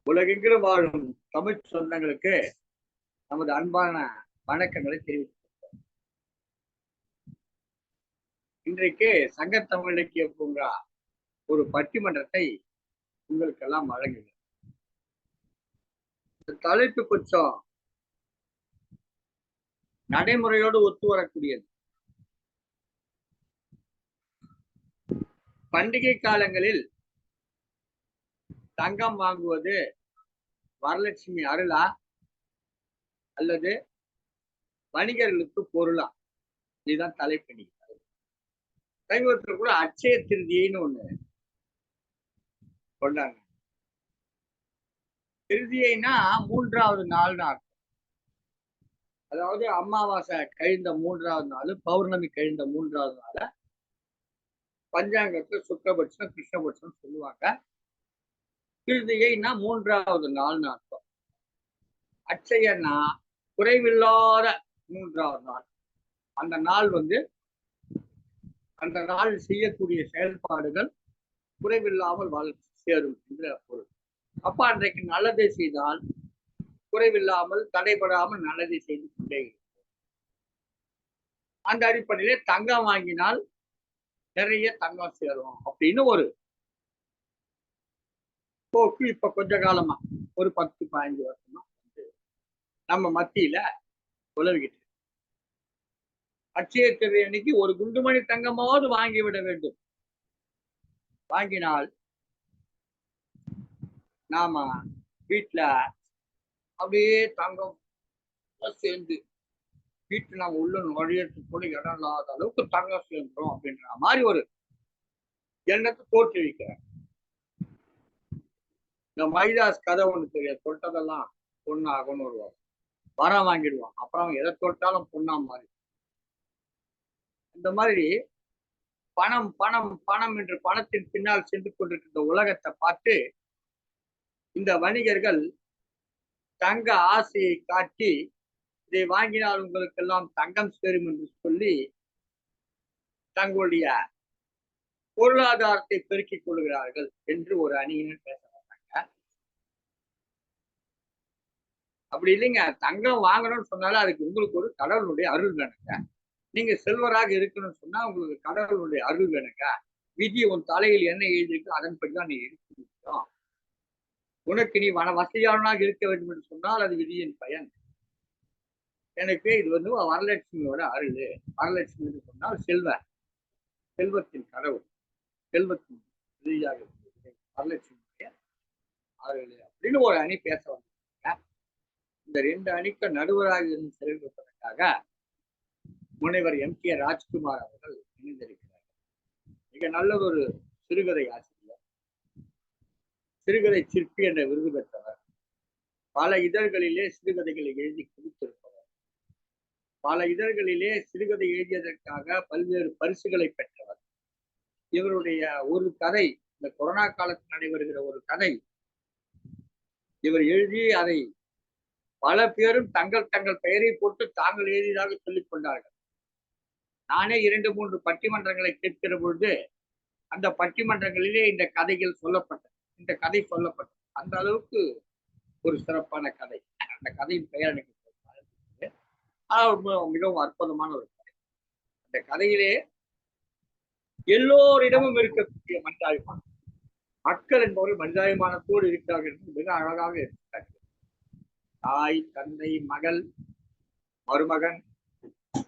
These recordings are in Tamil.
உலகெங்கிலும் வாழும் தமிழ் சொந்தங்களுக்கு நமது அன்பான வணக்கங்களை தெரிவித்துள்ளோம். இன்றைக்கு சங்கத்தமிழ் இலக்கிய பூங்கா ஒரு பட்டிமன்றத்தை உங்களுக்கெல்லாம் வழங்குகிறது. இந்த தலைப்பு கொஞ்சம் நடைமுறையோடு ஒத்து வரக்கூடியது. பண்டிகை காலங்களில் தங்கம் வாங்குவது வரலட்சுமி அருளா அல்லது வணிகர்களுக்கு பொருளா? இதுதான் தலைப்பு. சமீபத்தில் கூட அட்சய திருதியைன்னு ஒண்ணு கொண்டாங்க. திருதியைனா மூன்றாவது நாள்னு அர்த்தம். அதாவது அமாவாசை கழிந்த மூன்றாவது நாள், பௌர்ணமி கழிந்த மூன்றாவது நாள பஞ்சாங்கத்துல சுக்லபட்சம் கிருஷ்ணபட்சம் சொல்லுவாங்க. திருதியைனா மூன்றாவது நாள்னு அர்த்தம். அட்சயன்னா குறைவில்லாத மூன்றாவது நாள். அந்த நாள் அந்த நாள் செய்யக்கூடிய செயல்பாடுகள் குறைவில்லாமல் சேரும் என்ற பொருள். அப்ப அன்றைக்கு நல்லதை செய்தால் குறைவில்லாமல் தடைபடாமல் நல்லதை செய்து கொண்டே இருக்கும். அந்த அடிப்படையிலே தங்கம் வாங்கினால் நிறைய தங்கம் சேரும் அப்படின்னு ஒரு போக்கு இப்ப கொஞ்ச காலமா ஒரு 10-15 வருஷமா நம்ம மத்தியில உலவிக்கிட்டு. அட்சய திருதி அன்னைக்கு ஒரு குண்டுமணி தங்கமாவது வாங்கிவிட வேண்டும். வாங்கினால் நாம வீட்டுல அப்படியே தங்கம் சேர்ந்து வீட்டுல நாம உள்ள நுழையத்துக்கு கூட இடம் இல்லாத அளவுக்கு தங்கம் சேர்ந்துடும் அப்படின்ற மாதிரி ஒரு எண்ணத்தை தோற்றுவிக்கிறேன். இந்த மைதாஸ் கதை ஒண்ணு தெரியாது. தொட்டதெல்லாம் பொண்ணாகும்னு ஒரு வரம் வாங்கிடுவான். அப்புறம் எதை தொட்டாலும் பொண்ணா மாறி. இந்த மாதிரி பணம் பணம் பணம் என்று பணத்தின் பின்னால் சென்று கொண்டிருக்கிற உலகத்தை பார்த்து இந்த வணிகர்கள் தங்க ஆசையை காட்டி இதை வாங்கினால் உங்களுக்கெல்லாம் தங்கம் சேரும் என்று சொல்லி தங்களுடைய பொருளாதாரத்தை பெருக்கிக் கொள்கிறார்கள் என்று ஒரு அணியினர் பேச மாட்டாங்க. அப்படி இல்லைங்க. தங்கம் வாங்கணும்னு சொன்னாலும் அதுக்கு உங்களுக்கு ஒரு கடவுளுடைய அருள் வேணுங்க. நீங்க செல்வராக இருக்கணும்னு சொன்னா உங்களுக்கு கடவுளுடைய அருள் வேணுங்க. விதி உன் தலையில் என்ன எழுதியிருக்கு அதன்படிதான் நீ இருக்க முடியும். உனக்கு நீ வசதியானவனாக இருக்க வேண்டும் என்று சொன்னால் அது விதியின் பயன். எனக்கு இது வரலட்சுமியோட அருள். வரலட்சுமி என்று சொன்னால் செல்வத்தின் கடவுள், செல்வத்தின் விதியாக வரலட்சுமியுடைய அருள் அப்படின்னு ஒரு அணி பேச வந்தாங்க. இந்த 2 அணிக்கு நடுவராக இருந்து செயல்படுவதற்காக முனைவர் எம்.கே. ராஜ்குமார் அவர்கள் இணைந்திருக்கிறார்கள். மிக நல்லதொரு சிறுகதை ஆசிரியர், சிறுகதை சிற்பி என்ற விருது பெற்றவர், பல இதழ்களிலே சிறுகதைகளை எழுதி கொடுத்திருப்பவர், பல இதழ்களிலே சிறுகதை எழுதியதற்காக பல்வேறு பரிசுகளை பெற்றவர். இவருடைய ஒரு கதை, இந்த கொரோனா காலத்தில் நடைபெறுகிற ஒரு கதை இவர் எழுதி அதை பல பேரும் தங்கள் பெயரை போட்டு தாங்கள் எழுதியதாக சொல்லிக் கொண்டார்கள். நானே 2-3 பட்டிமன்றங்களை கேட்கிற பொழுது அந்த பட்டிமன்றங்களிலே இந்த கதைகள் சொல்லப்பட்டது, இந்த கதை சொல்லப்பட்டது. அந்த அளவுக்கு ஒரு சிறப்பான கதை. அந்த கதையின் பெயர் எனக்கு மிகவும் அற்புதமான ஒரு கதை. அந்த கதையிலே எல்லோரிடமும் இருக்கக்கூடிய மனிதாபிமானம், மக்கள் என்பவர்கள் மனிதாபிமானத்தோடு இருக்கிறார்கள் என்று மிக அழகாக இருக்கிறார்கள். தாய், தந்தை, மகள், மருமகன்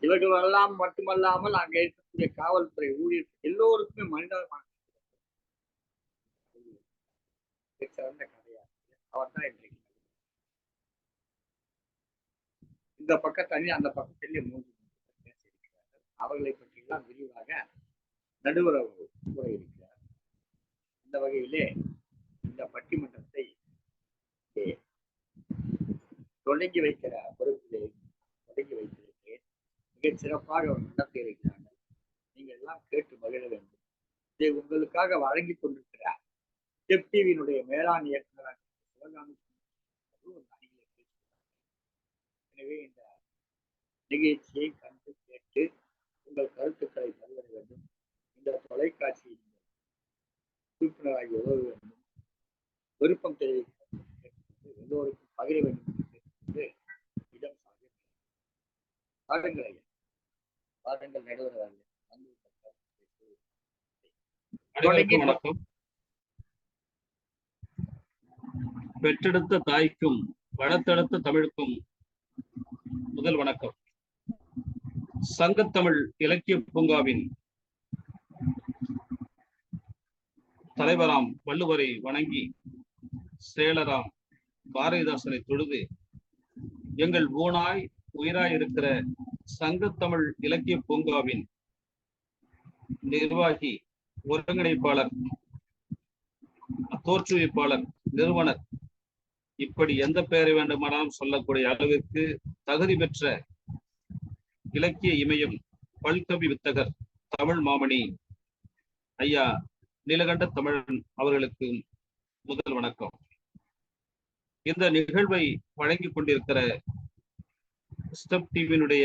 இவர்கள் எல்லாம் மட்டுமல்லாமல் அங்கே இருக்கக்கூடிய காவல்துறை ஊழியர்கள் எல்லோருக்குமே மனிதாபிமானம் சிறந்த கதையாசிரியர் அவர் தான் இன்றைக்கு. இந்த பக்கம் தனி, அந்த பக்கத்திலே 3 பேசியிருக்கிறார்கள். அவர்களை பற்றியெல்லாம் விரிவாக நடுவர் கூற இருக்கிறார். இந்த வகையிலே இந்த பட்டிமன்றத்தை தொடங்கி வைக்கிற பொறுப்பிலே தொடங்கி வைத்திருக்கிறேன். மிகச் சிறப்பாக நடத்தி இருக்கிறார்கள். நீங்கள் எல்லாம் கேட்டு மகிழ வேண்டும். இதை உங்களுக்காக வழங்கி கொண்டிருக்கிறார் ஸ்டெப் டிவியினுடைய மேலாண் இயக்குநராக சிவகாமி. எனவே இந்த நிகழ்ச்சியை கண்டு கேட்டு உங்கள் கருத்துக்களை பதிவிட வேண்டும். இந்த தொலைக்காட்சியில் உறுப்பினராகி உதவ வேண்டும். விருப்பம் தெரிவிக்க எல்லோருக்கும் பகிர வேண்டும் என்று இடம் பாருங்கள் ஐயா, பாருங்கள் நடுவர். வணக்கம். பெற்றெடுத்த தாய்க்கும் வளர்த்தெடுத்த தமிழுக்கும் முதல் வணக்கம். சங்கத்தமிழ் இலக்கிய பூங்காவின் தலைவராம் வள்ளுவரை வணங்கி செயலராம் பாரதிதாசனை தொழுது எங்கள் ஊனாய் உயிராய் இருக்கிற சங்கத்தமிழ் இலக்கிய பூங்காவின் நிர்வாகி, ஒருங்கிணைப்பாளர், தோற்றுவிப்பாளர், நிறுவனர், இப்படி எந்த பெயரை வேண்டுமானாலும் சொல்லக்கூடிய அளவிற்கு தகுதி பெற்ற இலக்கிய இமயம், பல்கவி வித்தகர், தமிழ் மாமணி ஐயா நீலகண்ட தமிழன் அவர்களுக்கு முதல் வணக்கம். இந்த நிகழ்வை வழங்கிக் கொண்டிருக்கிற ஸ்டெப் டிவியினுடைய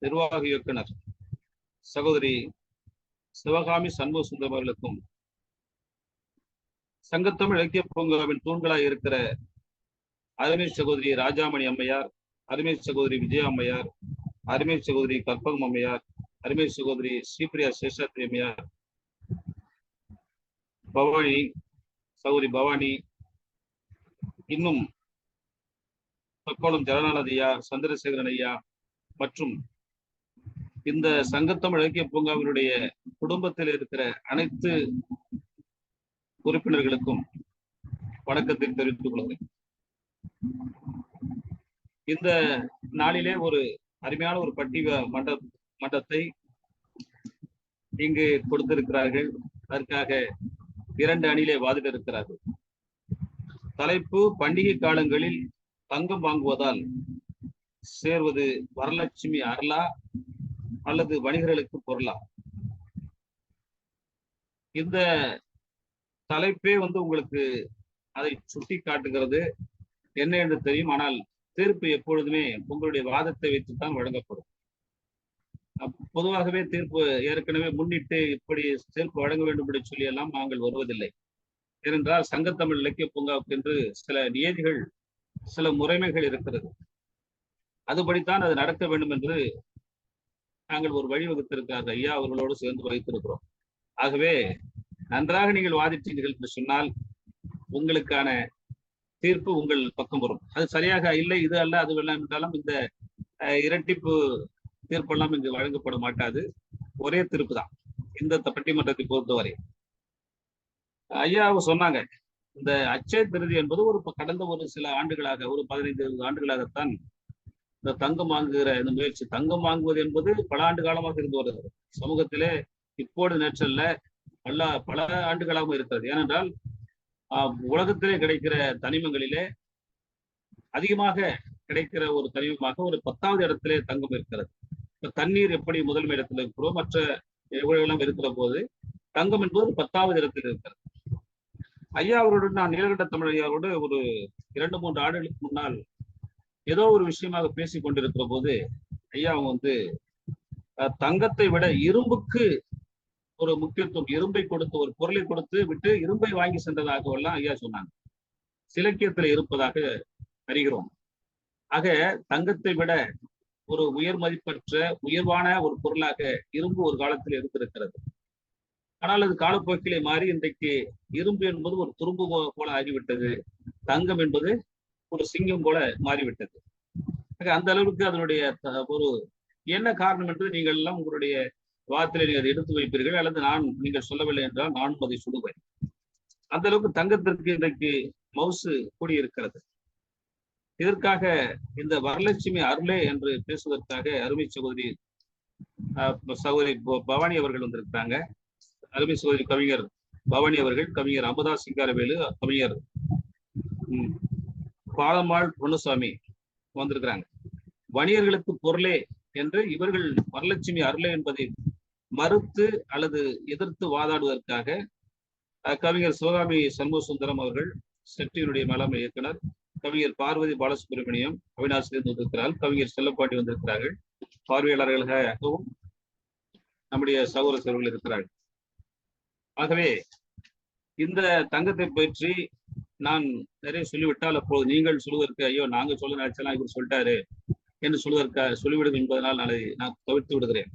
நிர்வாக இயக்குனர் சகோதரி சிவகாமி சண்முக சுந்தரம் அவர்களுக்கும், சங்கத்தமிழ் இலக்கிய பூங்காவின் தூண்களாய் இருக்கிற அருமை சகோதரி ராஜாமணி அம்மையார், அருமை சகோதரி விஜயா அம்மையார், அருமை சகோதரி கற்பகம் அம்மையார், அருமை சகோதரி ஸ்ரீபிரியா சேஷாத்ரி அம்மையார், பவானி சகோதரி பவானி, இன்னும் தக்கோலம் ஜெகநாதன் ஐயா, சந்திரசேகரன் ஐயா மற்றும் இந்த சங்கத்தமிழ் இலக்கிய பூங்காவினுடைய குடும்பத்தில் இருக்கிற அனைத்து உறுப்பினர்களுக்கும் வணக்கத்தை தெரிவித்துக் கொள்கிறேன். இந்த நாளிலே ஒரு அருமையான ஒரு பட்டி மண்டத்தை இங்கு கொடுத்திருக்கிறார்கள். அதற்காக 2 அணியிலே வாதிட இருக்கிறார்கள். தலைப்பு: பண்டிகை காலங்களில் தங்கம் வாங்குவதால் சேர்வது வரலட்சுமி அருளா அல்லது வணிகர்களுக்கு பொருளா? இந்த தலைப்பே உங்களுக்கு அதை சுட்டி காட்டுகிறது. என்ன என்று தெரியும். ஆனால் தீர்ப்பு எப்பொழுதுமே உங்களுடைய வாதத்தை வைத்துத்தான் வழங்கப்படும். பொதுவாகவே தீர்ப்பு ஏற்கனவே முன்னிட்டு இப்படி தீர்ப்பு வழங்க வேண்டும் என்று சொல்லி எல்லாம் நாங்கள் வருவதில்லை. ஏனென்றால் சங்கத்தமிழ் இலக்கிய பூங்காவுக்கு என்று சில நியதிகள், சில முறைமைகள் இருக்கிறது. அதுபடித்தான் அது நடக்க வேண்டும் என்று நாங்கள் ஒரு வழிவகுத்திருக்கிறார் ஐயா அவர்களோடு சேர்ந்து வைத்திருக்கிறோம். ஆகவே நன்றாக நீங்கள் வாதிட்டீர்கள் என்று சொன்னால் உங்களுக்கான தீர்ப்பு உங்கள் பக்கம் வரும். அது சரியாக இல்லை, இது அல்ல, அது வெள்ளம் என்றாலும் இந்த இரட்டிப்பு தீர்ப்பெல்லாம் இங்கு வழங்கப்பட மாட்டாது. ஒரே தீர்ப்பு தான் இந்த பட்டிமன்றத்தை பொறுத்தவரை. ஐயா சொன்னாங்க, இந்த அச்சய திருதி என்பது கடந்த ஒரு சில ஆண்டுகளாக, ஒரு 15-20 ஆண்டுகளாகத்தான் இந்த தங்கம் வாங்குகிற இந்த முயற்சி. தங்கம் வாங்குவது என்பது பல ஆண்டு காலமாக இருந்து வருகிறது சமூகத்திலே. இப்போது நேற்றல்ல, பல ஆண்டுகளாகவும் இருக்கிறது. ஏனென்றால் உலகத்திலே கிடைக்கிற தனிமங்களிலே அதிகமாக கிடைக்கிற ஒரு தனிமமாக ஒரு 10வது இடத்திலே தங்கம் இருக்கிறது. இப்ப தண்ணீர் எப்படி முதன்மை இடத்துல இருக்கிறோம், மற்ற எல்லாம் இருக்கிற போது தங்கம் என்பது 10வது இடத்தில் இருக்கிறது. ஐயா அவருடன் நான் நீலகண்ட தமிழ் ஐயாவோடு ஒரு 2-3 ஆண்டுகளுக்கு முன்னால் ஏதோ ஒரு விஷயமாக பேசிக் கொண்டிருக்கிற போது ஐயா தங்கத்தை விட இரும்புக்கு ஒரு முக்கியத்துவம், இரும்பை கொடுத்து, ஒரு பொருளை கொடுத்து விட்டு இரும்பை வாங்கி சென்றதாக எல்லாம் ஐயா சொன்னாங்க. சிலக்கியத்தில் இருப்பதாக அறிகிறோம். ஆக தங்கத்தை விட ஒரு உயர் மதிப்பற்ற உயர்வான ஒரு பொருளாக இரும்பு ஒரு காலத்தில் இருந்திருக்கிறது. ஆனால் அது காலப்போக்கிலே மாறி இன்றைக்கு இரும்பு என்பது ஒரு துரும்பு போல ஆகிவிட்டது, தங்கம் என்பது ஒரு சிங்கம் போல மாறிவிட்டது. அந்த அளவுக்கு அதனுடைய ஒரு என்ன காரணம் என்று நீங்கள் எல்லாம் உங்களுடைய வாதத்திலே நீங்கள் அதை எடுத்து வைப்பீர்கள், அல்லது நீங்கள் சொல்லவில்லை என்றால் நானும் அதை சொல்லுவேன். அந்த அளவுக்கு தங்கத்திற்கு இன்றைக்கு மவுசு கூடியிருக்கிறது. இதற்காக இந்த வரலட்சுமி அருளே என்று பேசுவதற்காக அருமை சகோதரி பவானி அவர்கள் வந்திருக்கிறாங்க. அருமை சகோதரி கவிஞர் பவானி அவர்கள், கவிஞர் அமுதா சிங்காரவேலு, கவிஞர் பாலம்மாள் பொன்னுசாமி வந்திருக்கிறாங்க. வணிகர்களுக்கு பொருளே என்று இவர்கள் வரலட்சுமி அருளே என்பதை மறுத்து அல்லது எதிர்த்து வாதாடுவதற்காக கவிஞர் சிவகாமி சண்முக சுந்தரம் அவர்கள், செட்டியினுடைய மேலாண்மை இயக்குனர், கவிஞர் பார்வதி பாலசுப்ரமணியம் அவினாசிலிருந்து வந்திருக்கிறார்கள், கவிஞர் செல்லப்பாண்டி வந்திருக்கிறார்கள், பார்வையாளர்களாகவும் நம்முடைய சகோதரர்கள் இருக்கிறார்கள். ஆகவே இந்த தங்கத்தை பற்றி நான் நிறைய சொல்லிவிட்டால் அப்போது நீங்கள் சொல்வதற்கு ஐயோ நாங்க சொல்ல நினைச்சலாம் இவர் சொல்லிட்டாரு என்று சொல்லிவிடும் என்பதனால் நான் தவிர்த்து விடுகிறேன்.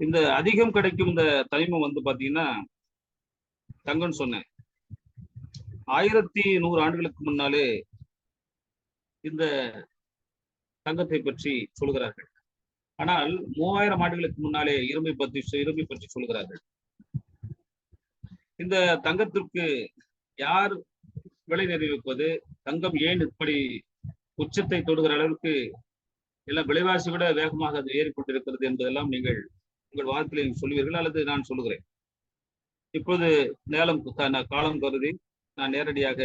இந்த அதிகம் கிடைக்கும் இந்த தனிமம் வந்து பாத்தீங்கன்னா தங்கம்னு சொன்னேன். 1100 ஆண்டுகளுக்கு முன்னாலே இந்த தங்கத்தை பற்றி சொல்கிறார்கள். ஆனால் 3000 ஆண்டுகளுக்கு முன்னாலே இரும்பை பற்றி சொல்கிறார்கள். இந்த தங்கத்திற்கு யார் விலை நிர்ணயிப்பது, தங்கம் ஏன் இப்படி உச்சத்தை தொடுகிற அளவுக்கு எல்லாம் விலைவாசி விட வேகமாக அது ஏறிக்கொண்டிருக்கிறது என்பதெல்லாம் நீங்கள் உங்கள் வாதத்தில் சொல்லுவீர்கள் அல்லது நான் சொல்லுகிறேன். இப்போது காலம் கருதி நான் நேரடியாக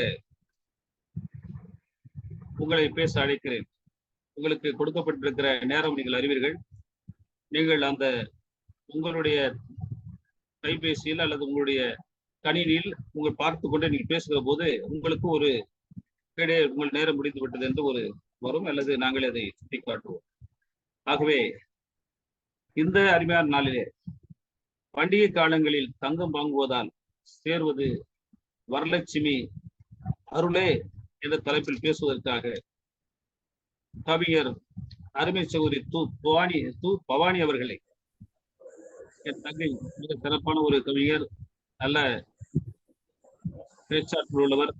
உங்களை பேச அழைக்கிறேன். உங்களுக்கு கொடுக்கப்பட்டிருக்கிற நேரம் நீங்கள் அறிவீர்கள். நீங்கள் அந்த உங்களுடைய கைபேசியில் அல்லது உங்களுடைய கணினியில் உங்கள் பார்த்து கொண்டே நீங்கள் பேசுகிற போது உங்களுக்கு ஒரு உங்கள் நேரம் முடிந்து விட்டது என்று ஒரு வரும், அல்லது நாங்கள் அதை சுட்டிக்காட்டுவோம். ஆகவே இந்த அருமையான நாளிலே பண்டிகை காலங்களில் தங்கம் வாங்குவதால் சேர்வது வரலட்சுமி அருளே என்ற தலைப்பில் பேசுவதற்காக கவிஞர் அருமை சகோதரி பவானி அவர்களை, என் தங்கை மிக சிறப்பான ஒரு கவிஞர், நல்ல பேச்சாற்றல் உள்ளவர்,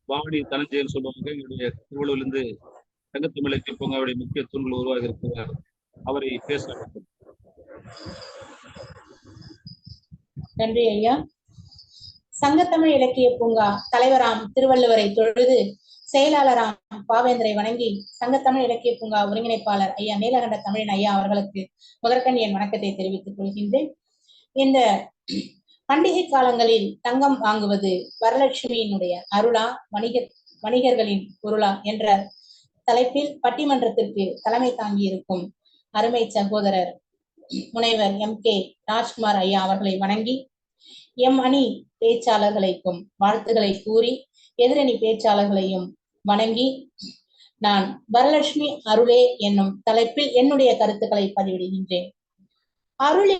பவானி தனஞ்சயன் சொல்லுவாங்க. எங்களுடைய திருவள்ளுவரிலிருந்து தங்கத்தமிழ் இலக்கிய பூங்காவுடைய முக்கிய தூண்கள் உருவாக இருக்கிறார். அவரை பேச. நன்றி ஐயா. சங்கத்தமிழ் இலக்கிய பூங்கா தலைவராம் திருவள்ளுவரை தொழுது செயலாளராம் பாவேந்தரை வணங்கி சங்கத்தமிழ் இலக்கிய பூங்கா ஒருங்கிணைப்பாளர் ஐயா நீலகண்ட தமிழன் ஐயா அவர்களுக்கு முதற்கண் என் வணக்கத்தை தெரிவித்துக் கொள்கின்றேன். இந்த பண்டிகை காலங்களில் தங்கம் வாங்குவது வரலட்சுமியினுடைய அருளா, வணிகர்களின் பொருளா என்ற தலைப்பில் பட்டிமன்றத்திற்கு தலைமை தாங்கி இருக்கும் அருமை சகோதரர் முனைவர் MK ராஜ்குமார் ஐயா அவர்களை வணங்கி அணி பேச்சாளர்களுக்கும் வாழ்த்துக்களை கூறி எதிரணி பேச்சாளர்களையும் வணங்கி நான் வரலட்சுமி அருளே என்னும் தலைப்பில் என்னுடைய கருத்துக்களை பதிவிடுகின்றேன். அருள்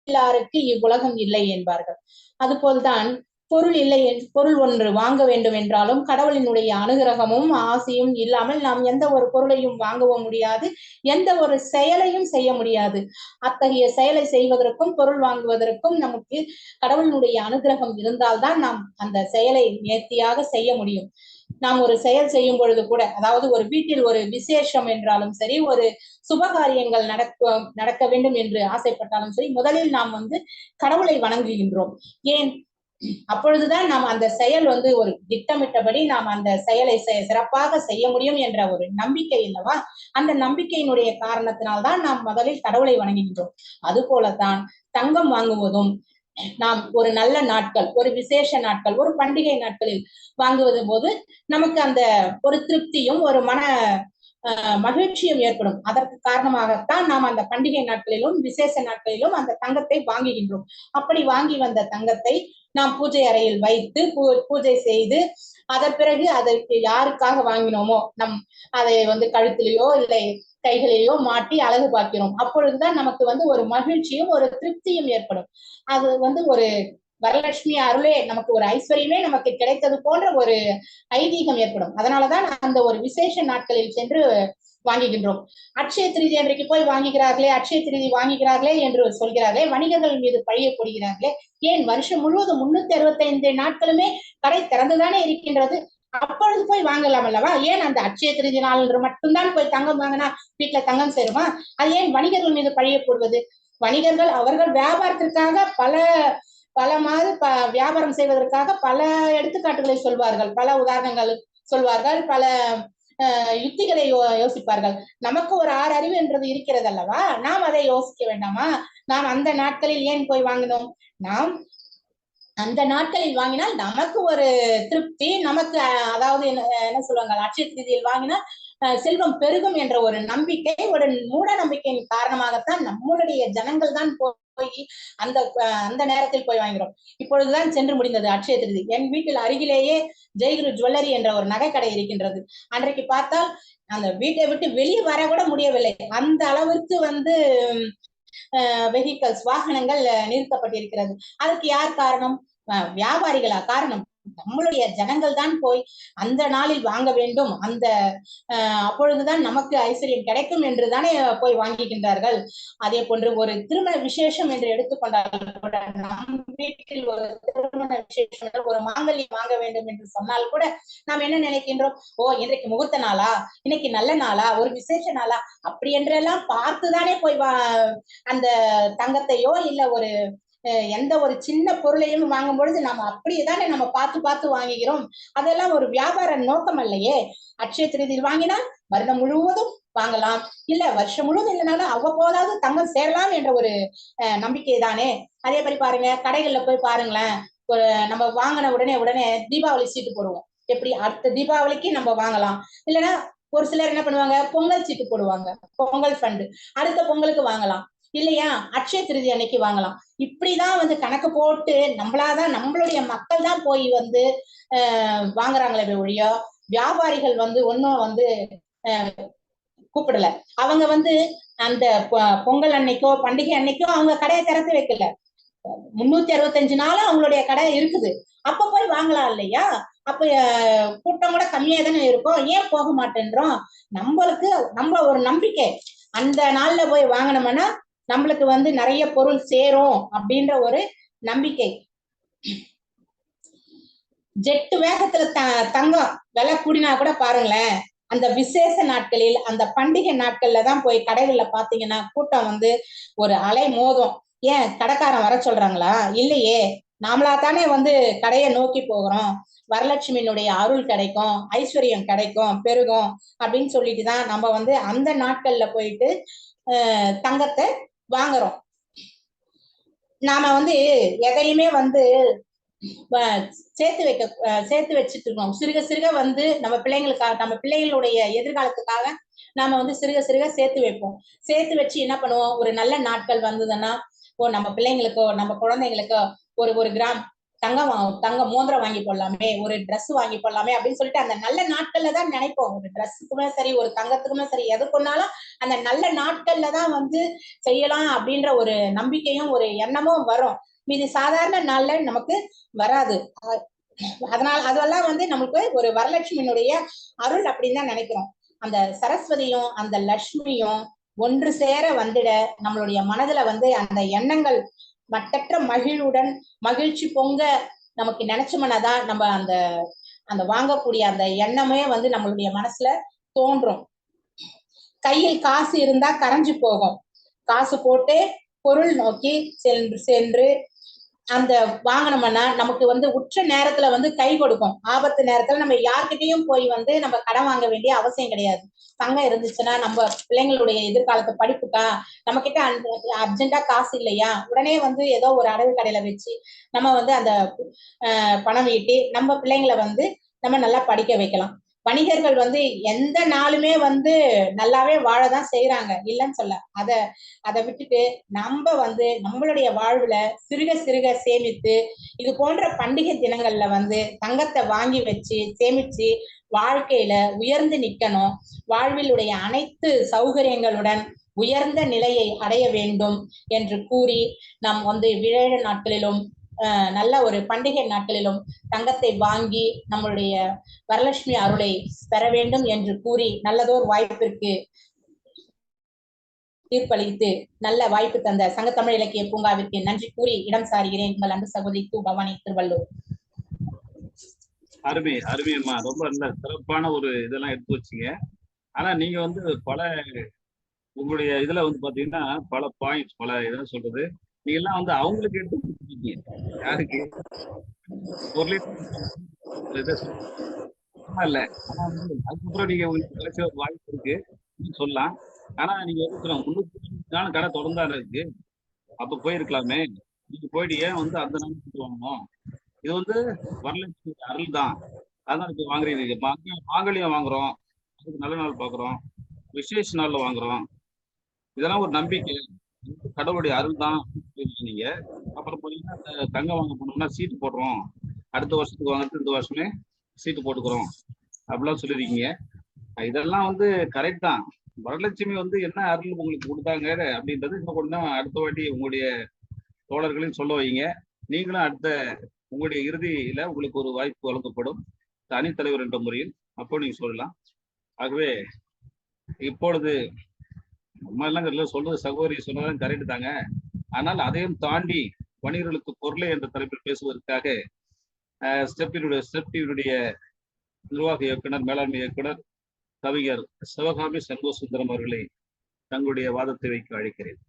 இல்லாருக்கு இவ்வுலகம் இல்லை என்பார்கள். அதுபோல்தான் பொருள் இல்லை, பொருள் ஒன்று வாங்க வேண்டும் என்றாலும் கடவுளினுடைய அனுகிரகமும் ஆசையும் இல்லாமல் நாம் எந்த ஒரு பொருளையும் வாங்கவும் முடியாது, எந்த ஒரு செயலையும் செய்ய முடியாது. அத்தகைய செயலை செய்வதற்கும் பொருள் வாங்குவதற்கும் நமக்கு கடவுளினுடைய அனுகிரகம் இருந்தால்தான் நாம் அந்த செயலை நேர்த்தியாக செய்ய முடியும். நாம் ஒரு செயல் செய்யும் பொழுது கூட, அதாவது ஒரு வீட்டில் ஒரு விசேஷம் என்றாலும் சரி, ஒரு சுபகாரியங்கள் நடக்க வேண்டும் என்று ஆசைப்பட்டாலும் சரி, முதலில் நாம் கடவுளை வணங்குகின்றோம். ஏன்? அப்பொழுதுதான் நாம் அந்த செயல் ஒரு திட்டமிட்டபடி நாம் அந்த செயலை சிறப்பாக செய்ய முடியும் என்ற ஒரு நம்பிக்கை இல்லவா? அந்த நம்பிக்கையினுடைய காரணத்தினால்தான் நாம் முதலில் கடவுளை வணங்குகின்றோம். அது போலதான் தங்கம் வாங்குவதும் நாம் ஒரு நல்ல நாட்கள், ஒரு விசேஷ நாட்கள், ஒரு பண்டிகை நாட்களில் வாங்குவது போது நமக்கு அந்த ஒரு திருப்தியும் ஒரு மன மகிழ்ச்சியும் ஏற்படும். அதற்கு காரணமாகத்தான் நாம் அந்த பண்டிகை நாட்களிலும் விசேஷ நாட்களிலும் அந்த தங்கத்தை வாங்குகின்றோம். அப்படி வாங்கி வந்த தங்கத்தை நாம் பூஜை அறையில் வைத்து பூஜை செய்து அதன் பிறகு அதற்கு யாருக்காக வாங்கினோமோ அதை கழுத்திலேயோ இல்லை கைகளிலேயோ மாட்டி அழகு பார்க்கிறோம். அப்பொழுதுதான் நமக்கு ஒரு மகிழ்ச்சியும் ஒரு திருப்தியும் ஏற்படும். அது ஒரு வரலட்சுமி அருளே, நமக்கு ஒரு ஐஸ்வர்யமே நமக்கு கிடைத்தது போன்ற ஒரு ஐதீகம் ஏற்படும். அதனாலதான் அந்த ஒரு விசேஷ நாட்களில் சென்று வாங்குகின்றோம். அட்சய திருதி அன்றைக்கு போய் வாங்குகிறார்களே, அட்சய திருதி வாங்குகிறார்களே என்று சொல்கிறார்களே, வணிகர்கள் மீது பழிய போடுகிறார்களே. ஏன்? வருஷம் முழுவதும் 365 நாட்களுமே கடை திறந்துதானே இருக்கின்றது. அப்பொழுது போய் வாங்கலாம் அல்லவா? ஏன் அந்த அட்சய திருதி நாள் என்று மட்டும்தான் போய் தங்கம் வாங்கினா வீட்டுல தங்கம் சேருமா? அது ஏன் வணிகர்கள் மீது பழிய போடுவது? வணிகர்கள் அவர்கள் வியாபாரத்திற்காக பல மாதம் வியாபாரம் செய்வதற்காக பல எடுத்துக்காட்டுகளை சொல்வார்கள், பல உதாரணங்கள் சொல்வார்கள், பல யுக்திகளை யோசிப்பார்கள். நமக்கு ஒரு 6 அறிவு என்றது இருக்கிறது அல்லவா? நாம் அதை யோசிக்க வேண்டாமா? நாம் அந்த நாட்களில் ஏன் போய் வாங்கினோம்? நாம் அந்த நாட்களில் வாங்கினால் நமக்கு ஒரு திருப்தி, நமக்கு அதாவது என்ன சொல்லுவாங்க, அட்சய திருதியில் வாங்கினால் செல்வம் பெருகும் என்ற ஒரு நம்பிக்கை, ஒரு மூட நம்பிக்கையின் காரணமாகத்தான் நம்மளுடைய ஜனங்கள் தான் போய் அந்த நேரத்தில் போய் வாங்கிறோம். இப்பொழுதுதான் சென்று முடிந்தது அட்சய திருதி. என் வீட்டில் அருகிலேயே ஜெயகுரு ஜுவல்லரி என்ற ஒரு நகைக்கடை இருக்கின்றது. அன்றைக்கு பார்த்தால் அந்த வீட்டை விட்டு வெளியே வர கூட முடியவில்லை. அந்த அளவிற்கு வெஹிக்கல்ஸ் வாகனங்கள் நிறுத்தப்பட்டிருக்கிறது. அதுக்கு யார் காரணம்? வியாபாரிகளா காரணம் நம்மளுடைய ஜனங்கள் தான் போய் அந்த நாளில் வாங்க வேண்டும், அந்த அப்பொழுதுதான் நமக்கு ஐஸ்வர்யம் கிடைக்கும் என்று தானே போய் வாங்குகின்றார்கள். அதே போன்று ஒரு திருமண விசேஷம் என்று எடுத்துக்கொண்டால் கூட, நம் வீட்டில் ஒரு திருமண விசேஷம் ஒரு மாங்கல்யம் வாங்க வேண்டும் என்று சொன்னால் கூட நாம் என்ன நினைக்கின்றோம்? ஓ, இன்றைக்கு முகூர்த்த நாளா, இன்னைக்கு நல்ல நாளா, ஒரு விசேஷ நாளா, அப்படி என்றெல்லாம் பார்த்துதானே போய் அந்த தங்கத்தையோ இல்ல ஒரு எந்த ஒரு சின்ன பொருளையும் வாங்கும் பொழுது நம்ம அப்படியேதானே நம்ம பார்த்து வாங்குகிறோம். அதெல்லாம் ஒரு வியாபார நோக்கம் அல்லையே. அட்சய திருதியில் வாங்கினா வருடம் முழுவதும் வாங்கலாம், இல்ல வருஷம் முழுவதும் இல்லைனாலும் அவ்வப்போதாவது தங்கம் சேரலாம் என்ற ஒரு நம்பிக்கை தானே. அதே மாதிரி பாருங்க, கடைகள்ல போய் பாருங்களேன், ஒரு நம்ம வாங்கின உடனே தீபாவளி சீட்டு போடுவோம். எப்படி அடுத்த தீபாவளிக்கு நம்ம வாங்கலாம், இல்லைன்னா ஒரு சிலர் என்ன பண்ணுவாங்க, பொங்கல் சீட்டு போடுவாங்க, பொங்கல் ஃபண்டு அடுத்த பொங்கலுக்கு வாங்கலாம், இல்லையா அட்சய திருதி அன்னைக்கு வாங்கலாம். இப்படிதான் கணக்கு போட்டு நம்மளாதான் நம்மளுடைய மக்கள் தான் போய் வாங்குறாங்களே ஒழிய வியாபாரிகள் ஒன்னும் கூப்பிடல. அவங்க அந்த பொங்கல் அன்னைக்கோ பண்டிகை அன்னைக்கோ அவங்க கடையை திறந்து வைக்கல. 365 நாளும் அவங்களுடைய கடை இருக்குது. அப்ப போய் வாங்கலாம் இல்லையா? அப்ப கூட்டம் கூட கம்மியா தானே இருக்கும், ஏன் போக மாட்டேன்றோம்? நம்ம ஒரு நம்பிக்கை, அந்த நாள்ல போய் வாங்கினோம்னா நம்மளுக்கு நிறைய பொருள் சேரும் அப்படின்ற ஒரு நம்பிக்கை. ஜெட்டு வேகத்துல தங்கம் விலை கூடினா கூட பாருங்களேன், அந்த விசேஷ நாட்களில் அந்த பண்டிகை நாட்கள்ல தான் போய் கடைகள்ல பாத்தீங்கன்னா கூட்டம் ஒரு அலை மோதும். ஏன் கடைக்காரன் வர சொல்றாங்களா? இல்லையே, நாமளா தானே கடையை நோக்கி போகிறோம். வரலட்சுமியினுடைய அருள் கிடைக்கும், ஐஸ்வர்யம் கிடைக்கும், பெருகும் அப்படின்னு சொல்லிட்டுதான் நம்ம அந்த நாட்கள்ல போயிட்டு தங்கத்தை வாங்குறோம். நாம எதையுமே சேர்த்து வச்சுட்டு இருக்கோம். சிறுக சிறுக நம்ம பிள்ளைங்களுக்காக, நம்ம பிள்ளைகளுடைய எதிர்காலத்துக்காக நாம சிறுக சிறுக சேர்த்து வைப்போம். சேர்த்து வச்சு என்ன பண்ணுவோம், ஒரு நல்ல நாட்கள் வந்ததுன்னா, நம்ம பிள்ளைங்களுக்கோ நம்ம குழந்தைங்களுக்கோ ஒரு கிராம் தங்க மோதிரம் வாங்கி போடலாமே, ஒரு ட்ரெஸ் வாங்கி போடலாமே அப்படின்னு சொல்லிட்டு அந்த நல்ல நாட்கள்ல தான் நினைப்போம். ஒரு ட்ரெஸ்ஸுக்குமே சரி, ஒரு தங்கத்துக்குமே சரி, எதுக்குன்னாலும் அந்த நல்ல நாட்கள்ல தான் செய்யலாம் அப்படின்ற ஒரு நம்பிக்கையும் ஒரு எண்ணமும் வரும். இது சாதாரண நாள்ல நமக்கு வராது. அதனால அதெல்லாம் நமக்கு ஒரு வரலட்சுமியினுடைய அருள் அப்படின்னு தான் நினைக்கிறோம். அந்த சரஸ்வதியும் அந்த லட்சுமியும் ஒன்று சேர வந்துட நம்மளுடைய மனதுல அந்த எண்ணங்கள் மட்டற்ற மகிழ்வுடன் மகிழ்ச்சி பொங்க நமக்கு நினைச்சோம்னாதான் நம்ம அந்த வாங்கக்கூடிய அந்த எண்ணமே நம்மளுடைய மனசுல தோன்றும். கையில் காசு இருந்தா கரைஞ்சு போகும். காசு போட்டு பொருள் நோக்கி சென்று அந்த வாங்கினோம்னா நமக்கு உற்ற நேரத்துல கை கொடுக்கும். ஆபத்து நேரத்துல நம்ம யார்கிட்டையும் போய் நம்ம கடன் வாங்க வேண்டிய அவசியம் கிடையாது. தங்கம் இருந்துச்சுன்னா நம்ம பிள்ளைங்களுடைய எதிர்காலத்து படிப்புக்கா நம்ம கிட்ட அர்ஜென்டா காசு இல்லையா, உடனே ஏதோ ஒரு அடகு கடையில வச்சு நம்ம அந்த பணம் ஈட்டி நம்ம பிள்ளைங்களை நம்ம நல்லா படிக்க வைக்கலாம். வணிகர்கள் எந்த நாளுமே நல்லாவே வாழதான் செய்யறாங்க, இல்லைன்னு சொல்ல. அதை விட்டுட்டு நம்ம நம்மளுடைய வாழ்வுல சிறுக சிறுக சேமித்து இது போன்ற பண்டிகை தினங்கள்ல தங்கத்தை வாங்கி வச்சு சேமிச்சு வாழ்க்கையில உயர்ந்து நிக்கணும். வாழ்விலுடைய அனைத்து சௌகரியங்களுடன் உயர்ந்த நிலையை அடைய வேண்டும் என்று கூறி நாம் விழா நாட்களிலும் நல்ல ஒரு பண்டிகை நாட்களிலும் தங்கத்தை வாங்கி நம்மளுடைய வரலட்சுமி அருளை பெற வேண்டும் என்று கூறி நல்லதோர் வாய்ப்பிற்கு தீர்ப்பளித்து நல்ல வாய்ப்பு தந்த சங்க தமிழ் இலக்கிய பூங்காவிற்கு நன்றி கூறி இடம் சாருகிறேன். உங்கள் அன்பு சகோதரி து. பவானி, திருவள்ளூர். அருமை அருமையம்மா, ரொம்ப நல்ல சிறப்பான ஒரு இதெல்லாம் எடுத்து வச்சீங்க. ஆனா நீங்க பல உங்களுடைய இதுல பாத்தீங்கன்னா பல பாயிண்ட்ஸ், பல இதெல்லாம் சொல்றது நீங்க எல்லாம் அவங்களுக்கு எடுத்து கொடுத்துருக்கீங்க. யாருக்கு இல்ல, ஆனா அதுக்கப்புறம் நீங்க உங்களுக்கு கிடைச்ச ஒரு வாய்ப்பு இருக்கு சொல்லலாம். ஆனா நீங்க 300 நாள் கடை தொடர்ந்தாரு இருக்கு, அப்ப போயிருக்கலாமே, நீங்க போயிட்டு ஏன் அந்த நாள் வாங்கணும்? இது வரலட்சுமி அருள் தான், அதான் இப்ப வாங்குறீங்க. மாங்கல்யம் வாங்குறோம், அதுக்கு நல்ல நாள் பாக்குறோம், விசேஷ நாள்ல வாங்குறோம், இதெல்லாம் ஒரு நம்பிக்கை, கடவுளுடைய அருள் தான் நீங்க. அப்புறம் பாத்தீங்கன்னா தங்கம் வாங்க போனோம்னா சீட்டு போடுறோம், அடுத்த வருஷத்துக்கு வாங்கிட்டு இந்த வருஷமே சீட்டு போட்டுக்கிறோம் அப்படிலாம் சொல்லிருக்கீங்க. இதெல்லாம் கரெக்ட் தான். வரலட்சுமி என்ன அருள் உங்களுக்கு கொடுத்தாங்க அப்படின்றது இன்னும் கொஞ்சம் அடுத்த வாட்டி உங்களுடைய தோழர்களையும் சொல்ல வைங்க. நீங்களும் அடுத்த உங்களுடைய இறுதியில உங்களுக்கு ஒரு வாய்ப்பு வழங்கப்படும் தனித்தலைவர் என்ற முறையில், அப்போ நீங்க சொல்லலாம். ஆகவே இப்பொழுது நம்ம எல்லாம் சொல்றது சகோதரி சொன்னதான் கரெக்ட் தாங்க. ஆனால் அதையும் தாண்டி வணிகர்களுக்கு பொருளை என்ற தலைப்பில் பேசுவதற்காக ஸ்டெப்டினுடைய நிர்வாக இயக்குனர், மேலாண்மை இயக்குனர் கவிஞர் சிவகாமி சண்முக சுந்தரம் அவர்களை தங்களுடைய வாதத்தை வைக்க அழைக்கிறேன்.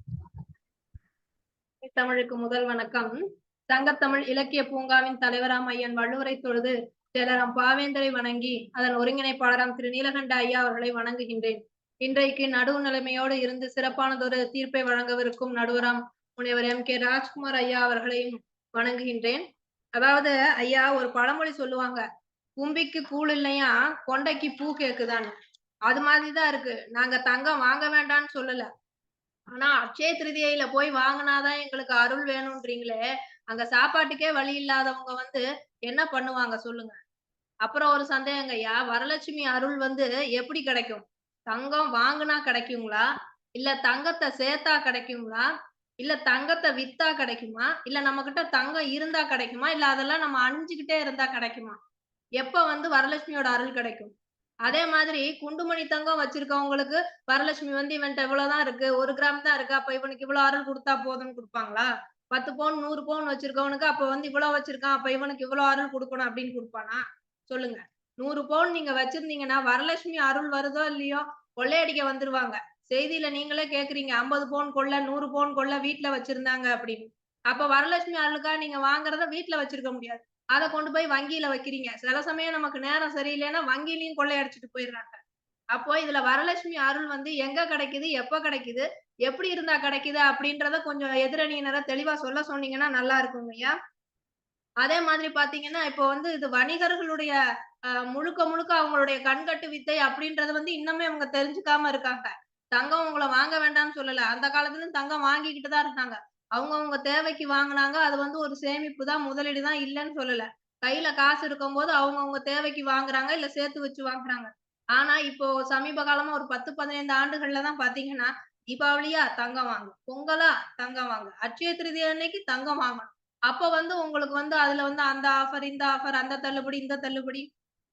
தமிழுக்கு முதல் வணக்கம். சங்கத்தமிழ் இலக்கிய பூங்காவின் தலைவராம் ஐயன் வள்ளுவரை தொழுது செயலராம் பாவேந்தரை வணங்கி அதன் ஒருங்கிணைப்பாளராம் திரு நீலகண்ட ஐயா அவர்களை வணங்குகின்றேன். இன்றைக்கு நடுவு நிலைமையோடு இருந்து சிறப்பானதொரு தீர்ப்பை வழங்கவிருக்கும் நடுவராம் முனைவர் M.K. ராஜ்குமார் ஐயா அவர்களையும் வணங்குகின்றேன். அதாவது ஐயா ஒரு பழமொழி சொல்லுவாங்க, கும்பிக்கு கூழ் இல்லையா கொண்டைக்கு பூ கேக்குதான்னு. அது மாதிரிதான் இருக்கு. நாங்க தங்கம் வாங்க வேண்டாம்னு சொல்லல, ஆனா அட்சய திருதியில போய் வாங்கினாதான் எங்களுக்கு அருள் வேணும்ன்றீங்களே, அங்க சாப்பாட்டுக்கே வழி இல்லாதவங்க வந்து என்ன பண்ணுவாங்க சொல்லுங்க. அப்புறம் ஒரு சந்தேகங்க ஐயா, வரலட்சுமி அருள் வந்து எப்படி கிடைக்கும்? தங்கம் வாங்குனா கிடைக்குங்களா, இல்ல தங்கத்தை சேர்த்தா கிடைக்குங்களா, இல்ல தங்கத்தை வித்தா கிடைக்குமா, இல்ல நம்ம கிட்ட தங்கம் இருந்தா கிடைக்குமா, இல்ல அதெல்லாம் நம்ம அணிஞ்சுக்கிட்டே இருந்தா கிடைக்குமா? எப்ப வந்து வரலட்சுமியோட அருள் கிடைக்கும்? அதே மாதிரி குண்டுமணி தங்கம் வச்சிருக்கவங்களுக்கு வரலட்சுமி வந்து இவன்ட்ட இவ்வளவுதான் இருக்கு, 1 கிராம் தான் இருக்கு, அப்ப இவனுக்கு இவ்வளவு அருள் கொடுத்தா போதும்னு கொடுப்பாங்களா? 10 பவுன் 100 பவுன் வச்சிருக்கவனுக்கு அப்ப வந்து இவ்வளவு வச்சிருக்கான், அப்ப இவனுக்கு இவ்வளவு அருள் கொடுக்கணும் அப்படின்னு கொடுப்பானா? சொல்லுங்க. 100 பவுன் நீங்க வச்சிருந்தீங்கன்னா வரலட்சுமி அருள் வருதோ இல்லையோ கொள்ளையடிக்க வந்துருவாங்க. செய்தியில நீங்களே கேக்குறீங்க, 50 பவுன் கொள்ள 100 பவுன் கொள்ள வீட்டுல வச்சிருந்தாங்க அப்படின்னு. அப்ப வரலட்சுமி அருளுக்கா நீங்க வாங்குறத வீட்டுல வச்சிருக்க முடியாது, அதை கொண்டு போய் வங்கியில வைக்கிறீங்க. சில சமயம் நமக்கு நேரம் சரியில்லைன்னா வங்கியிலையும் கொள்ளையடிச்சிட்டு போயிடுறாங்க. அப்போ இதுல வரலட்சுமி அருள் வந்து எங்க கிடைக்குது, எப்ப கிடைக்குது, எப்படி இருந்தா கிடைக்குது அப்படின்றத கொஞ்சம் எதிரணியினரை தெளிவா சொல்ல சொன்னீங்கன்னா நல்லா இருக்குங்க ஐயா. அதே மாதிரி பாத்தீங்கன்னா இப்போ வந்து இது வணிகர்களுடைய முழுக்க முழுக்க அவங்களுடைய கண்கட்டு வித்தை அப்படின்றது வந்து இன்னுமே அவங்க தெரிஞ்சுக்காம இருக்காங்க. தங்கம் உங்களை வாங்க வேண்டாம்னு சொல்லல, அந்த காலத்துலயும் தங்கம் வாங்கிக்கிட்டு தான் இருந்தாங்க. அவங்கவங்க தேவைக்கு வாங்குனாங்க. அது வந்து ஒரு சேமிப்பு தான், முதலீடு தான், இல்லைன்னு சொல்லல. கையில காசு இருக்கும்போது அவங்கவங்க தேவைக்கு வாங்குறாங்க, இல்ல சேர்த்து வச்சு வாங்குறாங்க. ஆனா இப்போ சமீப காலமா ஒரு 10, 15 ஆண்டுகள்ல தான் பாத்தீங்கன்னா, தீபாவளியா தங்கம் வாங்கு, பொங்கலா தங்கம் வாங்கு, அட்சய திருதி அன்னைக்கு தங்கம் வாங்கணும். அப்ப வந்து உங்களுக்கு வந்து அதுல வந்து அந்த ஆஃபர், இந்த ஆஃபர், அந்த தள்ளுபடி, இந்த தள்ளுபடி,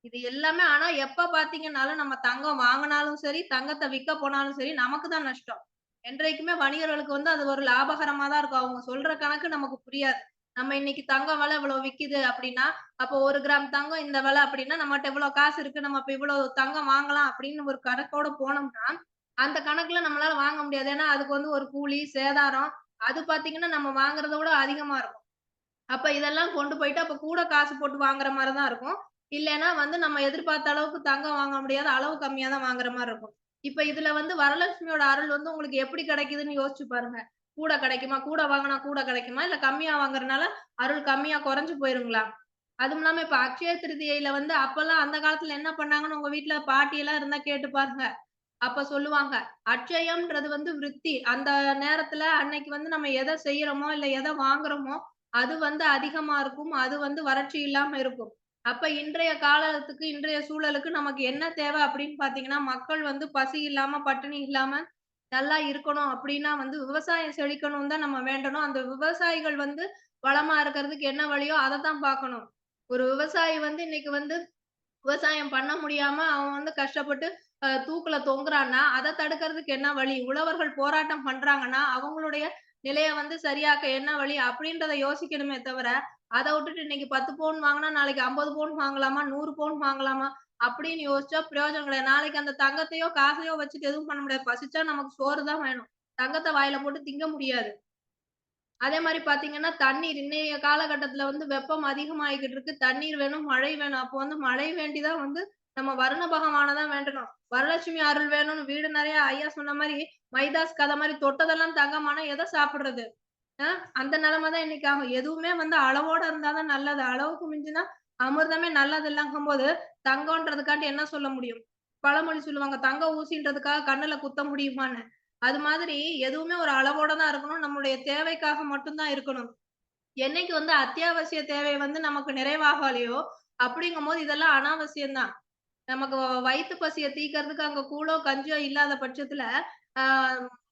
இது எல்லாமே. ஆனா எப்ப பாத்தீங்கன்னாலும் நம்ம தங்கம் வாங்கினாலும் சரி, தங்கத்தை விற்க போனாலும் சரி, நமக்கு தான் நஷ்டம். என்றைக்குமே வணிகர்களுக்கு வந்து அது ஒரு லாபகரமா தான் இருக்கும். அவங்க சொல்ற கணக்கு நமக்கு புரியாது. நம்ம இன்னைக்கு தங்கம் விலை இவ்வளவு விக்குது அப்படின்னா, அப்போ 1 கிராம் தங்கம் இந்த விலை அப்படின்னா, நம்மகிட்ட இவ்வளவு காசு இருக்கு, நம்ம இப்ப இவ்வளவு தங்கம் வாங்கலாம் அப்படின்னு ஒரு கணக்கோட போனோம்னா, அந்த கணக்குல நம்மளால வாங்க முடியாது. ஏன்னா அதுக்கு வந்து ஒரு கூலி, சேதாரம், அது பாத்தீங்கன்னா நம்ம வாங்குறத விட அதிகமா இருக்கும். அப்ப இதெல்லாம் கொண்டு போயிட்டு அப்ப கூட காசு போட்டு வாங்குற மாரி தான் இருக்கும். இல்லன்னா வந்து நம்ம எதிர்பார்த்த அளவுக்கு தங்கம் வாங்க முடியாது, அளவு கம்மியா தான் வாங்குற மாரி இருக்கும். இப்ப இதுல வந்து வரலட்சுமியோட அருள் வந்து உங்களுக்கு எப்படி கிடைக்குதுன்னு யோசிச்சு பாருங்க. கூட கிடைக்குமா? கூட வாங்குனா கூட கிடைக்குமா? இல்ல கம்மியா வாங்குறனால அருள் கம்மியா குறைஞ்சு போயிருங்களா? அதுவும் இல்லாம இப்ப அக்ஷய திருதியையில வந்து அப்பல்லாம் அந்த காலத்துல என்ன பண்ணாங்கன்னு உங்க வீட்ல பாட்டி எல்லாம் இருந்தா கேட்டு பாருங்க. அப்ப சொல்லுவாங்க, அட்சயம்ன்றது வந்து விருத்தி. அந்த நேரத்துல அன்னைக்கு வந்து நம்ம எத செய்யறோமோ, இல்ல எத வாங்குறோமோ, அது வந்து அதிகமா இருக்கும். அது வந்து வறட்சி இல்லாம இருக்கும். அப்ப இன்றைய காலத்துக்கு, இன்றைய சூழலுக்கு நமக்கு என்ன தேவை அப்படின்னு பார்த்தீங்கன்னா, மக்கள் வந்து பசி இல்லாம, பட்டினி இல்லாம நல்லா இருக்கணும் அப்படின்னா வந்து விவசாயம் செழிக்கணும்னு தான் நம்ம வேண்டணும். அந்த விவசாயிகள் வந்து வளமா இருக்கிறதுக்கு என்ன வழியோ அத தான் பார்க்கணும். ஒரு விவசாயி வந்து இன்னைக்கு வந்து விவசாயம் பண்ண முடியாம அவன் வந்து கஷ்டப்பட்டு தூக்குல தொங்குறான்னா, அத தடுக்கிறதுக்கு என்ன வழி? உழவர்கள் போராட்டம் பண்றாங்கன்னா, அவங்களுடைய நிலைய வந்து சரியாக்க என்ன வழி? அப்படின்றத யோசிக்கணுமே தவிர, அத விட்டுட்டு இன்னைக்கு 10 பவுன் வாங்குனா, நாளைக்கு 50 பவுன் வாங்கலாமா? 100 பவுன் வாங்கலாமா? அப்படின்னு யோசிச்சா பிரயோஜனம் கிடையாது. நாளைக்கு அந்த தங்கத்தையோ, காசையோ வச்சுட்டு எதுவும் பண்ண முடியாது. பசிச்சா நமக்கு சோறு தான் வேணும். தங்கத்த வாயில போட்டு திங்க முடியாது. அதே மாரி பார்த்தீங்கன்னா, தண்ணீர் இன்னைய காலகட்டத்துல வந்து வெப்பம் அதிகமாயிக்கிட்டு இருக்கு. தண்ணீர் வேணும், மழை வேணும். அப்போ வந்து மழை வேண்டி தான் வந்து நம்ம வருண பகவான தான் வேண்டணும். வரலட்சுமி அருள் வேணும்னு வீடு நெறைய ஐயா சொன்ன மாரி மைதாஸ் கதை மாரி தொட்டதெல்லாம் தங்கமானா எத சாப்பிடுறது? அ அந்த நெலைமை தான் இன்னைக்கு ஆகும். எதுவுமே வந்து அளவோட இருந்தா தான் நல்லது. அளவுக்கு மிஞ்சினா அமிர்தமே நல்லது இல்லங்கும்போது, தங்கம்ன்றதுக்காண்டி என்ன சொல்ல முடியும்? பழமொழி சொல்லுவாங்க, "தங்க ஊசின்றதுக்காக கண்ணுல குத்த முடியுமான்னு." அது மாதிரி எதுவுமே ஒரு அளவோட தான் இருக்கணும். நம்மளுடைய தேவைக்காக மட்டும் தான் இருக்கணும். என்னைக்கு வந்து அத்தியாவசிய தேவை வந்து நமக்கு நிறைவாகலையோ, அப்படிங்கும்போது இதெல்லாம் அனாவசியம் தான். நமக்கு வயித்து பசிய தீர்க்கறதுக்கு அங்க கூழோ, கஞ்சியோ இல்லாத பட்சத்துல, ஆ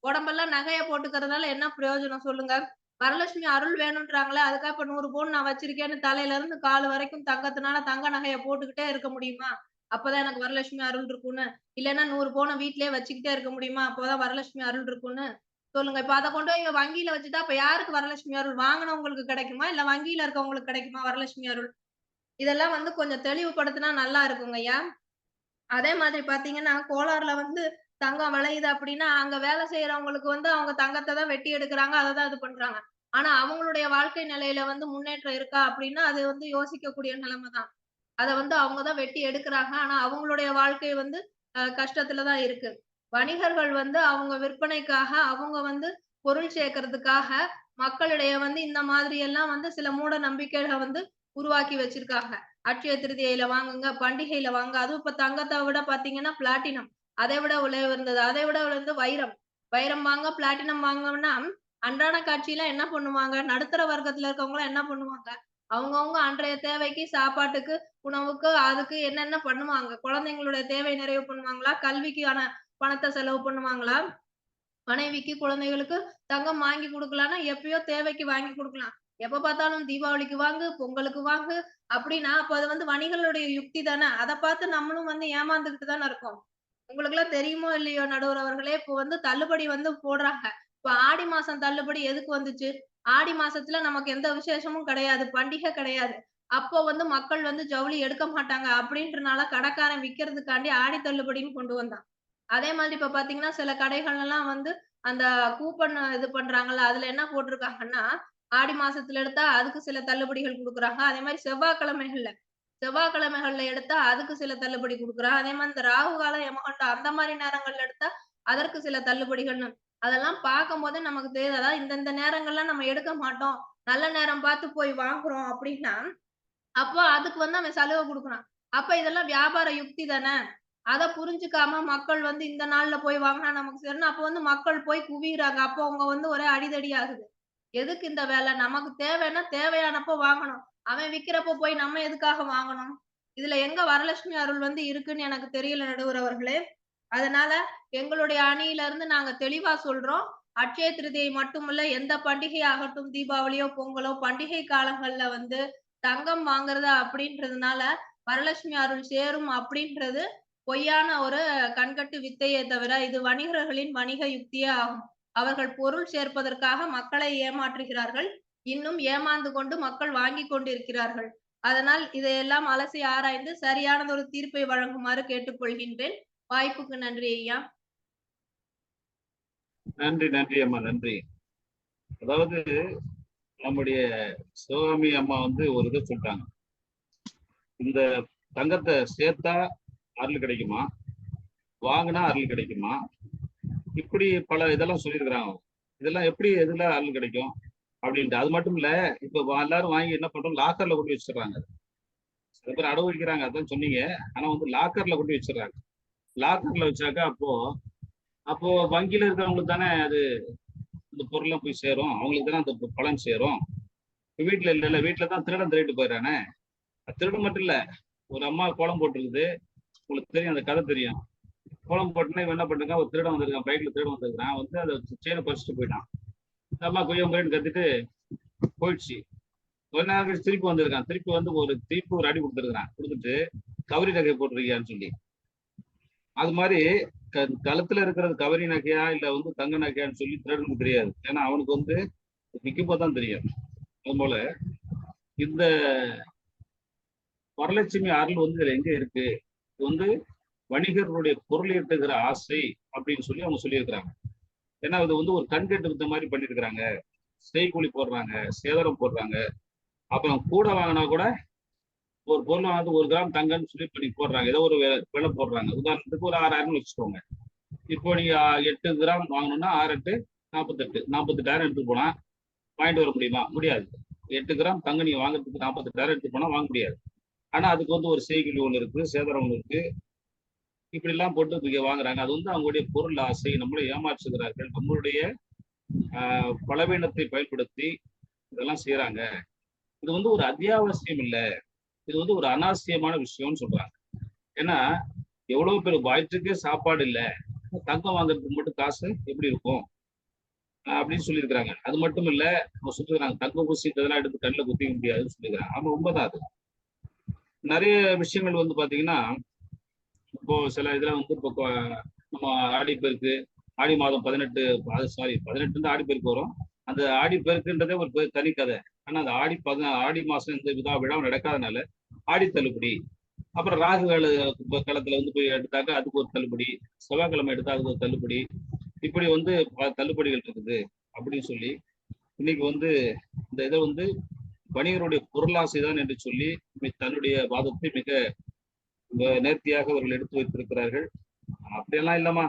உடம்பெல்லாம் நகைய போட்டுக்கிறதுனால என்ன பிரயோஜனம் சொல்லுங்க? வரலட்சுமி அருள் வேணும்ன்றாங்களே, அதுக்காக இப்ப 100 பவுன் நான் வச்சிருக்கேன்னு தலையில இருந்து கால் வரைக்கும் தங்கத்தினால தங்க நகைய போட்டுக்கிட்டே இருக்க முடியுமா? அப்பதான் எனக்கு வரலட்சுமி அருள் இருக்கும்னு. இல்லன்னா 100 பவுன வீட்லயே வச்சுக்கிட்டே இருக்க முடியுமா? அப்பதான் வரலட்சுமி அருள் இருக்கும்னு. சொல்லுங்க. இப்ப அத கொண்டு போய் வங்கியில வச்சுட்டா, அப்ப யாருக்கு வரலட்சுமி அருள்? வாங்குனவங்களுக்கு கிடைக்குமா? இல்ல வங்கியில இருக்கவங்களுக்கு கிடைக்குமா வரலட்சுமி அருள்? இதெல்லாம் வந்து கொஞ்சம் தெளிவுபடுத்தினா நல்லா இருக்குங்கய்யா. அதே மாதிரி பார்த்தீங்கன்னா, கோலார்ல வந்து தங்கம் விளையுது அப்படின்னா, அங்க வேலை செய்றவங்களுக்கு வந்து அவங்க தங்கத்த தான் வெட்டி எடுக்குறாங்க. அத தான் இது பண்றாங்க. ஆனா, அவங்களுடைய வாழ்க்கை நிலையில வந்து முன்னேற்றம் இருக்கா அப்படின்னா, அது வந்து யோசிக்கக்கூடிய நிலைமை தான். அத வந்து அவங்க தான் வெட்டி எடுக்குறாங்க. ஆனா, அவங்களுடைய வாழ்க்கை வந்து கஷ்டத்துல தான் இருக்கு. வணிகர்கள் வந்து அவங்க விற்பனைக்காக, அவங்க வந்து பொருள் சேர்க்கறதுக்காக, மக்களிடையே வந்து இந்த மாதிரி எல்லாம் வந்து சில மூட நம்பிக்கைகள வந்து உருவாக்கி வச்சிருக்காங்க. அட்சய திருதியையில வாங்குங்க, பண்டிகையில வாங்க. அதுவும் இப்ப தங்கத்த விட பார்த்தீங்கன்னா, பிளாட்டினம். அதை விட விலை உயர்ந்தது. அதை விட வந்து வைரம். வைரம் வாங்க, பிளாட்டினம் வாங்கணும்னா, அன்றாட காட்சியில என்ன பண்ணுவாங்க? நடுத்தர வர்க்கத்துல இருக்கவங்கலாம் என்ன பண்ணுவாங்க? அவங்கவங்க அன்றைய தேவைக்கு, சாப்பாட்டுக்கு, உணவுக்கு, அதுக்கு என்னென்ன பண்ணுவாங்க? குழந்தைங்களுடைய தேவை நிறைவு பண்ணுவாங்களா? கல்விக்கான பணத்த செலவு பண்ணுவாங்களா? மனைவிக்கு, குழந்தைகளுக்கு தங்கம் வாங்கி குடுக்கலான்னா, எப்பயோ தேவைக்கு வாங்கி குடுக்கலாம். எப்ப பார்த்தாலும் தீபாவளிக்கு வாங்கு, பொங்கலுக்கு வாங்கு அப்படின்னா, அப்ப அது வந்து வணிகர்களுடைய யுக்தி தானே. அத பார்த்து நம்மளும் வந்து ஏமாந்துகிட்டு தானே இருக்கோம். உங்களுக்கெல்லாம் தெரியுமோ இல்லையோ நடுவர் அவர்களே, இப்போ வந்து தள்ளுபடி வந்து போடுறாங்க. இப்ப ஆடி மாசம் தள்ளுபடி எதுக்கு வந்துச்சு? ஆடி மாசத்துல நமக்கு எந்த விசேஷமும் கிடையாது. பண்டிகை கிடையாது. அப்போ வந்து மக்கள் வந்து ஜவுளி எடுக்க மாட்டாங்க அப்படின்றனால கடைக்காரன் விக்கிறதுக்காண்டி ஆடி தள்ளுபடின்னு கொண்டு வந்தான். அதே மாதிரி இப்ப பார்த்தீங்கன்னா, சில கடைகள்லாம் வந்து அந்த கூப்பன் இது பண்றாங்கல்ல, அதுல என்ன போட்டிருக்காங்கன்னா, ஆடி மாசத்துல எடுத்தா அதுக்கு சில தள்ளுபடிகள் குடுக்குறாங்க. அதே மாரி செவ்வாய்க்கிழமைகள்ல எடுத்தா அதுக்கு சில தள்ளுபடி குடுக்குறாங்க. அதே மாரி இந்த ராகு காலம், யமகண்டம் அந்த மாரி நேரங்கள்ல எடுத்தா அதற்கு சில தள்ளுபடிகள்னு. அதெல்லாம் பார்க்கும்போது நமக்கு தெரியுது. அதாவது இந்தந்த நேரங்கள்ல நம்ம எடுக்க மாட்டோம். நல்ல நேரம் பார்த்து போய் வாங்குறோம் அப்டின்னா, அப்போ அதுக்கு வந்து அவன் சலுகை குடுக்குறான். அப்ப இதெல்லாம் வியாபார யுக்தி தானே! அத புரிஞ்சுக்காம மக்கள் வந்து இந்த நாள்ல போய் வாங்குனா நமக்கு சரின்னு, அப்ப வந்து மக்கள் போய் குவியிறாங்க. அப்போ அவங்க வந்து ஒரே அடிதடி ஆகுது. எதுக்கு இந்த வேலை? நமக்கு தேவைன்னா தேவையானப்போ வாங்கணும். அவன் விக்கிறப்போ போய் நம்ம எதுக்காக வாங்கணும்? இதுல எங்க வரலட்சுமி அருள் வந்து இருக்குன்னு எனக்கு தெரியல நடுவர் அவர்களே. அதனால எங்களுடைய அணியில இருந்து நாங்க தெளிவா சொல்றோம். அட்சய திருதியை மட்டுமல்ல, எந்த பண்டிகை ஆகட்டும், தீபாவளியோ, பொங்கலோ, பண்டிகை காலங்கள்ல வந்து தங்கம் வாங்குறது அப்படின்றதுனால, வரலட்சுமி அருள் சேரும் அப்படின்றது பொய்யான ஒரு கண்கட்டு வித்தையே தவிர, இது வணிகர்களின் வணிக யுக்தியே ஆகும். அவர்கள் பொருள் சேர்ப்பதற்காக மக்களை ஏமாற்றுகிறார்கள். இன்னும் ஏமாந்து கொண்டு மக்கள் வாங்கிக் கொண்டிருக்கிறார்கள். அதனால் இதையெல்லாம் அலசி ஆராய்ந்து சரியானதொரு தீர்ப்பை வழங்குமாறு கேட்டுக்கொள்கின்றேன். வாய்ப்புக்கு நன்றி ஐயா. நன்றி, நன்றி அம்மா, நன்றி. அதாவது நம்முடைய சிவகாமி அம்மா வந்து ஒரு இதை சொல்லிட்டாங்க. இந்த தங்கத்தை சேர்த்தா அருள் கிடைக்குமா, வாங்கினா அருள் கிடைக்குமா, இப்படி பல இதெல்லாம் சொல்லியிருக்கிறாங்க. இதெல்லாம் எப்படி எதுல அருள் கிடைக்கும் அப்படின்ட்டு. அது மட்டும் இல்ல, இப்ப எல்லாரும் வாங்கி என்ன பண்றோம், லாக்கர்ல கொண்டு வச்சிடுறாங்க. சில பேர் அடவு வைக்கிறாங்க, அதான் சொன்னீங்க. ஆனா வந்து லாக்கர்ல கொண்டு வச்சிடுறாங்க. லாக்கர்ல வச்சாக்கா அப்போ வங்கியில இருக்கிறவங்களுக்கு தானே அது இந்த பொருள்லாம் போய் சேரும், அவங்களுக்கு தானே அந்த பலன் சேரும். வீட்டுல இல்ல, வீட்டுல தான் திருடன் திருட்டு போயிடறானே. திருடு மட்டும் இல்ல, ஒரு அம்மா கோலம் போட்டிருக்குது, உங்களுக்கு தெரியும், அந்த கதை தெரியும். கோலம் போட்டுனா இவன் என்ன பண்ணிருக்கான், ஒரு திருடன் வந்திருக்கான், பைக்ல திருடன் வந்திருக்கான், வந்து அதை செயினை பறிச்சுட்டு போயிட்டான். அம்மா கொய்யம் போயின்னு கத்திட்டு போயிடுச்சு. கொஞ்ச நேரம் கழிச்சு திருப்பி வந்திருக்கான், திருப்பி வந்து ஒரு அடி கொடுத்துருக்கான், கொடுத்துட்டு கவரி நகை போட்டிருக்கியான்னு சொல்லி. அது மாதிரி கழுத்துல இருக்கிறது கவரி நகையா இல்ல வந்து தங்க நகையான்னு சொல்லி திருடனுக்கு தெரியாது. ஏன்னா அவனுக்கு வந்து விற்கும்போதுதான் தெரியும். அது போல இந்த வரலட்சுமி அருள் வந்து இதுல எங்க இருக்கு, இது வந்து வணிகர்களுடைய பொருள் ஈட்டுகிற ஆசை அப்படின்னு சொல்லி அவங்க சொல்லியிருக்கிறாங்க. ஏன்னா இது வந்து ஒரு கண்கட்டு வித்த மாதிரி பண்ணிருக்கிறாங்க. செய்கூலி போடுறாங்க, சேதாரம் போடுறாங்க. அப்புறம் கூட வாங்கினா கூட ஒரு பொருள் வாங்க 1 கிராம் தங்கன்னு சொல்லி பண்ணி போடுறாங்க, ஏதோ ஒரு விலை போடுறாங்க. உதாரணத்துக்கு ஒரு 6000 வச்சுக்கோங்க. இப்போ நீங்க 8 கிராம் வாங்கணும்னா 6 8 48, 48,000 எடுத்துட்டு போனா வாங்கிட்டு வர முடியுமா? முடியாது. 8 கிராம் தங்க நீங்க வாங்குறதுக்கு 48,000 எடுத்துட்டு போனா வாங்க முடியாது. ஆனா அதுக்கு வந்து ஒரு செய்கூலி ஒண்ணு இருக்கு, சேதாரம் ஒண்ணு இருக்கு, இப்படி எல்லாம் போட்டு இங்க வாங்குறாங்க. அது வந்து அவங்களுடைய பொருள் ஆசை, நம்மளை ஏமாற்றுகிறார்கள். நம்மளுடைய பலவீனத்தை பயன்படுத்தி இதெல்லாம் செய்யறாங்க. இது வந்து ஒரு அத்தியாவசியம் இல்லை, இது வந்து ஒரு அனாவசியமான விஷயம்னு சொல்றாங்க. ஏன்னா எவ்வளவு பேர் வயிற்றுக்கே சாப்பாடு இல்லை, தங்கம் வாங்குறதுக்கு மட்டும் காசு எப்படி இருக்கும்? அப்படின்னு சொல்லியிருக்கிறாங்க. அது மட்டும் இல்ல, அவங்க சொல்லிருக்காங்க தங்க ஊசி இதெல்லாம் எடுத்து கண்ணில் குத்திக்க முடியாதுன்னு சொல்லியிருக்காங்க. ஆமா, உண்மைதான் அது. நிறைய விஷயங்கள் வந்து பாத்தீங்கன்னா, இப்போ சில இதுல வந்து இப்போ நம்ம ஆடிப்பெருக்கு, ஆடி மாதம் 18, சாரி 18 ஆடிப்பெருக்கு வரும். அந்த ஆடிப்பெருக்குன்றதே ஒரு தனி கதை. ஆனா அந்த ஆடி மாசம் இந்த விழாவும் நடக்காதனால ஆடி தள்ளுபடி, அப்புறம் ராகு காலத்துல வந்து போய் எடுத்தாக்க அதுக்கு ஒரு தள்ளுபடி, செவ்வாய்க்கிழமை எடுத்தா அதுக்கு ஒரு தள்ளுபடி, இப்படி வந்து தள்ளுபடிகள் இருக்குது அப்படின்னு சொல்லி இன்னைக்கு வந்து இந்த இதை வந்து வணிகருடைய பொருளாசை தான் என்று சொல்லி தன்னுடைய வாதத்தை மிக நேர்த்தியாக அவர்கள் எடுத்து வைத்திருக்கிறார்கள். அப்படியெல்லாம் இல்லம்மா,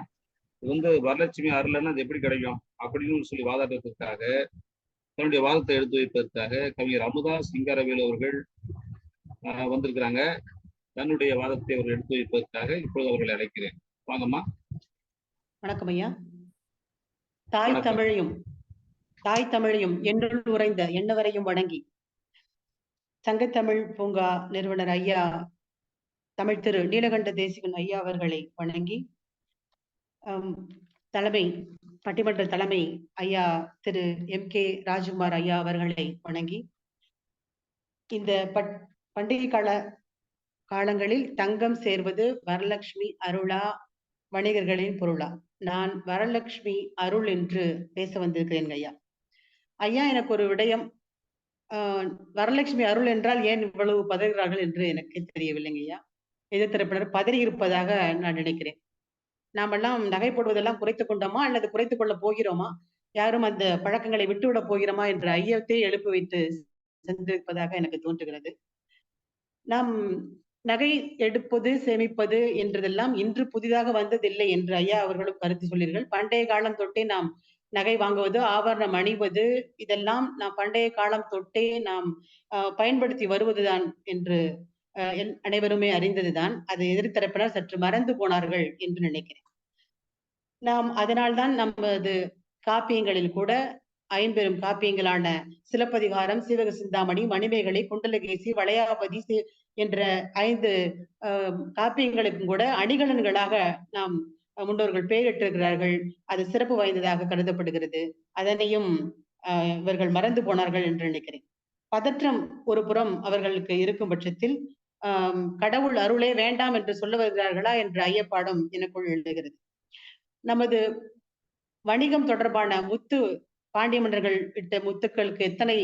இது வந்து வரலட்சுமி அருள்னா அது எப்படி கிடைக்கும் அப்படின்னு சொல்லி வாதாடுறதுக்காக, தன்னுடைய வாதத்தை எடுத்து வைப்பதற்காக கவிஞர் அமுதா சிங்காரவேலு அவர்கள் வந்திருக்கிறாங்க. தன்னுடைய வாதத்தை அவர் எடுத்து வைப்பதற்காக இப்போது அவர்களை அழைக்கிறேன். வாங்கம்மா. வணக்கம் ஐயா. தாய் தமிழையும் என்னுள் உறைந்த எண்ணவரையும் வணங்கி சங்கத்தமிழ் பூங்கா நிறுவனர் ஐயா தமிழ் திரு நீலகண்ட தேசிகன் ஐயா அவர்களை வணங்கி, பட்டிமன்ற தலைமை ஐயா திரு MK ராஜ்குமார் ஐயா அவர்களை வணங்கி, இந்த பண்டிகை காலங்களில் தங்கம் சேர்வது வரலட்சுமி அருளா வணிகர்களின் பொருளா? நான் வரலட்சுமி அருள் என்று பேச வந்திருக்கிறேன் ஐயா. ஐயா, எனக்கு ஒரு விடயம், வரலட்சுமி அருள் என்றால் ஏன் இவ்வளவு பதறுகிறார்கள் என்று எனக்கு தெரியவில்லைங்க ஐயா. எதிர்த்தரப்பினர் பதறி இருப்பதாக நான் நினைக்கிறேன். நாமெல்லாம் நகை போடுவதெல்லாம் குறைத்துக் கொண்டோமா அல்லது குறைத்துக் கொள்ள போகிறோமா? யாரும் அந்த பழக்கங்களை விட்டுவிட போகிறோமா என்ற ஐயத்தை எழுப்பி வைத்து சென்றிருப்பதாக எனக்கு தோன்றுகிறது. நாம் நகை எடுப்பது சேமிப்பது என்றதெல்லாம் இன்று புதிதாக வந்ததில்லை என்று ஐயா அவர்களும் கருத்து சொல்லீர்கள். பண்டைய காலம் தொட்டே நாம் நகை வாங்குவது, ஆபரணம் அணிவது, இதெல்லாம் நாம் பண்டைய காலம் தொட்டே நாம் பயன்படுத்தி வருவதுதான் என்று அனைவருமே அறிந்ததுதான். அது எதிர்த்தரப்பினர் சற்று மறந்து போனார்கள் என்று நினைக்கிறேன். நாம் அதனால்தான் நமது காப்பியங்களில் கூட ஐம்பெரும் காப்பியங்களான சிலப்பதிகாரம், சீவக சிந்தாமணி, மணிமேகலை, குண்டலகேசி, வளையாபதி என்ற 5 காப்பியங்களுக்கும் கூட அணிகலன்களாக நாம் முன்னோர்கள் பெயரிட்டிருக்கிறார்கள். அது சிறப்பு வாய்ந்ததாக கருதப்படுகிறது. அதனையும் இவர்கள் மறந்து போனார்கள் என்று நினைக்கிறேன். பதற்றம் ஒரு புறம் அவர்களுக்கு இருக்கும் பட்சத்தில் கடவுள் அருளே வேண்டாம் என்று சொல்ல வருகிறார்களா என்ற ஐயப்பாடும் எனக்குள் எழுகிறது. நமது வணிகம் தொடர்பான முத்து பாண்டிய மன்னர்கள் இட்ட முத்துக்களுக்கு எத்தனை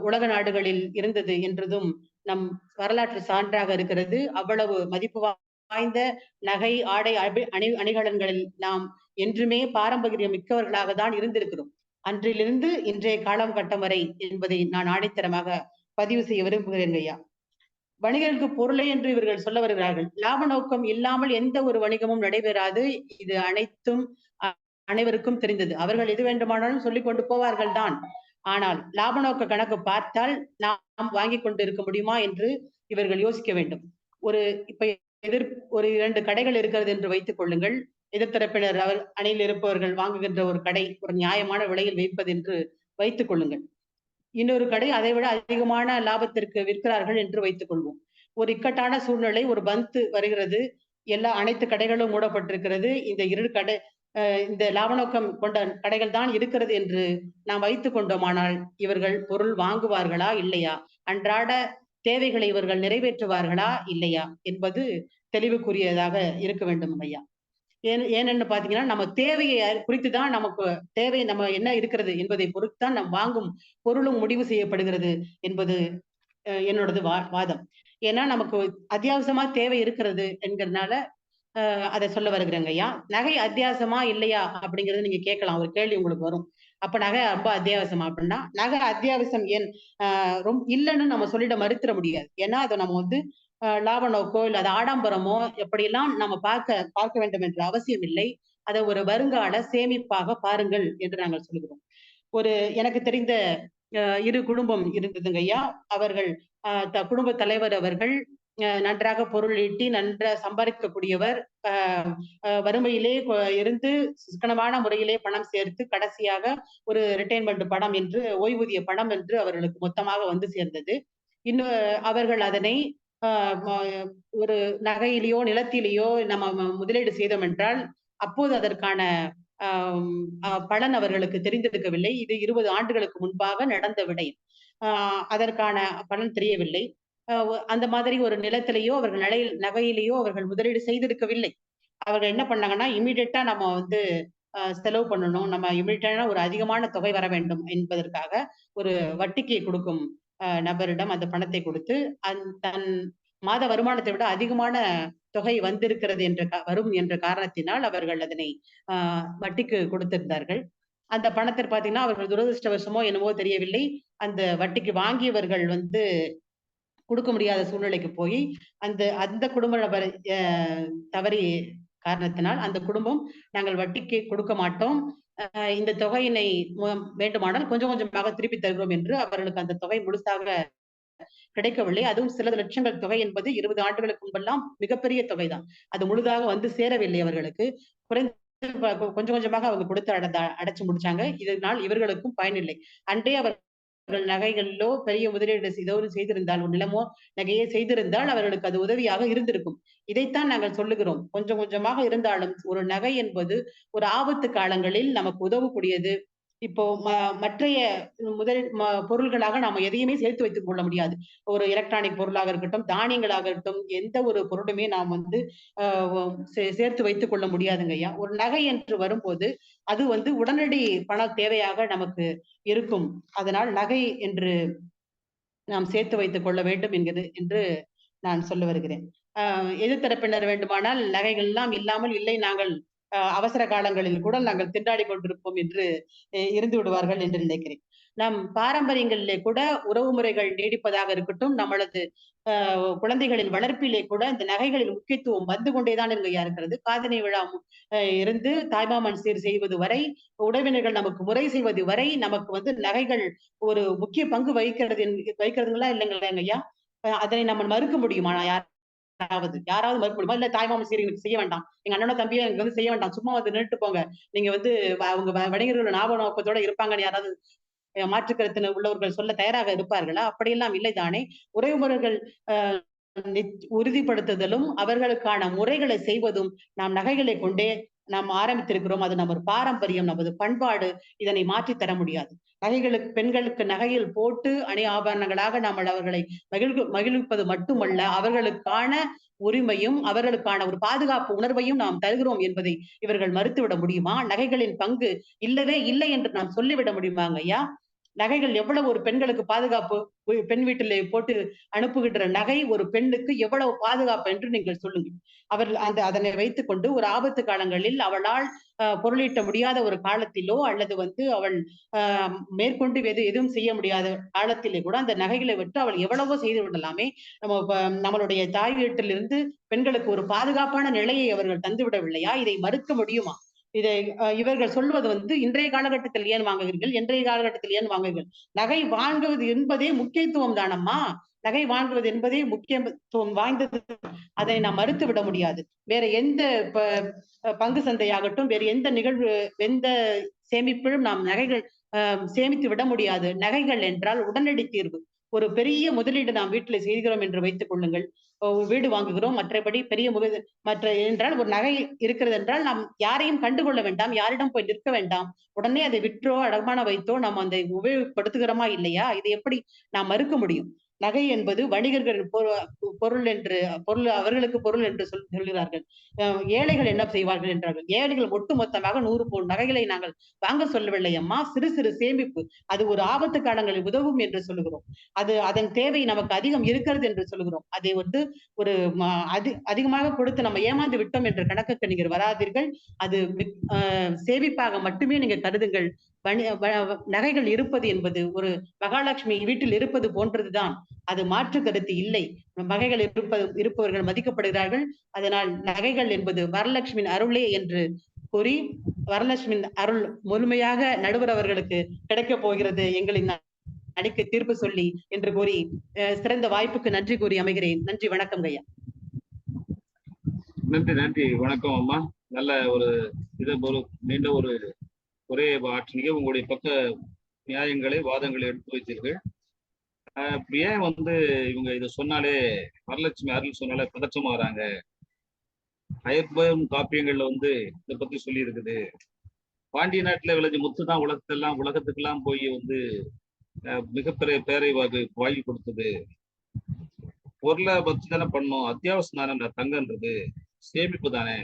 உலக நாடுகளில் இருந்தது என்றதும் நம் வரலாற்று சான்றாக இருக்கிறது. அவ்வளவு மதிப்பு வாய்ந்த நகை, ஆடை, அணிகலன்களில் நாம் என்றுமே பாரம்பரியம் மிக்கவர்களாக தான் இருந்திருக்கிறோம். அன்றிலிருந்து இன்றைய காலம் கட்டம் வரை என்பதை நான் ஆணைத்தரமாக பதிவு செய்ய விரும்புகிறேன் ஐயா. வணிகர்களுக்கு பொருளை என்று இவர்கள் சொல்ல வருகிறார்கள். லாப நோக்கம் இல்லாமல் எந்த ஒரு வணிகமும் நடைபெறாது. இது அனைவருக்கும் தெரிந்தது. அவர்கள் எது வேண்டுமானாலும் சொல்லிக் கொண்டு போவார்கள் தான். ஆனால் லாப நோக்க கணக்கு பார்த்தால் நாம் வாங்கி கொண்டு இருக்க முடியுமா என்று இவர்கள் யோசிக்க வேண்டும். இப்ப ஒரு 2 கடைகள் இருக்கிறது என்று வைத்துக் கொள்ளுங்கள். எதிர்த்தரப்பினர் அணியில் இருப்பவர்கள் வாங்குகின்ற ஒரு கடை ஒரு நியாயமான விலையில் வைப்பது என்று வைத்துக் கொள்ளுங்கள். இன்னொரு கடை அதை விட அதிகமான லாபத்திற்கு விற்கிறார்கள் என்று வைத்துக் கொள்வோம். ஒரு இக்கட்டான சூழ்நிலை, ஒரு பந்து வருகிறது, அனைத்து கடைகளும் மூடப்பட்டிருக்கிறது. இந்த லாப நோக்கம் கொண்ட கடைகள் தான் இருக்கிறது என்று நாம் வைத்துக் கொண்டோமானால் இவர்கள் பொருள் வாங்குவார்களா இல்லையா? அன்றாட தேவைகளை இவர்கள் நிறைவேற்றுவார்களா இல்லையா என்பது தெளிவுக்குரியதாக இருக்க வேண்டும் ஐயா. ஏனென்னு பாத்தீங்கன்னா, நம்ம தேவையை குறித்துதான், நமக்கு தேவை நம்ம என்ன இருக்கிறது என்பதை பொறுத்துதான் நம் வாங்கும் பொருளும் முடிவு செய்யப்படுகிறது என்பது என்னோடது வாதம். ஏன்னா நமக்கு அத்தியாவசியமா தேவை இருக்கிறது என்கிறதுனால அதை சொல்ல வருகிறேங்க ஐயா. நகை அத்தியாவசியமா இல்லையா அப்படிங்கறது நீங்க கேட்கலாம், ஒரு கேள்வி உங்களுக்கு வரும். அப்ப நகை ரொம்ப அத்தியாவசியமா அப்படின்னா, நகை அத்தியாவசியம் ரொம்ப இல்லைன்னு நம்ம சொல்லிட மறுத்திட முடியாது. ஏன்னா அதை நம்ம வந்து லாப நோக்கோ இல்ல அது ஆடம்பரமோ எப்படியெல்லாம் நம்ம பார்க்க வேண்டும் என்ற அவசியம் இல்லை. அதை ஒரு வருங்கால சேமிப்பாக பாருங்கள் என்று நாங்கள் சொல்கிறோம். எனக்கு தெரிந்த 2 குடும்பம் இருந்ததுங்க ஐயா. அவர்கள் குடும்ப தலைவர் அவர்கள் நன்றாக பொருள் ஈட்டி சம்பாதிக்கக்கூடியவர், வறுமையிலே இருந்து சிக்கனமான முறையிலே பணம் சேர்த்து கடைசியாக ஒரு ரிட்டைர்மெண்ட் பணம் என்று, ஓய்வூதிய பணம் என்று அவர்களுக்கு மொத்தமாக வந்து சேர்ந்தது. இன்னும் அவர்கள் அதனை ஒரு நகையிலேயோ நிலத்திலேயோ நம்ம முதலீடு செய்தோம் என்றால் அப்போது அதற்கான பலன் அவர்களுக்கு தெரிந்திருக்கவில்லை. இது 20 ஆண்டுகளுக்கு முன்பாக நடந்த விடை. அதற்கான பலன் தெரியவில்லை. அந்த மாதிரி ஒரு நிலத்திலேயோ அவர்கள் நகையிலேயோ அவர்கள் முதலீடு செய்திருக்கவில்லை. அவர்கள் என்ன பண்ணாங்கன்னா, இமீடியட்டா நம்ம வந்து செலவு பண்ணணும், நம்ம இமீடியட்டா ஒரு அதிகமான தொகை வர வேண்டும் என்பதற்காக ஒரு வட்டிக்கு கொடுக்கும் நபரிடம் அந்த பணத்தை கொடுத்து தன் மாத வருமானத்தை விட அதிகமான தொகை வந்திருக்கிறது வரும் என்ற காரணத்தினால் அவர்கள் அதனை வட்டிக்கு கொடுத்திருந்தார்கள். அந்த பணத்தை பார்த்தீங்கன்னா அவர்கள் துரதிருஷ்டவசமோ என்னவோ தெரியவில்லை, அந்த வட்டிக்கு வாங்கியவர்கள் வந்து கொடுக்க முடியாத சூழ்நிலைக்கு போய் அந்த குடும்ப நபர் தவறி காரணத்தினால் அந்த குடும்பம் நாங்கள் வட்டிக்கு கொடுக்க மாட்டோம், இந்த தொகையினை வேண்டுமானால் கொஞ்சம் கொஞ்சமாக திருப்பி தருகிறோம் என்று அவர்களுக்கு அந்த தொகை முழுசாக கிடைக்கவில்லை. அதுவும் சில லட்சங்கள் தொகை என்பது 20 ஆண்டுகளுக்கு முன்பெல்லாம் மிகப்பெரிய தொகைதான். அது முழுதாக வந்து சேரவில்லை அவர்களுக்கு. கொஞ்சம் கொஞ்சமாக அவங்க கொடுத்து அடைச்சு முடிச்சாங்க. இதனால் இவர்களுக்கும் பயனில்லை. அன்றே அவர்கள் நகைகளிலோ பெரிய முதலீடு ஏதோ செய்திருந்தால், ஒரு நிலமோ நகையே செய்திருந்தால் அவர்களுக்கு அது உதவியாக இருந்திருக்கும். இதைத்தான் நாங்கள் சொல்லுகிறோம். கொஞ்சம் கொஞ்சமாக இருந்தாலும் ஒரு நகை என்பது ஒரு ஆபத்து காலங்களில் நமக்கு உதவக்கூடியது. இப்போ மற்றைய பொருள்களாக நாம எதையுமே சேர்த்து வைத்துக் கொள்ள முடியாது. ஒரு எலக்ட்ரானிக் பொருளாக இருக்கட்டும், தானியங்களாக இருக்கட்டும், எந்த ஒரு பொருளுமே நாம் வந்து சேர்த்து வைத்துக் கொள்ள முடியாதுங்க ஐயா. ஒரு நகை என்று வரும்போது அது வந்து உடனடி பண தேவையாக நமக்கு இருக்கும். அதனால் நகை என்று நாம் சேர்த்து வைத்துக் கொள்ள வேண்டும் என்று நான் சொல்ல வருகிறேன். எதிர்த்தரப்பினர் வேண்டுமானால் நகைகள் எல்லாம் இல்லாமல் இல்லை, நாங்கள் அவசர காலங்களில் கூட நாங்கள் திண்டாடி கொண்டிருப்போம் என்று இருந்து விடுவார்கள் என்று நினைக்கிறேன். நம் பாரம்பரியங்களிலே கூட உறவு முறைகள் நீடிப்பதாக இருக்கட்டும், நம்மளது குழந்தைகளின் வளர்ப்பிலே கூட இந்த நகைகளின் முக்கியத்துவம் வந்து கொண்டேதான் இருக்கிறது. காதணி விழா இருந்து தாய்மாமன் சீர் செய்வது வரை, உறவினர்கள் நமக்கு முறை செய்வது வரை நமக்கு வந்து நகைகள் ஒரு முக்கிய பங்கு வைக்கிறதுங்களா இல்லைங்களா ஐயா? அதனை நம்ம மறுக்க முடியுமா? யாராவது மறுக்க முடியுமா? இல்ல தாய்மாமன் சீர் எனக்கு செய்ய வேண்டாம், எங்க அண்ணனோ தம்பியோ எனக்கு வந்து செய்ய வேண்டாம், சும்மா வந்து நின்றுட்டு போங்க, நீங்க வந்து அவங்க வணிகர்கள் ஞாபக நோக்கத்தோட இருப்பாங்கன்னு யாராவது மாற்று கருத்து உள்ளவர்கள் சொல்ல தயாராக இருப்பார்களா? அப்படியெல்லாம் இல்லை தானே. உறவுமுறைகள் உறுதிப்படுத்துதலும் அவர்களுக்கான முறைகளை செய்வதும் நாம் நகைகளை கொண்டே நாம் ஆரம்பித்திருக்கிறோம். அது நமது பாரம்பரியம், நமது பண்பாடு. இதனை மாற்றி தர முடியாது. பெண்களுக்கு நகையில் போட்டு அணி ஆபரணங்களாக நாம் அவர்களை மகிழ்விப்பது மட்டுமல்ல, அவர்களுக்கான உரிமையும் அவர்களுக்கான ஒரு பாதுகாப்பு உணர்வையும் நாம் தருகிறோம் என்பதை இவர்கள் மறுத்துவிட முடியுமா? நகைகளின் பங்கு இல்லவே இல்லை என்று நாம் சொல்லிவிட முடியுமாங்க ஐயா? நகைகள் எவ்வளவு ஒரு பெண்களுக்கு பாதுகாப்பு, பெண் வீட்டிலே போட்டு அனுப்புகின்ற நகை ஒரு பெண்ணுக்கு எவ்வளவு பாதுகாப்பு என்று நீங்கள் சொல்லுங்கள். அவர்கள் அதனை வைத்துக் கொண்டு ஒரு ஆபத்து காலங்களில் அவளால் பொருளீட்ட முடியாத ஒரு காலத்திலோ அல்லது வந்து அவள் மேற்கொண்டு எதுவும் செய்ய முடியாத காலத்திலே கூட அந்த நகைகளை விட்டு அவள் எவ்வளவோ செய்து விடலாமே. நம்மளுடைய தாய் வீட்டிலிருந்து பெண்களுக்கு ஒரு பாதுகாப்பான நிலையை அவர்கள் தந்து விடவில்லையா? இதை மறுக்க முடியுமா? இதை இவர்கள் சொல்வது வந்து இன்றைய காலகட்டத்தில் ஏன் வாங்குவீர்கள், இன்றைய காலகட்டத்தில் ஏன் வாங்குவீர்கள்? நகை வாங்குவது என்பதே முக்கியத்துவம் தானம்மா. நகை வாங்குவது என்பதே முக்கியத்துவம் வாய்ந்தது. அதை நாம் மறுத்து விட முடியாது. வேற எந்த பங்கு சந்தையாகட்டும், வேறு எந்த நிகழ்வு, எந்த சேமிப்பிலும் நாம் நகைகள் சேமித்து விட முடியாது. நகைகள் என்றால் உடனடி தீர்வு. ஒரு பெரிய முதலீடு நாம் வீட்டில் செய்கிறோம் என்று வைத்துக் கொள்ளுங்கள், வீடு வாங்குகிறோம், மற்றபடி பெரிய என்றால் ஒரு நகை இருக்கிறது என்றால் நாம் யாரையும் கண்டுகொள்ள வேண்டாம், யாரிடம் போய் நிற்க வேண்டாம், உடனே அதை விற்றோ அடமானம் வைத்தோ நாம் அதை உபயோகப்படுத்துகிறோமா இல்லையா? இதை எப்படி நாம் மறுக்க முடியும்? நகை என்பது வணிகர்களின் பொருள் அவர்களுக்கு பொருள் என்று சொல்கிறார்கள். ஏழைகள் என்ன செய்வார்கள் என்றார்கள். ஏழைகள் ஒட்டுமொத்தமாக 100 பவுன் நகைகளை நாங்கள் வாங்க சொல்லவில்லை அம்மா, சிறு சிறு சேமிப்பு, அது ஒரு ஆபத்து காலங்களில் உதவும் என்று சொல்லுகிறோம். அதன் தேவை நமக்கு அதிகம் இருக்கிறது என்று சொல்லுகிறோம். அதை வந்து ஒரு அதிகமாக கொடுத்து நம்ம ஏமாந்து விட்டோம் என்ற கணக்குக்கு நீங்கள் வராதீர்கள். அது சேமிப்பாக மட்டுமே நீங்க கருதுங்கள். நகைகள் இருப்பது என்பது ஒரு மகாலட்சுமி வீட்டில் இருப்பது போன்றதுதான். அது மாற்று கருத்து இல்லை. நகைகள் இருப்பவர்கள் மதிக்கப்படுகிறார்கள். அதனால் நகைகள் என்பது வரலட்சுமியின் அருளே என்று கூறி, வரலட்சுமியின் அருள் முழுமையாக நடுவர் அவர்களுக்கு கிடைக்க போகிறது எங்களின் அணிக்கு தீர்ப்பு சொல்லி என்று கூறி சிறந்த வாய்ப்புக்கு நன்றி கூறி அமைகிறேன். நன்றி, வணக்கம் ஐயா. நன்றி, வணக்கம் அம்மா. நல்ல ஒரு நீண்ட ஒரு ஒரே ஆற்றினீங்க. உங்களுடைய பக்க நியாயங்களை, வாதங்களை எடுத்து வைத்தீர்கள். ஏன் வந்து இவங்க இதை சொன்னாலே, வரலட்சுமி அருள் சொன்னாலே பதற்றமாகறாங்க? அயற்பெரும் காப்பியங்கள்ல வந்து இதை பத்தி சொல்லி இருக்குது. பாண்டிய நாட்டுல விளைஞ்ச முத்து தான் உலகத்துக்கெல்லாம் போய் வந்து மிகப்பெரிய பேரை வாங்கி கொடுத்தது. பொருளை வச்சு தானே பண்ணும், அத்தியாவசியம் தானே தங்கன்றது, சேமிப்பு தானே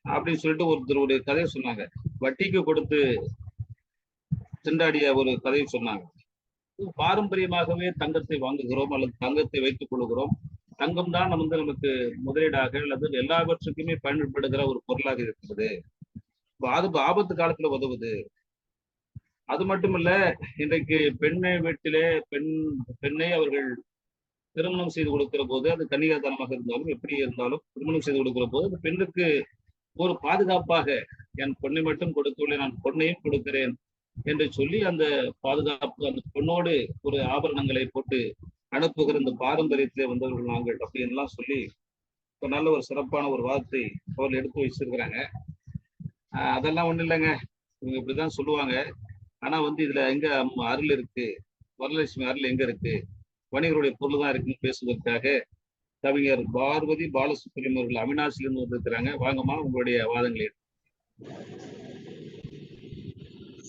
அப்படின்னு சொல்லிட்டு ஒருத்தர் ஒரு கதையை சொன்னாங்க. வட்டிக்கு கொடுத்து திண்டாடிய ஒரு கதையை சொன்னாங்க. பாரம்பரியமாகவே தங்கத்தை வாங்குகிறோம் அல்லது தங்கத்தை வைத்துக் கொள்கிறோம். தங்கம் தான் நமக்கு முதலீடாக அல்லது எல்லாவற்றுக்குமே பயன்படுகிற ஒரு பொருளாக இருக்கிறது. அது ஆபத்து காலத்துல உதவுது. அது மட்டுமல்ல, இன்றைக்கு பெண்ணை வீட்டிலே பெண்ணை அவர்கள் திருமணம் செய்து கொடுக்கிற போது, அது கன்னிகாதானமாக இருந்தாலும் எப்படி இருந்தாலும் திருமணம் செய்து கொடுக்கிற போது அந்த பெண்ணுக்கு ஒரு பாதுகாப்பாக என் பொண்ணை மட்டும் கொடுக்கவில்லை, நான் பொண்ணையும் கொடுக்கிறேன் என்று சொல்லி அந்த பாதுகாப்பு, அந்த பொண்ணோடு ஒரு ஆபரணங்களை போட்டு அனுப்புகிற இந்த பாரம்பரியத்திலே வந்தவர்கள் நாங்கள் அப்படின்லாம் சொல்லி ஒரு நல்ல ஒரு சிறப்பான ஒரு வார்த்தை அவர்கள் எடுத்து வச்சிருக்கிறாங்க. அதெல்லாம் ஒண்ணும் இல்லைங்க, இவங்க இப்படிதான் சொல்லுவாங்க. ஆனா வந்து இதுல எங்க அருள் இருக்கு, வரலட்சுமி அருள் எங்க இருக்கு, வணிகருடைய பொருள் தான் இருக்குன்னு பேசுவதற்காக கவிஞர் பார்வதி பாலசுப்ரமணியம் அவர்கள் அவினாசிலிருந்து வந்திருக்கிறாங்க. வாங்கம்மா, உங்களுடைய வாதங்களை.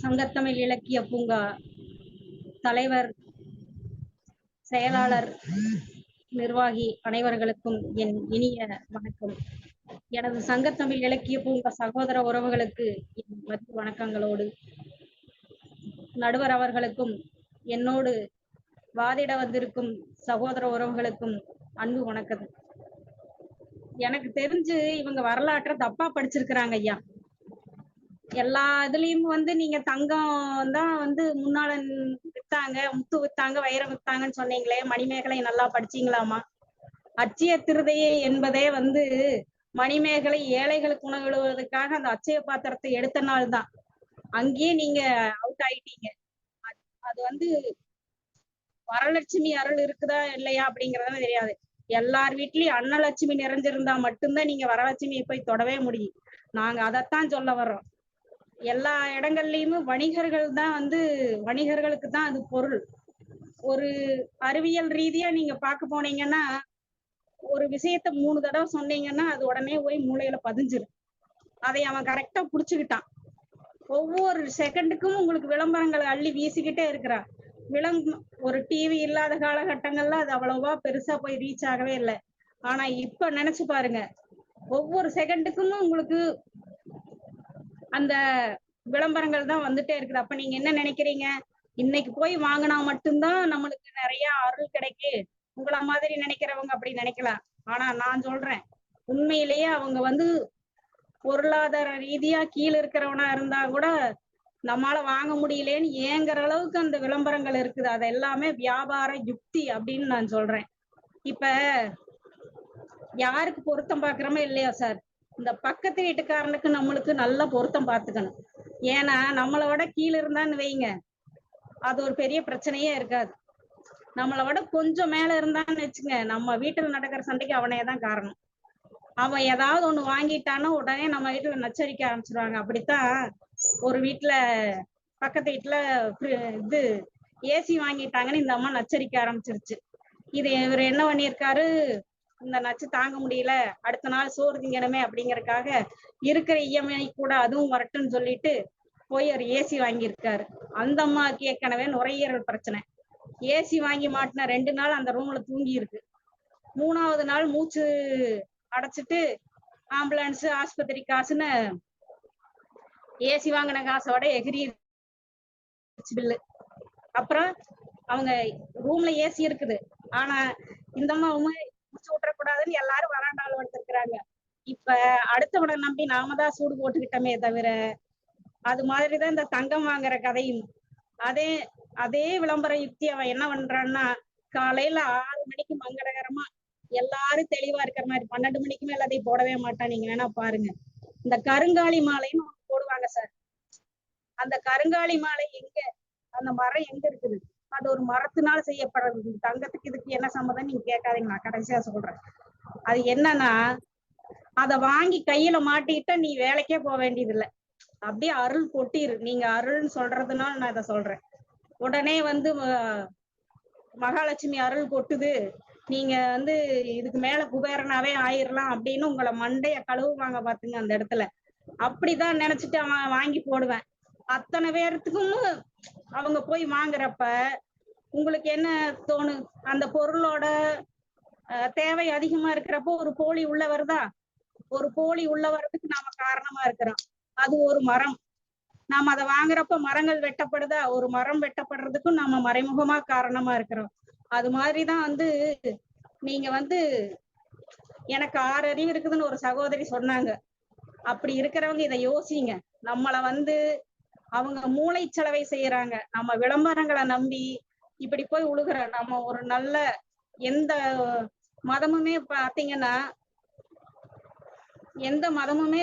சங்கத்தமிழ் இலக்கிய பூங்கா தலைவர், செயலாளர், நிர்வாகி அனைவர்களுக்கும் என் இனிய வணக்கம். எனது சங்கத்தமிழ் இலக்கிய பூங்கா சகோதர உறவுகளுக்கு என் மதிய வணக்கங்களோடு, நடுவர் அவர்களுக்கும் என்னோடு வாதிட வந்திருக்கும் சகோதர உறவுகளுக்கும் அன்பு வணக்கம். எனக்கு தெரிஞ்சு இவங்க வரலாற்றை தப்பா படிச்சிருக்கிறாங்க ஐயா. எல்லா இதுலயும் வந்து நீங்க தங்கம் தான் வந்து முன்னால வித்தாங்க, முத்து வித்தாங்க, வைரம் வித்தாங்கன்னு சொன்னீங்களே, மணிமேகலை நல்லா படிச்சீங்களாமா? அச்சய திருதையை என்பதே வந்து மணிமேகலை ஏழைகளுக்கு உணவிடுவதற்காக அந்த அச்சய பாத்திரத்தை எடுத்த நாள் தான். அங்கேயே நீங்க அவுட் ஆயிட்டீங்க. அது வந்து வரலட்சுமி அருள் இருக்குதா இல்லையா அப்படிங்கறதுன்னு தெரியாது. எல்லார் வீட்லயும் அன்னலட்சுமி நிறைஞ்சிருந்தா மட்டும்தான் நீங்க வரலட்சுமியை போய் தொடவே முடியும். நாங்க அதைத்தான் சொல்ல வர்றோம். எல்லா இடங்கள்லயுமே வணிகர்கள் தான் வந்து, வணிகர்களுக்கு தான் அது பொருள். ஒரு அறிவியல் ரீதியா நீங்க பார்க்க போனீங்கன்னா, ஒரு விஷயத்த 3 தடவை சொன்னீங்கன்னா அது உடனே போய் மூளையில பதிஞ்சிரும். அதை அவன் கரெக்டா புடிச்சுக்கிட்டான். ஒவ்வொரு செகண்டுக்கும் உங்களுக்கு விளம்பரங்களை அள்ளி வீசிக்கிட்டே இருக்கிறான். ஒரு டிவி இல்லாத காலகட்டங்கள்ல அது அவ்வளவா பெருசா போய் ரீச் ஆகவே இல்லை. ஆனா இப்ப நினைச்சு பாருங்க, ஒவ்வொரு செகண்டுக்கும் உங்களுக்கு அந்த விளம்பரங்கள் தான் வந்துட்டே இருக்குது. அப்ப நீங்க என்ன நினைக்கிறீங்க? இன்னைக்கு போய் வாங்கினா மட்டும்தான் நம்மளுக்கு நிறைய அருள் கிடைக்கு, உங்களை மாதிரி நினைக்கிறவங்க அப்படி நினைக்கலாம். ஆனா நான் சொல்றேன், உண்மையிலேயே அவங்க வந்து பொருளாதார ரீதியா கீழே இருக்கிறவனா இருந்தா கூட நம்மளால வாங்க முடியலேன்னு ஏங்குற அளவுக்கு அந்த விளம்பரங்கள் இருக்குது. அது எல்லாமே வியாபார யுக்தி அப்படின்னு நான் சொல்றேன். இப்ப யாருக்கு பொருத்தம் பாக்குறோமோ இல்லையா சார், இந்த பக்கத்து வீட்டுக்காரனுக்கு நம்மளுக்கு நல்ல பொருத்தம் பார்த்துக்கணும். ஏன்னா நம்மளை விட கீழே இருந்தான்னு வைங்க, அது ஒரு பெரிய பிரச்சனையே இருக்காது. நம்மளை விட கொஞ்சம் மேல இருந்தான்னு வச்சுங்க, நம்ம வீட்டுல நடக்கிற சண்டைக்கு அவனே தான் காரணம். அவன் ஏதாவது ஒண்ணு வாங்கிட்டானோ உடனே நம்ம வீட்டுல நச்சரிக்க ஆரம்பிச்சிருவாங்க. அப்படித்தான் ஒரு வீட்டுல, பக்கத்து வீட்டுல இது ஏசி வாங்கிட்டாங்கன்னு இந்த அம்மா நச்சரிக்க ஆரம்பிச்சிருச்சு. இது இவர் என்ன பண்ணியிருக்காரு, இந்த நச்சு தாங்க முடியல, அடுத்த நாள் சோறு திங்கணுமே அப்படிங்கறதுக்காக இருக்கிற இஎம்ஐ கூட அதுவும் வரட்டுன்னு சொல்லிட்டு போய் ஒரு ஏசி வாங்கியிருக்காரு. அந்த அம்மாவுக்கு ஏற்கனவே நுரையீரல் பிரச்சனை. ஏசி வாங்கி மாட்டின 2 நாள் அந்த ரூம்ல தூங்கி இருக்கு. 3ஆவது நாள் மூச்சு அடைச்சிட்டு ஆம்புலன்ஸ், ஆஸ்பத்திரி காசுன்னு ஏசி வாங்கின காசோட எகிரி பில்லு. அப்புறம் அவங்க ரூம்ல ஏசி இருக்குது, ஆனா இந்த அம்மா மூச்சு விட்டுறக்கூடாதுன்னு எல்லாரும் வராண்டால வந்துருக்குறாங்க. இப்ப அடுத்தவனை நம்பி நாம தான் சூடு போட்டுக்கிட்டோமே தவிர, அது மாதிரிதான் இந்த தங்கம் வாங்குற கதையும். அதே விளம்பர யுக்தி அவன் என்ன பண்றான்னா, காலையில 6 மணிக்கு மங்களகரமா எல்லாரும் தெளிவா இருக்கிற மாதிரி 12 மணிக்குமே எல்லாத்தையும் போடவே மாட்டான். நீங்க வேணா பாருங்க, இந்த கருங்காலி மாலைன்னு போடுவாங்க சார். அந்த கருங்காலி மாலை எங்க, அந்த மரம் எங்க இருக்குது? அது ஒரு மரத்தினால செய்யப்படுறது. தங்கத்துக்கு இதுக்கு என்ன சம்மதம் நீங்க கேட்காதீங்க, நான் கடைசியா சொல்றேன். அது என்னன்னா, அத வாங்கி கையில மாட்டிக்கிட்டா நீ வேலைக்கே போக வேண்டியது இல்லை, அப்படியே அருள் கொட்டிரு. நீங்க அருள்னு சொல்றதுனால நான் இதை சொல்றேன். உடனே வந்து மகாலட்சுமி அருள் கொட்டுது, நீங்க வந்து இதுக்கு மேல குபேரனாவே ஆயிரலாம் அப்படின்னு உங்களை மண்டைய கழுவுவாங்க பாத்துங்க. அந்த இடத்துல அப்படிதான் நினைச்சிட்டு அவன் வாங்கி போடுவேன். அத்தனை பேர்த்துக்கும் அவங்க போய் வாங்குறப்ப உங்களுக்கு என்ன தோணும்? அந்த பொருளோட தேவை அதிகமா இருக்கிறப்போ ஒரு போலி உள்ள வருதா? ஒரு போலி உள்ள வர்றதுக்கு நாம காரணமா இருக்கிறோம். அது ஒரு மரம். நாம அதை வாங்குறப்ப மரங்கள் வெட்டப்படுதா? ஒரு மரம் வெட்டப்படுறதுக்கும் நாம மறைமுகமா காரணமா இருக்கிறோம். அது மாதிரிதான் நீங்க எனக்கு 6 அறிவு இருக்குதுன்னு ஒரு சகோதரி சொன்னாங்க. அப்படி இருக்கிறவங்க இதை யோசிங்க. நம்மள அவங்க மூளைச்சலவை செய்யறாங்க. நம்ம விளம்பரங்களை நம்பி இப்படி போய் உழுகுற நம்ம ஒரு நல்ல எந்த மதமுமே பாத்தீங்கன்னா எந்த மதமுமே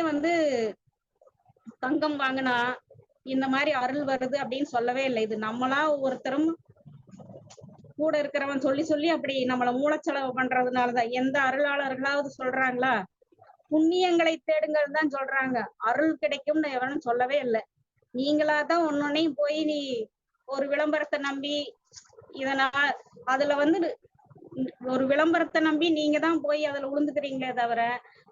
தங்கம் வாங்கினா இந்த மாதிரி அருள் வருது அப்படின்னு சொல்லவே இல்லை. இது நம்மளா ஒவ்வொருத்தரும் கூட இருக்கிறவன் சொல்லி சொல்லி அப்படி நம்மள மூளைச்சலவு பண்றதுனாலதான். எந்த அருளாளர்களாவது சொல்றாங்களா? புண்ணியங்களை தேடுங்கள் தான் சொல்றாங்க. அருள் கிடைக்கும்னு எவனும் சொல்லவே இல்லை. நீங்களாதான் ஒன்னொன்னையும் போய் நீ ஒரு விளம்பரத்தை நம்பி இதனால அதுல ஒரு விளம்பரத்தை நம்பி நீங்க தான் போய் அதுல உளுந்துக்கிறீங்களே தவிர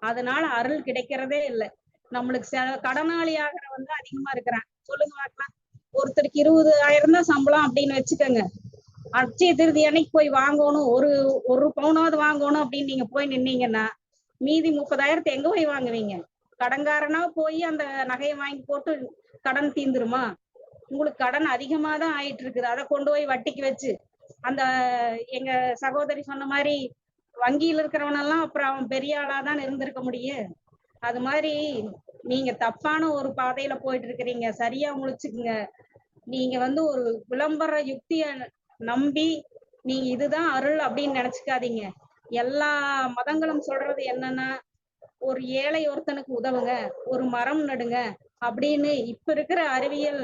அதனால அருள் கிடைக்கிறதே இல்லை. நம்மளுக்கு கடனாளி ஆகிறவன் தான் அதிகமா இருக்கிறான். சொல்லுங்க பார்க்கலாம். ஒருத்தருக்கு 20,000 தான் சம்பளம் அப்படின்னு வச்சுக்கோங்க. அட்சய திருதி அன்னைக்கு போய் வாங்கணும், ஒரு பவுனாவது வாங்கணும் அப்படின்னு நீங்க போய் நின்னீங்கன்னா மீதி 30,000 எங்க போய் வாங்குவீங்க? கடன்காரனா போய் அந்த நகையை வாங்கி போட்டு கடன் தீந்துருமா? உங்களுக்கு கடன் அதிகமா தான் ஆயிட்டு இருக்குது. அதை கொண்டு போய் வட்டிக்கு வச்சு அந்த எங்க சகோதரி சொன்ன மாதிரி வங்கியில இருக்கிறவனெல்லாம் அப்புறம் அவன் பெரிய ஆளாதான் இருந்திருக்க முடியும். அது மாதிரி நீங்க தப்பான ஒரு பாதையில போயிட்டு இருக்கிறீங்க. சரியா முழிச்சுக்குங்க. நீங்க ஒரு விளம்பர யுக்திய நம்பி நீங்க இதுதான் அருள் அப்படின்னு நினைச்சுக்காதீங்க. எல்லா மதங்களும் சொல்றது என்னன்னா, ஒரு ஏழை ஒருத்தனுக்கு உதவுங்க, ஒரு மரம் நடுங்க அப்படின்னு இப்ப இருக்கிற அறிவியல்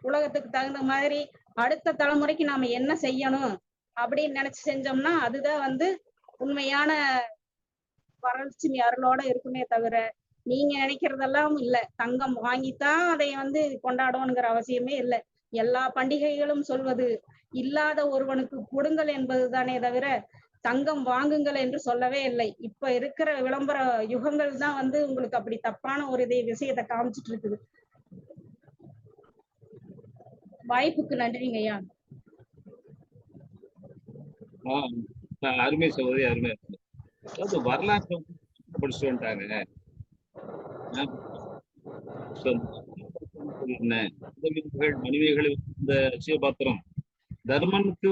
உலகத்துக்கு தகுந்த மாதிரி அடுத்த தலைமுறைக்கு நாம என்ன செய்யணும் அப்படின்னு நினைச்சு செஞ்சோம்னா அதுதான் உண்மையான வரலட்சுமி அருளோட இருக்குமே தவிர நீங்க நினைக்கிறதெல்லாம் இல்ல. தங்கம் வாங்கித்தான் அதை கொண்டாடணுங்கிற அவசியமே இல்லை. எல்லா பண்டிகைகளும் சொல்வது இல்லாத ஒருவனுக்கு கொடுங்கள் என்பதுதானே தவிர தங்கம் வாங்குங்கள் என்று சொல்லவே இல்லை. இப்ப இருக்கிற விளம்பர யுகங்கள் தான் உங்களுக்கு அப்படி தப்பான ஒரு விஷயத்தை காமிச்சிட்டு இருக்குது. வாய்ப்புக்கு நன்றிங்க ஐயா. அருமை சகோதரி, அருமை. அதாவது வரலாற்று படிச்சுட்டு வந்துட்டாங்க. மனைவிகள் இந்த அட்சய பாத்திரம் தர்மனுக்கு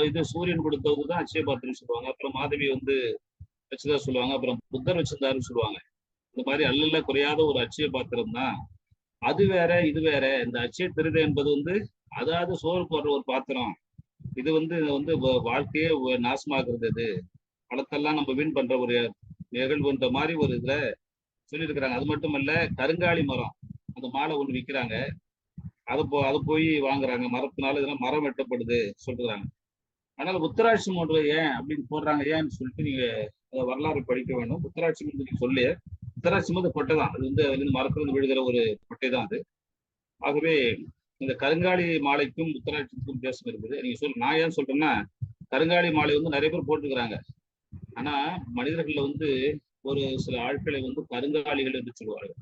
இது சூரியன் கொடுத்ததுதான் அட்சய பாத்திரம் சொல்லுவாங்க. அப்புறம் மாதவி வச்சுதா சொல்லுவாங்க. அப்புறம் புத்தர் வச்சிருந்தாருன்னு சொல்லுவாங்க. இந்த மாதிரி அல்ல குறையாத ஒரு அட்சய பாத்திரம் தான். அது வேற இது வேற. இந்த அட்சய திருதை என்பது அதாவது சோறு போடுற ஒரு பாத்திரம். இது வாழ்க்கையே நாசமாக்குறது. இது பழத்தெல்லாம் நம்ம வீண் பண்ற ஒரு நிகழ்வுன்ற மாதிரி ஒரு இதுல சொல்லியிருக்கிறாங்க. அது மட்டும் இல்ல, கருங்காலி மரம் அந்த மாலை ஒண்ணு விற்கிறாங்க. அதை போய் வாங்குறாங்க. மரத்தினால இதெல்லாம் மரம் வெட்டப்படுது சொல்றாங்க. அதனால உத்தராட்சி ஒன்று ஏன் அப்படின்னு போடுறாங்க ஏன்னு சொல்லிட்டு நீங்க வரலாறு படிக்க வேண்டும். உத்தராட்சி நீங்க சொல்லி உத்தராட்சி கொட்டைதான். அது மரத்துல விழுகிற ஒரு கொட்டை தான் அது. ஆகவே இந்த கருங்காலி மாலைக்கும் உத்தராட்சிக்கும் வித்தியாசம் இருக்குது. நீங்க நான் ஏன் சொல்றேன்னா, கருங்காலி மாலை நிறைய பேர் போட்டுக்கிறாங்க. ஆனா மனிதர்கள்ல ஒரு சில ஆட்களை கருங்காலிகள் என்று சொல்லுவார்கள்.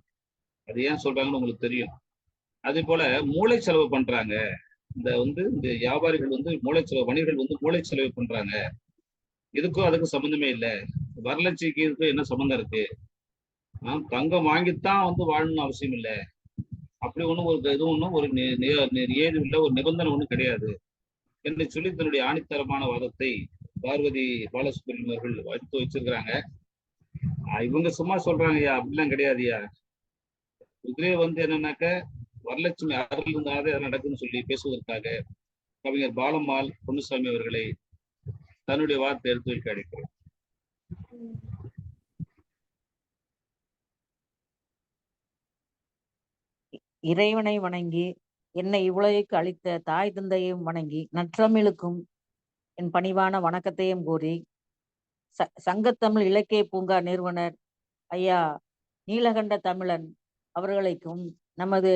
அது ஏன் சொல்றாங்கன்னு உங்களுக்கு தெரியும். அதே போல மூளை செலவு பண்றாங்க. இந்த வியாபாரிகள் மூளை செலவு, வணிகர்கள் மூளை செலவு பண்றாங்க. இதுக்கும் அதுக்கும் சம்பந்தமே இல்லை. வரலட்சிக்கு இதுக்கும் என்ன சம்பந்தம் இருக்கு? தங்கம் வாங்கித்தான் வாழணும்னு அவசியம் இல்லை. அப்படி ஒரு ஏது இல்லை, ஒரு நிபந்தனை ஒண்ணும் கிடையாது என்று சொல்லி தன்னுடைய ஆணித்தரமான வாதத்தை பார்வதி பாலசுப்ரமணியம் அவர்கள் எடுத்து வச்சிருக்கிறாங்க. இவங்க சும்மா சொல்றாங்கய்யா, அப்படிலாம் கிடையாதுயா. இதுவே என்னன்னாக்க வரலட்சுமி அருள் இருந்தாலே நடக்குன்னு சொல்லி பேசுவதற்காக கவிஞர் பாலம்மாள் பொன்னுசாமி அவர்களை தன்னுடைய வார்த்தை எடுத்து வைக்க அழைக்கிறேன். இறைவனை வணங்கி என்னை இவ்வுலகிற்கு அளித்த தாய் தந்தையும் வணங்கி நற்றமிழுக்கும் என் பணிவான வணக்கத்தையும் கூறி சங்கத்தமிழ் இலக்கிய பூங்கா நிறுவனர் ஐயா நீலகண்ட தமிழன் அவர்களைக்கும் நமது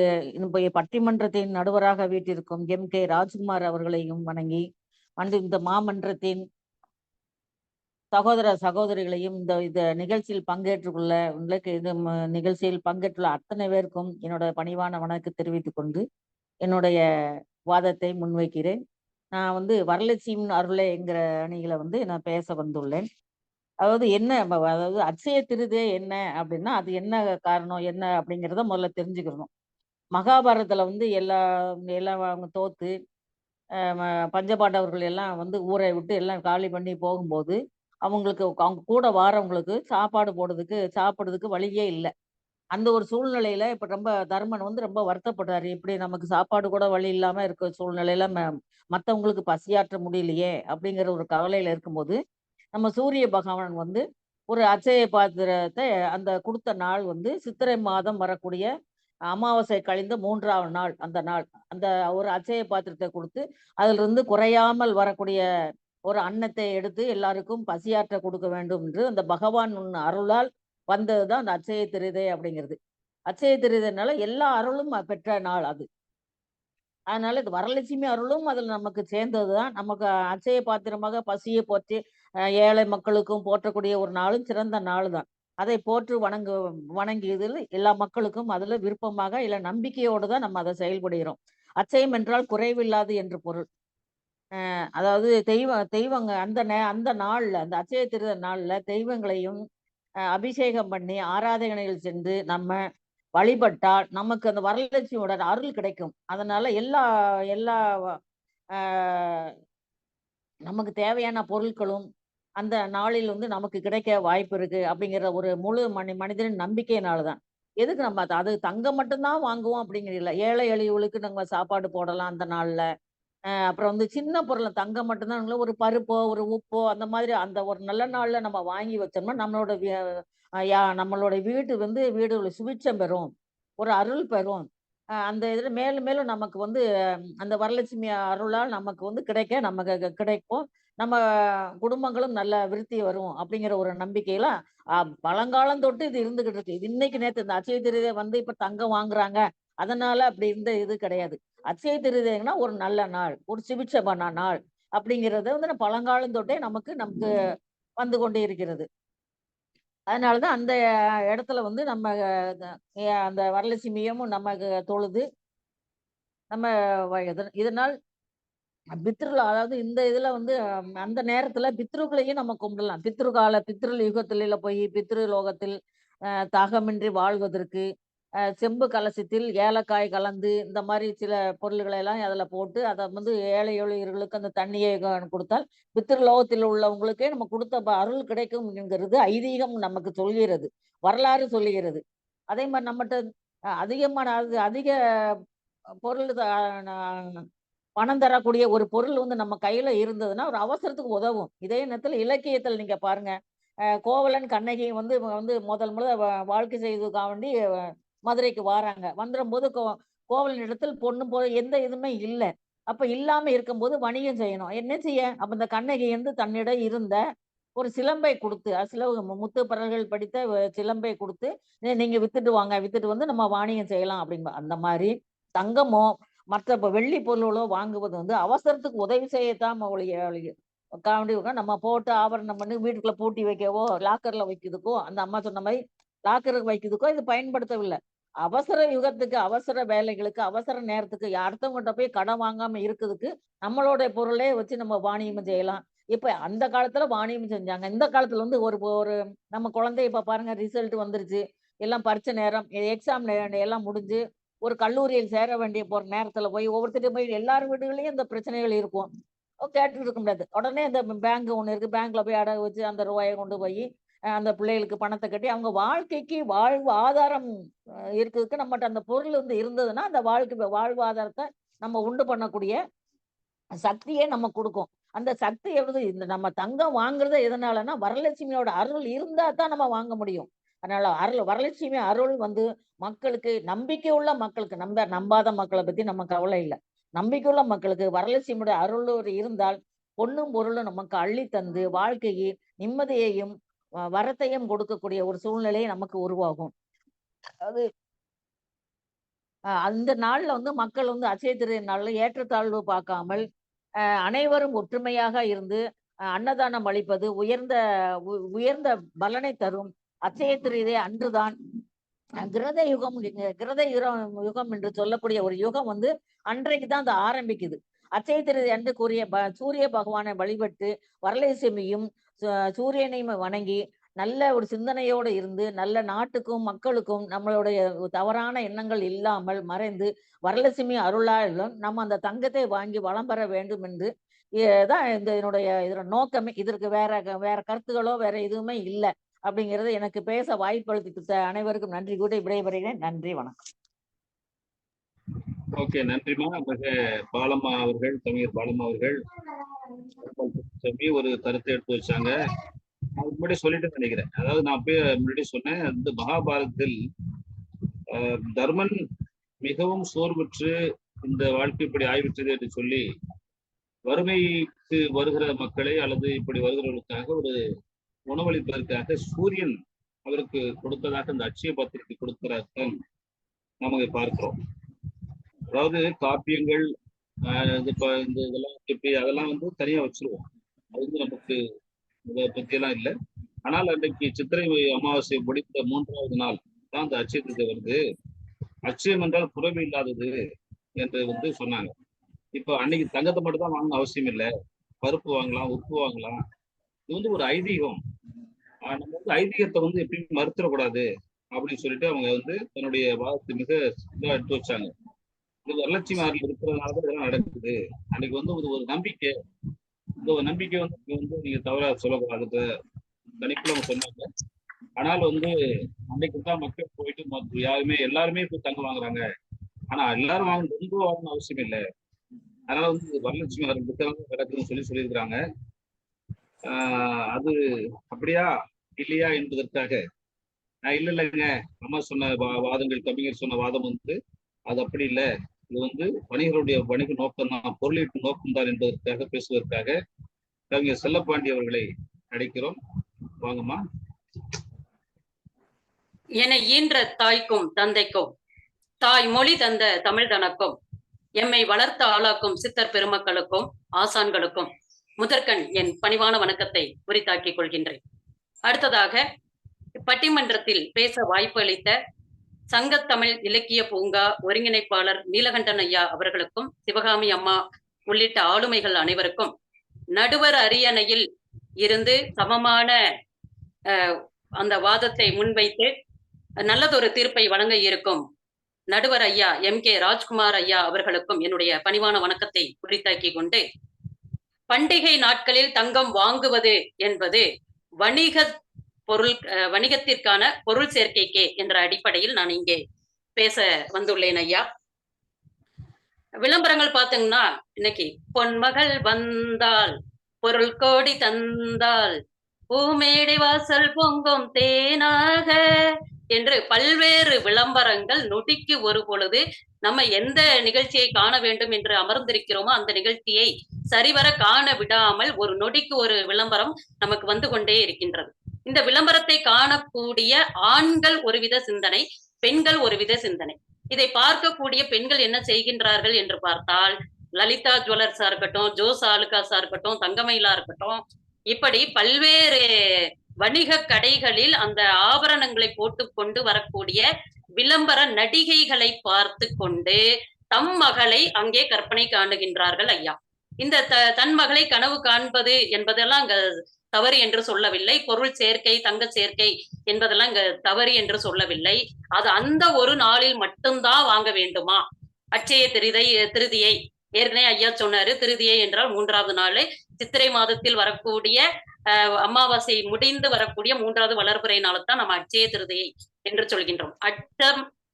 பட்டிமன்றத்தின் நடுவராக வீட்டிற்கும் MK ராஜ்குமார் அவர்களையும் வணங்கி இந்த மாமன்றத்தின் சகோதர சகோதரிகளையும் இந்த நிகழ்ச்சியில் பங்கேற்றுள்ள நிகழ்ச்சியில் பங்கேற்றுள்ள அத்தனை பேருக்கும் என்னோட பணிவான வணக்கம் தெரிவித்துக் கொண்டு என்னுடைய வாதத்தை முன்வைக்கிறேன். நான் வரலட்சுமியின் அருளே என்கிற அணியில நான் பேச வந்துள்ளேன். அதாவது அட்சய திருதே என்ன அப்படின்னா அது என்ன காரணம் என்ன அப்படிங்கிறத முதல்ல தெரிஞ்சுக்கணும். மகாபாரதத்துல எல்லாம் அவங்க தோத்து பஞ்சபாண்டவர்கள் எல்லாம் ஊரை விட்டு எல்லாம் காலி பண்ணி போகும்போது அவங்களுக்கு அவங்க கூட வாரவங்களுக்கு சாப்பிடுறதுக்கு வழியே இல்லை. அந்த ஒரு சூழ்நிலையில இப்ப ரொம்ப தர்மன் ரொம்ப வருத்தப்படுறாரு. இப்படி நமக்கு சாப்பாடு கூட வழி இல்லாம இருக்க சூழ்நிலையில மத்தவங்களுக்கு பசியாற்ற முடியலையே அப்படிங்கிற ஒரு கவலையில இருக்கும்போது நம்ம சூரிய பகவான் ஒரு அட்சய பாத்திரத்தை அந்த கொடுத்த நாள் சித்திரை மாதம் வரக்கூடிய அமாவாசை கழிந்த 3ஆவது நாள். அந்த நாள் அந்த ஒரு அட்சய பாத்திரத்தை கொடுத்து அதுல இருந்து குறையாமல் வரக்கூடிய ஒரு அன்னத்தை எடுத்து எல்லாருக்கும் பசியாற்ற கொடுக்க வேண்டும் என்று அந்த பகவான் அருளால் வந்ததுதான் அந்த அட்சய திருதை அப்படிங்கிறது. அட்சய திருதைனால எல்லா அருளும் பெற்ற நாள் அது. அதனால இது வரலட்சுமி அருளும் அதுல நமக்கு சேர்ந்ததுதான். நமக்கு அட்சய பாத்திரமாக பசியை போற்றி ஏழை மக்களுக்கும் போற்றக்கூடிய ஒரு நாளும் சிறந்த நாள் தான். அதை போற்று வணங்கியதில் எல்லா மக்களுக்கும் அதுல விருப்பமாக இல்ல நம்பிக்கையோடு தான் நம்ம அதை செயல்படுகிறோம். அட்சயம் என்றால் குறைவில்லாது என்று பொருள். அதாவது தெய்வங்க அந்த நாள்ல அந்த அட்சய திருத நாள்ல தெய்வங்களையும் அபிஷேகம் பண்ணி ஆராதனைகள் சென்று நம்ம வழிபட்டால் நமக்கு அந்த வரலட்சுமியோட அருள் கிடைக்கும். அதனால எல்லா நமக்கு தேவையான பொருட்களும் அந்த நாளில் நமக்கு கிடைக்க வாய்ப்பு இருக்கு அப்படிங்கிற ஒரு முழு மனிதனின் நம்பிக்கையினாலதான். எதுக்கு நம்ம அது தங்கம் மட்டும்தான் வாங்குவோம் அப்படிங்கிறதில்ல. ஏழை எளியவளுக்கு நம்ம சாப்பாடு போடலாம் அந்த நாள்ல. அப்புறம் சின்ன பொருள் தங்கம் மட்டும்தான் ஒரு பருப்போ ஒரு உப்போ அந்த மாதிரி அந்த ஒரு நல்ல நாள்ல நம்ம வாங்கி வச்சோம்னா நம்மளோட வீடு சுபிட்சம் பெறும், ஒரு அருள் பெறும். அந்த இதுல மேலும் மேலும் நமக்கு அந்த வரலட்சுமி அருளால் நமக்கு நமக்கு கிடைக்கும். நம்ம குடும்பங்களும் நல்ல விருத்தி வரும் அப்படிங்கிற ஒரு நம்பிக்கையில பழங்காலம் தொட்டு இது இருந்துகிட்டு இருக்கு. இது இன்னைக்கு நேத்து இந்த அட்சய திருதை இப்ப தங்கம் வாங்குறாங்க அதனால அப்படி இருந்த இது கிடையாது. அட்சய திருதைன்னா ஒரு நல்ல நாள், ஒரு சுபிட்சமான நாள் அப்படிங்கிறது பழங்காலம் தொட்டே நமக்கு வந்து கொண்டே இருக்கிறது. அதனாலதான் அந்த இடத்துல நம்ம அந்த வரலட்சுமியும் நமக்கு தொழுது நம்ம இதனால் பித்ருல அதாவது இந்த இதுல அந்த நேரத்துல பித்ருக்களையும் நம்ம கும்பிடலாம். பித்ரு யுகத்தில போய் பித்ரு லோகத்தில் தாகமின்றி வாழ்வதற்கு செம்பு கலசத்தில் ஏலக்காய் கலந்து இந்த மாதிரி சில பொருள்களை எல்லாம் அதுல போட்டு அதை ஏழை எளியவர்களுக்கு அந்த தண்ணியை கொடுத்தால் பித்ருலோகத்தில் உள்ளவங்களுக்கே நம்ம கொடுத்த அருள் கிடைக்கும் என்கிறது ஐதீகம் நமக்கு சொல்கிறது, வரலாறு சொல்லுகிறது. அதே மாதிரி நம்மகிட்ட அதிக பொருள் பணம் தரக்கூடிய ஒரு பொருள் நம்ம கையில இருந்ததுன்னா ஒரு அவசரத்துக்கு உதவும். இதே நேரத்துல இலக்கியத்துல நீங்க பாருங்க, கோவலன் கண்ணகி முதல் வாழ்க்கை செய்வதற்காக வேண்டி மதுரைக்கு வாராங்க. வந்துடும் கோவலன் இடத்தில் பொண்ணு போல எந்த இதுவுமே இல்லை. அப்ப இல்லாம இருக்கும்போது வணிகம் செய்யணும். என்ன செய்ய? அப்ப இந்த கண்ணகி தன்னிடம் இருந்த ஒரு சிலம்பை கொடுத்து முத்து பரல்கள் படித்த சிலம்பை கொடுத்து நீங்க வித்துட்டு வாங்க, வித்துட்டு நம்ம வாணிகம் செய்யலாம் அப்படிங்க. அந்த மாதிரி தங்கமோ மற்ற வெள்ளி பொருளோ வாங்குவது அவசரத்துக்கு உதவி செய்யத்தான் நம்ம போட்டு ஆபரணம் பண்ணி வீட்டுக்குள்ள பூட்டி வைக்கவோ லாக்கர்ல வைக்கிறதுக்கோ அந்த அம்மா சொன்ன மாதிரி லாக்கருக்கு வைக்கிறதுக்கோ இது பயன்படுத்தவில்லை. அவசர யுகத்துக்கு, அவசர வேலைகளுக்கு, அவசர நேரத்துக்கு அடுத்தவங்ககிட்ட போய் கடன் வாங்காம இருக்குதுக்கு நம்மளோட பொருளே வச்சு நம்ம வாணியம் செய்யலாம். இப்ப அந்த காலத்துல வாணியம் செஞ்சாங்க. இந்த காலத்துல ஒரு நம்ம குழந்தை இப்ப பாருங்க ரிசல்ட் வந்துருச்சு, எல்லாம் பரீட்சை நேரம், எக்ஸாம் எல்லாம் முடிஞ்சு ஒரு கல்லூரியில் சேர வேண்டிய போற நேரத்துல போய் ஒவ்வொருத்தரும் போய் எல்லார் வீடுகளையும் இந்த பிரச்சனைகள் இருக்கும், கேட்டுட்டு இருக்க முடியாது. உடனே இந்த பேங்க் ஒண்ணு இருக்கு, பேங்க்ல போய் அடகு வச்சு அந்த ரூபாயை கொண்டு போய் அந்த பிள்ளைகளுக்கு பணத்தை கட்டி அவங்க வாழ்க்கைக்கு வாழ்வு ஆதாரம் இருக்கிறதுக்கு நம்மகிட்ட அந்த பொருள் இருந்ததுன்னா அந்த வாழ்வு ஆதாரத்தை நம்ம உண்டு பண்ணக்கூடிய சக்தியே நம்ம கொடுக்கும். அந்த சக்தி இந்த நம்ம தங்கம் வாங்குறது எதனாலன்னா வரலட்சுமியோட அருள் இருந்தா தான் நம்ம வாங்க முடியும். அதனால வரலட்சுமி அருள் மக்களுக்கு, நம்பிக்கை உள்ள மக்களுக்கு, நம்பாத மக்களை பத்தி நம்ம கவலை இல்லை. நம்பிக்கையுள்ள மக்களுக்கு வரலட்சுமியோட அருள் இருந்தால் பொண்ணும் பொருளும் நமக்கு அள்ளி தந்து வாழ்க்கையை நிம்மதியையும் வரத்தையும் கொடுக்கக்கூடிய ஒரு சூழ்நிலையை நமக்கு உருவாகும். அது அந்த நாள்ல மக்கள் அட்சய திருதை நாள்ல ஏற்றத்தாழ்வு பார்க்காமல் அனைவரும் ஒற்றுமையாக இருந்து அன்னதானம் அளிப்பது உயர்ந்த பலனை தரும். அச்சய திருதியை அன்றுதான் கிரத யுகம் யுகம் என்று சொல்லக்கூடிய ஒரு யுகம் வந்து அன்றைக்கு தான் அது ஆரம்பிக்குது. அச்சய திருதி அன்று கூறிய சூரிய பகவானை வழிபட்டு வரலட்சுமியும் சூரியனையும் வணங்கி நல்ல ஒரு சிந்தனையோடு இருந்து நல்ல நாட்டுக்கும் மக்களுக்கும் நம்மளுடைய தவறான எண்ணங்கள் இல்லாமல் மறைந்து வரலட்சுமி அருளாலும் நம்ம அந்த தங்கத்தை வாங்கி வளம் பெற வேண்டும் என்று தான் இதோட நோக்கமே. இதற்கு வேற கருத்துகளோ வேற எதுவுமே இல்லை அப்படிங்கிறது. எனக்கு பேச வாய்ப்பளித்த அனைவருக்கும் நன்றி கூட்டி விடைபெறுகிறேன். நன்றி, வணக்கம். ஓகே, நன்றிமா. பாலம்மா அவர்கள், கவிஞர் பாலம்மா அவர்கள் ஒரு கருத்தை எடுத்து வச்சாங்க. நான் முன்னாடி சொல்லிட்டு நினைக்கிறேன். அதாவது நான் முன்னாடி சொன்னேன், அந்த மகாபாரதத்தில் தர்மன் மிகவும் சோர்வுற்று இந்த வாழ்க்கை இப்படி ஆய்விட்டது என்று சொல்லி வறுமைக்கு வருகிற மக்களை அல்லது இப்படி வருகிறவர்களுக்காக ஒரு உணவளிப்பதற்காக சூரியன் அவருக்கு கொடுத்ததாக அந்த அட்சய பாத்திரத்தை கொடுக்கிறார்கள் நமக்கு பார்க்கிறோம். அதாவது காப்பியங்கள் இந்த இதெல்லாம் எப்படி அதெல்லாம் வந்து தனியா வச்சிருவோம். அது வந்து நமக்கு இதை பற்றியெல்லாம் இல்லை. ஆனால் அன்றைக்கு சித்திரை அமாவாசை முடித்த 3வது நாள் தான் அந்த அட்சய திருதி வருது. அட்சயம் என்றால் புறவி இல்லாதது என்று வந்து சொன்னாங்க. இப்போ அன்னைக்கு தங்கத்தை மட்டும் தான் வாங்கணும் அவசியம் இல்லை. பருப்பு வாங்கலாம், உப்பு வாங்கலாம். இது வந்து ஒரு ஐதீகம். நம்ம வந்து ஐதீகத்தை வந்து எப்பயும் மறுத்துடக்கூடாது அப்படின்னு சொல்லிட்டு அவங்க வந்து தன்னுடைய வாதத்தை மிக இதாக எடுத்து வச்சாங்க. இது வரலட்சுமி ஆறில் இருக்கிறதுனால தான் இதெல்லாம் நடக்குது. அன்னைக்கு வந்து ஒரு நம்பிக்கை, இந்த ஒரு நம்பிக்கை வந்து நீங்க தவறா சொல்லக்கூடாது தனிப்புல அவங்க சொன்னாங்க. ஆனால் வந்து அன்னைக்கு தான் மக்கள் போயிட்டு எல்லாருமே போய் தங்கம் வாங்குறாங்க. ஆனா எல்லாரும் ரொம்ப வாங்கணும் அவசியம் இல்லை. அதனால வந்து வரலட்சுமி ஆறு புத்தகம் கிடக்குன்னு சொல்லியிருக்கிறாங்க. அது அப்படியா இல்லையா என்பதற்காக இல்லைங்க, அம்மா சொன்ன வாதங்கள், கவிஞர் சொன்ன வாதம் வந்து அது அப்படி இல்லை. இது வந்து வணிக நோக்கம் தான், பொருளீட்டு நோக்கம் தான் என்பதற்காக பேசுவதற்காக கவிஞர் செல்லப்பாண்டி அவர்களை அழைக்கிறோம். வாங்கம்மா. என ஈன்ற தாய்க்கும் தந்தைக்கும் தாய் மொழி தந்த தமிழ் தனக்கும் எம்மை வளர்த்த ஆளாக்கும் சித்தர் பெருமக்களுக்கும் ஆசான்களுக்கும் முதற்கண் என் பணிவான வணக்கத்தை உரித்தாக்கிக் கொள்கின்றேன். அடுத்ததாக பட்டிமன்றத்தில் பேச வாய்ப்பு அளித்த சங்கத்தமிழ் இலக்கிய பூங்கா ஒருங்கிணைப்பாளர் நீலகண்டன் ஐயா அவர்களுக்கும் சிவகாமி அம்மா உள்ளிட்ட ஆளுமைகள் அனைவருக்கும் நடுவர் அரியணையில் இருந்து சமமான அந்த வாதத்தை முன்வைத்து நல்லதொரு தீர்ப்பை வழங்க இருக்கும் நடுவர் ஐயா MK ராஜ்குமார் ஐயா அவர்களுக்கும் என்னுடைய பணிவான வணக்கத்தை உரித்தாக்கிக் கொண்டு, பண்டிகை நாட்களில் தங்கம் வாங்குவது என்பது வணிகத்திற்கான பொருள் சேர்க்கைக்கே என்ற அடிப்படையில் நான் இங்கே பேச வந்துள்ளேன் ஐயா. விளம்பரங்கள் பார்த்தீங்கன்னா, இன்னைக்கு பொன்மகள் வந்தால் பொருள் கோடி தந்தால் பூமேடை வாசல் பொங்கும் தேனாக என்று பல்வேறு விளம்பரங்கள் நொடிக்கு ஒரு பொழுது நம்ம எந்த நிகழ்ச்சியை காண வேண்டும் என்று அமர்ந்திருக்கிறோமோ அந்த நிகழ்ச்சியை சரிவர காண விடாமல் ஒரு நொடிக்கு ஒரு விளம்பரம் நமக்கு வந்து கொண்டே இருக்கின்றது. இந்த விளம்பரத்தை காணக்கூடிய ஆண்கள் ஒருவித சிந்தனை, பெண்கள் ஒருவித சிந்தனை. இதை பார்க்கக்கூடிய பெண்கள் என்ன செய்கின்றார்கள் என்று பார்த்தால், லலிதா ஜுவல்லர்ஸா இருக்கட்டும், ஜோஸ் ஆலுகாஸா இருக்கட்டும், தங்கமயிலா இருக்கட்டும், இப்படி பல்வேறு வணிக கடைகளில் அந்த ஆபரணங்களை போட்டு கொண்டு வரக்கூடிய விளம்பர நடிகைகளை பார்த்து கொண்டு தம் மகளை அங்கே கற்பனை காணுகின்றார்கள் ஐயா. இந்த தன் மகளை கனவு காண்பது என்பதெல்லாம் அங்க தவறு என்று சொல்லவில்லை. பொருள் சேர்க்கை, தங்க சேர்க்கை என்பதெல்லாம் இங்க தவறு என்று சொல்லவில்லை. அது அந்த ஒரு நாளில் மட்டும்தான் வாங்க வேண்டுமா? அட்சய திருதியை ஏற்கனவே ஐயா சொன்னாரு, திருதியை என்றால் 3வது நாள், சித்திரை மாதத்தில் வரக்கூடிய அமாவாசை முடிந்து வரக்கூடிய 3வது வளர்பிறை நாளைத்தான் நம்ம அட்சய திருதியை என்று சொல்கின்றோம்.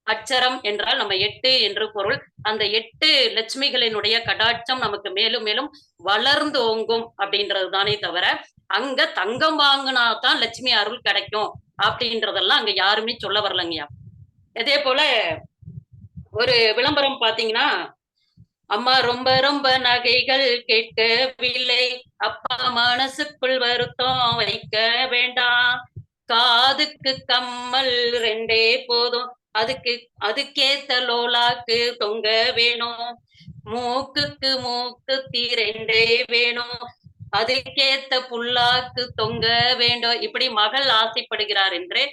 அட்சரம் என்றால் நம்ம 8 என்று பொருள். அந்த 8 லட்சுமிகளினுடைய கடாட்சம் நமக்கு மேலும் மேலும் வளர்ந்து ஓங்கும் அப்படின்றது தானே தவிர அங்க தங்கம் வாங்கினா தான் லட்சுமி அருள் கிடைக்கும் அப்படின்றதெல்லாம் அங்க யாருமே சொல்ல வரலங்கய்யா. அதே போல ஒரு விளம்பரம் பாத்தீங்கன்னா, அம்மா ரொம்ப ரொம்ப நகைகள் கேட்கவில்லை, அப்பா மனசுக்குள் வருத்தம் வைக்க வேண்டாம், காதுக்கு கம்மல் 2 போதும், அதுக்கேத்த லோலாக்கு தொங்க வேணும், மூக்குக்கு 2 வேணும், அதுக்கேத்த புல்லாக்கு தொங்க வேண்டும், இப்படி மகள் ஆசைப்படுகிறார் என்று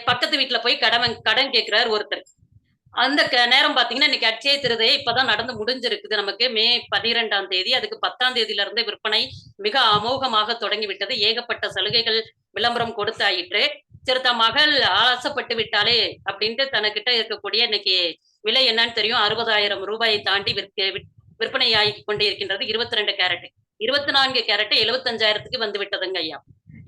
பக்கத்து வீட்டுல போய் கடன் கேட்கிறார் ஒருத்தர். அந்த நேரம் பாத்தீங்கன்னா இன்னைக்கு அட்சய திருதை இப்பதான் நடந்து முடிஞ்சிருக்குது. நமக்கு மே 12ஆம் தேதி. அதுக்கு 10ஆம் தேதியில இருந்து விற்பனை மிக அமோகமாக தொடங்கி விட்டது. ஏகப்பட்ட சலுகைகள் விளம்பரம் கொடுத்தாயிற்று. சரி, தன் மகள் ஆசைப்பட்டு விட்டாலே அப்படின்ட்டு தனக்கிட்ட இருக்கக்கூடிய இன்னைக்கு விலை என்னன்னு தெரியும், 60,000 ரூபாயை தாண்டி விற்பனை ஆகி கொண்டு இருக்கின்றது. 22 கேரட், 24 கேரட் 75,000க்கு வந்து விட்டதுங்க ஐயா.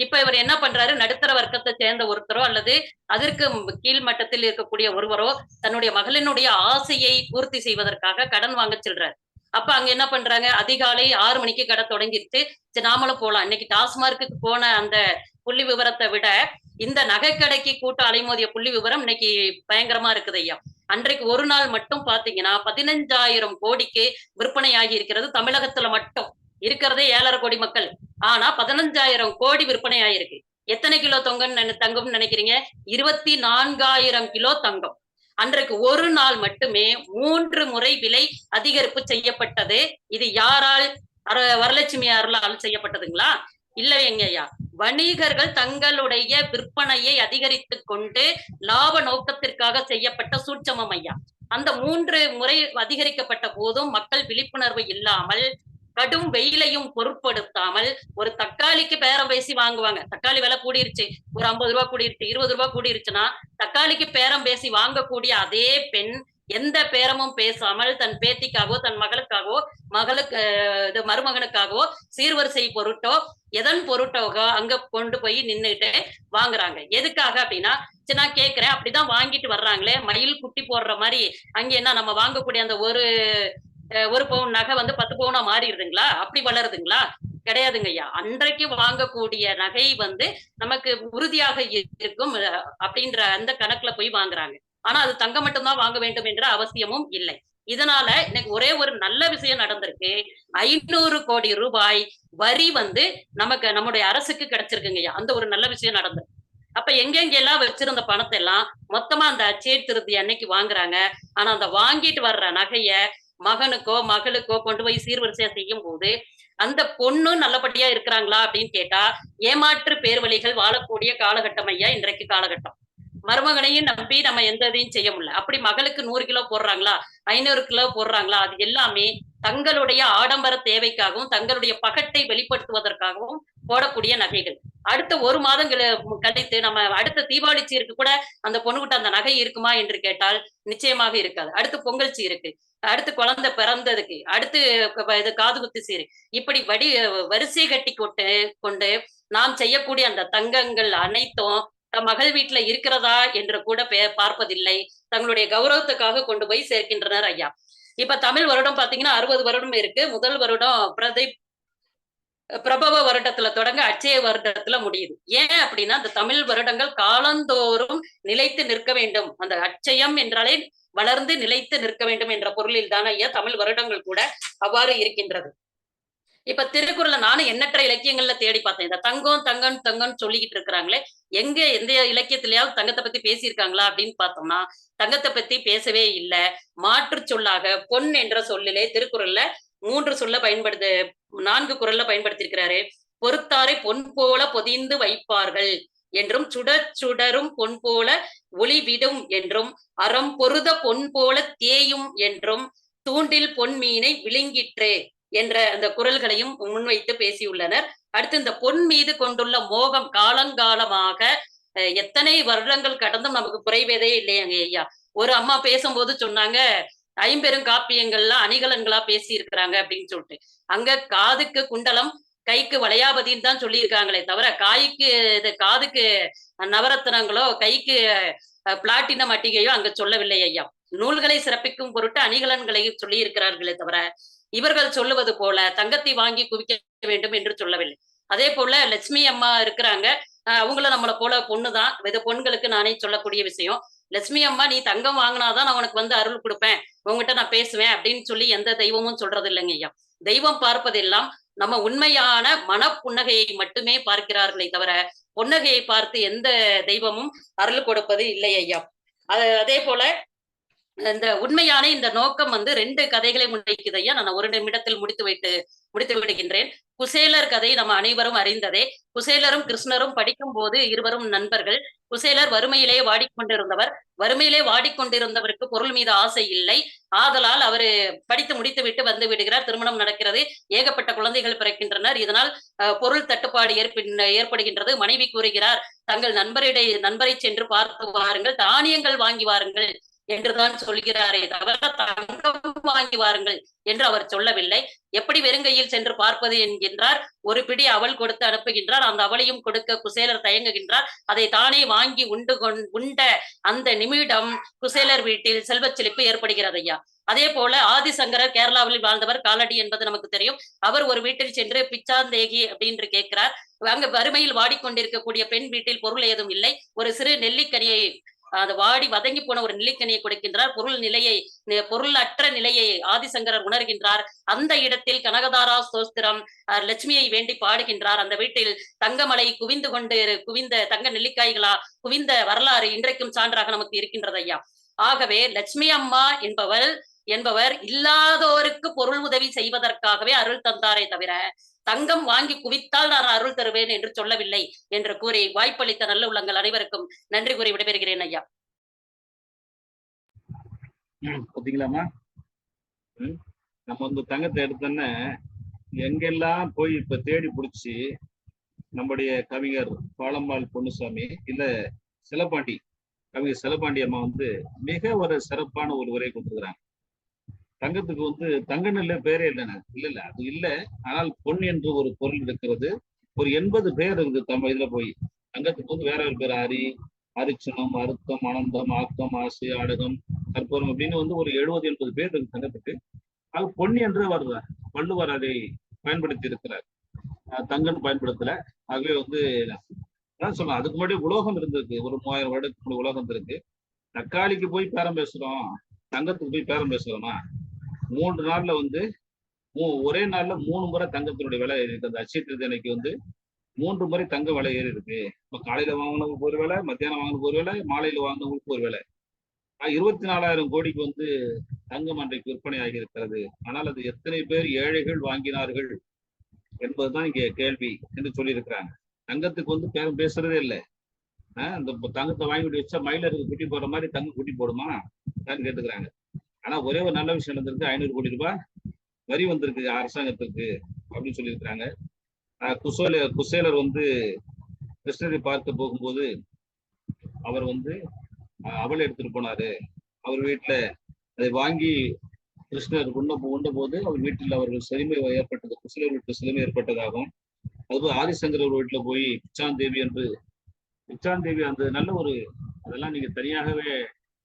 இப்ப இவர் என்ன பண்றாரு, நடுத்தர வர்க்கத்தை சேர்ந்த ஒருத்தரோ அல்லது அதற்கு கீழ் மட்டத்தில் இருக்கக்கூடிய ஒருவரோ தன்னுடைய மகளினுடைய ஆசையை பூர்த்தி செய்வதற்காக கடன் வாங்க செல்றாரு. அப்ப அங்க என்ன பண்றாங்க, அதிகாலை 6 மணிக்கு கடை தொடங்கிருச்சு. சரி, நாமளும் போலாம். இன்னைக்கு டாஸ்மார்க்கு போன அந்த புள்ளி விவரத்தை விட இந்த நகைக்கடைக்கு கூட்ட அலைமோதிய புள்ளி விவரம் இன்னைக்கு பயங்கரமா இருக்குது ஐயா. அன்றைக்கு ஒரு நாள் மட்டும் பாத்தீங்கன்னா 15,000 கோடிக்கு விற்பனை ஆகி இருக்கிறது. தமிழகத்துல மட்டும் இருக்கிறதே 7.5 கோடி மக்கள். ஆனா 15,000 கோடி விற்பனை ஆயிருக்கு. எத்தனை கிலோ தங்கம் நினைக்கிறீங்க? 24,000 கிலோ தங்கம். அன்றைக்கு ஒரு நாள் மட்டுமே 3 முறை விலை அதிகரிப்பு செய்யப்பட்டது. இது யாரால்? வரலட்சுமி அருளால் செய்யப்பட்டதுங்களா? இல்லைங்க ஐயா. வணிகர்கள் தங்களுடைய விற்பனையை அதிகரித்து கொண்டு லாப நோக்கத்திற்காக செய்யப்பட்ட சூட்சமம் ஐயா. அந்த 3 முறை அதிகரிக்கப்பட்ட போதும் மக்கள் விழிப்புணர்வு இல்லாமல், கடும் வெயிலையும் பொருட்படுத்தாமல் ஒரு தக்காளிக்கு பேரம் பேசி வாங்குவாங்க. தக்காளி விலை கூடிருச்சு, ஒரு 50 ரூபாய் கூடிருச்சு, 20 ரூபாய் கூடிருச்சுன்னா தக்காளிக்கு பேரம் பேசி வாங்கக்கூடிய அதே பெண் எந்த பேரமும் பேசாமல் தன் பேத்திக்காகவோ தன் மகளுக்காகவோ மருமகனுக்காகவோ சீர்வரிசை பொருட்டோ எதன் பொருட்டோ அங்க கொண்டு போய் நின்னுட்டு வாங்குறாங்க. எதுக்காக அப்படின்னா, சரி நான் கேட்கிறேன், அப்படிதான் வாங்கிட்டு வர்றாங்களே, மயில் குட்டி போடுற மாதிரி அங்க என்ன நம்ம வாங்கக்கூடிய அந்த ஒரு பவுன் நகை 10 பவுனா மாறிடுதுங்களா? அப்படி வளருதுங்களா? கிடையாதுங்க ஐயா. அன்றைக்கு வாங்கக்கூடிய நகை நமக்கு உறுதியாக இருக்கும் அப்படின்ற அந்த கணக்குல போய் வாங்குறாங்க. ஆனா அது தங்கம் மட்டும்தான் வாங்க வேண்டும் என்ற அவசியமும் இல்லை. இதனால இன்னைக்கு ஒரே ஒரு நல்ல விஷயம் நடந்திருக்கு. 500 கோடி ரூபாய் வரி நமக்கு நம்முடைய அரசுக்கு கிடைச்சிருக்குங்க ஐயா. அந்த ஒரு நல்ல விஷயம் நடந்திருக்கு. அப்ப எங்கெங்கெல்லாம் வச்சிருந்த பணத்தை எல்லாம் மொத்தமா அந்த அட்சய திருதி அன்னைக்கு வாங்குறாங்க. ஆனா அந்த வாங்கிட்டு வர்ற நகைய மகனுக்கோ மகளுக்கோ கொண்டு போய் சீர்வரிசையா செய்யும் போது அந்த பொண்ணு நல்லபடியா இருக்கிறாங்களா அப்படின்னு கேட்டா ஏமாற்று பேர்வழிகள் வாழக்கூடிய காலகட்டம் ஐயா இன்றைக்கு காலகட்டம். மருமகனையும் நம்பி நம்ம எந்த இதையும் செய்ய முடியல. அப்படி மகளுக்கு 100 கிலோ போடுறாங்களா, 500 கிலோ போடுறாங்களா, அது எல்லாமே தங்களுடைய ஆடம்பர தேவைக்காகவும் தங்களுடைய பகட்டை வெளிப்படுத்துவதற்காகவும் போடக்கூடிய நகைகள். அடுத்த 1 மாதம் கழித்து நம்ம அடுத்த தீபாவளி சீருக்கு கூட அந்த பொண்ணுகிட்ட அந்த நகை இருக்குமா என்று கேட்டால் நிச்சயமாக இருக்காது. அடுத்து பொங்கல் சீருக்கு, அடுத்து குழந்தை பிறந்ததுக்கு, அடுத்து இது காது குத்து சீரு, இப்படி வரிசை கட்டி கொண்டு நாம் செய்யக்கூடிய அந்த தங்கங்கள் அனைத்தும் தம் மகள் வீட்டுல இருக்கிறதா என்று கூட பார்ப்பதில்லை. தங்களுடைய கௌரவத்துக்காக கொண்டு போய் சேர்க்கின்றனர் ஐயா. இப்ப தமிழ் வருடம் பாத்தீங்கன்னா 60 வருடம் இருக்கு. முதல் வருடம் பிரபவ வருடத்துல தொடங்க அட்சய வருடத்துல முடியுது. ஏன் அப்படின்னா அந்த தமிழ் வருடங்கள் காலந்தோறும் நிலைத்து நிற்க வேண்டும். அந்த அட்சயம் என்றாலே வளர்ந்து நிலைத்து நிற்க வேண்டும் என்ற பொருளில் தானே ஐயா தமிழ் வருடங்கள் கூட அவ்வாறு இருக்கின்றது. இப்ப திருக்குறள்ல நானும் எண்ணற்ற இலக்கியங்கள்ல தேடி பார்த்தேன். இந்த தங்கம் தங்கம் தங்கம்னு சொல்லிக்கிட்டு இருக்கிறாங்களே, எங்க எந்த இலக்கியத்திலயாவது தங்கத்தை பத்தி பேசியிருக்காங்களா அப்படின்னு பார்த்தோம்னா தங்கத்தை பத்தி பேசவே இல்லை. மாற்று சொல்லாக பொன் என்ற சொல்லிலே திருக்குறள்ல 3 சொல்ல 4 குறள்ல பயன்படுத்தியிருக்கிறாரு. பொறுத்தாரை பொன் போல பொதிந்து வைப்பார்கள் என்றும், சுடரும் பொன் போல ஒளிவிடும் என்றும், அறம் பொருத பொன் போல தேயும் என்றும், தூண்டில் பொன் மீனை விழுங்கிற்றே என்ற அந்த குறள்களையும் முன்வைத்து பேசியுள்ளனர். அடுத்து இந்த பொன் மீது கொண்டுள்ள மோகம் காலங்காலமாக எத்தனை வருடங்கள் கடந்தும் நமக்கு குறைவதே இல்லையாங்க ஐயா. ஒரு அம்மா பேசும்போது சொன்னாங்க, 50 காப்பியங்கள்லாம் அணிகலன்களா பேசி இருக்கிறாங்க அப்படின்னு சொல்லிட்டு. அங்க காதுக்கு குண்டலம் கைக்கு வளையாபதின்னு தான் சொல்லியிருக்காங்களே தவிர காதுக்கு நவரத்னங்களோ கைக்கு பிளாட்டினம் அட்டிகையோ அங்க சொல்லவில்லை ஐயா. நூல்களை சிறப்பிக்கும் பொருட்டு அணிகலன்களை சொல்லி இருக்கிறார்களே தவிர இவர்கள் சொல்லுவது போல தங்கத்தை வாங்கி குவிக்க வேண்டும் என்று சொல்லவில்லை. அதே போல லட்சுமி அம்மா இருக்கிறாங்க, அவங்கள நம்மளை போல பொண்ணுதான். இது பொண்களுக்கு நானே சொல்லக்கூடிய விஷயம். லட்சுமி அம்மா நீ தங்கம் வாங்கினாதான் நான் உனக்கு அருள் கொடுப்பேன், உங்ககிட்ட நான் பேசுவேன் அப்படின்னு சொல்லி எந்த தெய்வமும் சொல்றது இல்லைங்க ஐயா. தெய்வம் பார்ப்பதெல்லாம் நம்ம உண்மையான மனப்புன்னகையை மட்டுமே பார்க்கிறார்களே தவிர புன்னகையை பார்த்து எந்த தெய்வமும் அருள் கொடுப்பது இல்லை ஐயா. அதே போல இந்த உண்மையான இந்த நோக்கம் வந்து 2 கதைகளை முன்வைக்குது ஐயா. நான் 1 நிமிடத்தில் முடித்து விடுகின்றேன். குசேலர் கதை நம்ம அனைவரும் அறிந்ததே. குசேலரும் கிருஷ்ணரும் படிக்கும் போது இருவரும் நண்பர்கள். குசேலர் வறுமையிலே வாடிக்கொண்டிருந்தவர். வறுமையிலே வாடிக்கொண்டிருந்தவருக்கு பொருள் மீது ஆசை இல்லை. ஆதலால் அவரு படித்து முடித்து விட்டு வந்து விடுகிறார். திருமணம் நடக்கிறது. ஏகப்பட்ட குழந்தைகள் பிறக்கின்றனர். இதனால் பொருள் தட்டுப்பாடு ஏற்படுகின்றது. மனைவி கூறுகிறார், தங்கள் நண்பரை சென்று பார்த்து வாருங்கள், தானியங்கள் வாங்கி வாருங்கள் என்றுதான் சொல்கிறாரே தவிர தங்கம் வாங்கி வாருங்கள் என்று அவர் சொல்லவில்லை. எப்படி வெறுங்கையில் சென்று பார்ப்பது என்கின்றார். ஒரு பிடி அவல் கொடுத்து அனுப்புகின்றார். அந்த அவளையும் கொடுக்க குசேலர் தயங்குகின்றார். அதை தானே வாங்கி உண்ட அந்த நிமிடம் குசேலர் வீட்டில் செல்வச் செழிப்பு ஏற்படுகிறது ஐயா. அதே போல ஆதிசங்கரர் கேரளாவில் வாழ்ந்தவர், காலடி என்பது நமக்கு தெரியும். அவர் ஒரு வீட்டில் சென்று பிச்சாந்தேகி அப்படின்னு கேட்கிறார். அங்க வறுமையில் வாடிக்கொண்டிருக்கக்கூடிய பெண் வீட்டில் பொருள் ஏதும் இல்லை. ஒரு சிறு நெல்லிக்கனியை, அது வாடி வதங்கி போன ஒரு நெல்லிக்கனியை கொடுக்கின்றார். பொருளற்ற நிலையை ஆதிசங்கரர் உணர்கின்றார். அந்த இடத்தில் கனகதாரா ஸ்தோத்திரம் லட்சுமியை வேண்டி பாடுகின்றார். அந்த வீட்டில் தங்கமலை குவிந்த தங்க நெல்லிக்காய்களா குவிந்த வரலாறு இன்றைக்கும் சான்றாக நமக்கு இருக்கின்றது ஐயா. ஆகவே லட்சுமி அம்மா என்பவர் இல்லாதோருக்கு பொருள் உதவி செய்வதற்காகவே அருள் தந்தாரே தவிர தங்கம் வாங்கி குவித்தால் நான் அருள் தருவேன் என்று சொல்லவில்லை என்று கூறி வாய்ப்பளித்த நல்ல உள்ளங்கள் அனைவருக்கும் நன்றி கூறி விடைபெறுகிறேன் ஐயா. பாத்தீங்களாமா, நம்ம வந்து தங்கத்தை எடுத்தோன்னே எங்கெல்லாம் போய் இப்ப தேடி பிடிச்சி நம்முடைய கவிஞர் பாலம்மாள் பொன்னுசாமி இல்ல கவிஞர் செலப்பாண்டி அம்மா வந்து மிக ஒரு சிறப்பான ஒரு உரை கொடுத்துருக்குறாங்க. தங்கத்துக்கு வந்து தங்க நெல்ல பேரே இல்லைண்ணா, இல்ல அது இல்லை. ஆனால் பொன் என்று ஒரு பொருள் இருக்கிறது. ஒரு 80 பேர் இருக்குது நம்ம இதுல போய். தங்கத்துக்கு வந்து வேற ஒரு பேர் அரிச்சனம், அருத்தம், அனந்தம், ஆக்கம், ஆசை, ஆடகம், கற்பூரம் அப்படின்னு வந்து ஒரு 70-80 பேர் இருக்கு தங்கத்துக்கு. அது பொன் என்று வள்ளுவர் அதை பயன்படுத்தி இருக்கிறார். தங்கம் பயன்படுத்தல. ஆகவே வந்து அதான் சொல்லலாம், அதுக்கு முன்னாடி உலோகம் இருந்திருக்கு. ஒரு 3000 வருடத்துக்கு உலோகம் இருக்கு. தக்காளிக்கு போய் பேரம் பேசுறோம், தங்கத்துக்கு போய் பேரம் பேசுறோமா? 3 நாள்ல வந்து ஒரே நாள்ல 3 முறை தங்கத்தினுடைய விலை ஏறி இருக்கு. அந்த அட்சய திருதியன்னைக்கு வந்து 3 முறை தங்க விலை ஏறி இருக்கு. இப்ப காலையில வாங்கினவங்களுக்கு ஒரு விலை, மத்தியானம் வாங்கினதுக்கு ஒரு விலை, மாலையில வாங்கினவங்களுக்கு ஒரு விலை. 24,000 கோடிக்கு வந்து தங்கம் அன்றைக்கு விற்பனை ஆகி இருக்கிறது. ஆனால் அது எத்தனை பேர் ஏழைகள் வாங்கினார்கள் என்பதுதான் இங்க கேள்வி என்று சொல்லியிருக்கிறாங்க. தங்கத்துக்கு வந்து பேரம் பேசுறதே இல்லை. இந்த தங்கத்தை வாங்கிட்டு வச்சா மயிலருக்கு குட்டி போடுற மாதிரி தங்கம் குட்டி போடுமா கேட்டுக்கிறாங்க. ஆனா ஒரே ஒரு நல்ல விஷயம் நடந்திருக்கு. 500 கோடி ரூபாய் வரி வந்திருக்கு அரசாங்கத்துக்கு அப்படின்னு சொல்லியிருக்கிறாங்க. குசேலர் வந்து கிருஷ்ணரை பார்க்க போகும்போது அவர் வந்து அவளை எடுத்துட்டு போனாரு. அவர் வீட்டுல அதை வாங்கி கிருஷ்ணர் உண்ட போது அவர் வீட்டில் அவர்கள் செழுமை ஏற்பட்டது, குசேலர் வீட்டு செழுமை ஏற்பட்டதாகவும், அதுபோல் ஆதிசங்கர் வீட்டுல போய் பிச்சாந்தேவி அந்த நல்ல ஒரு, அதெல்லாம் நீங்க தனியாகவே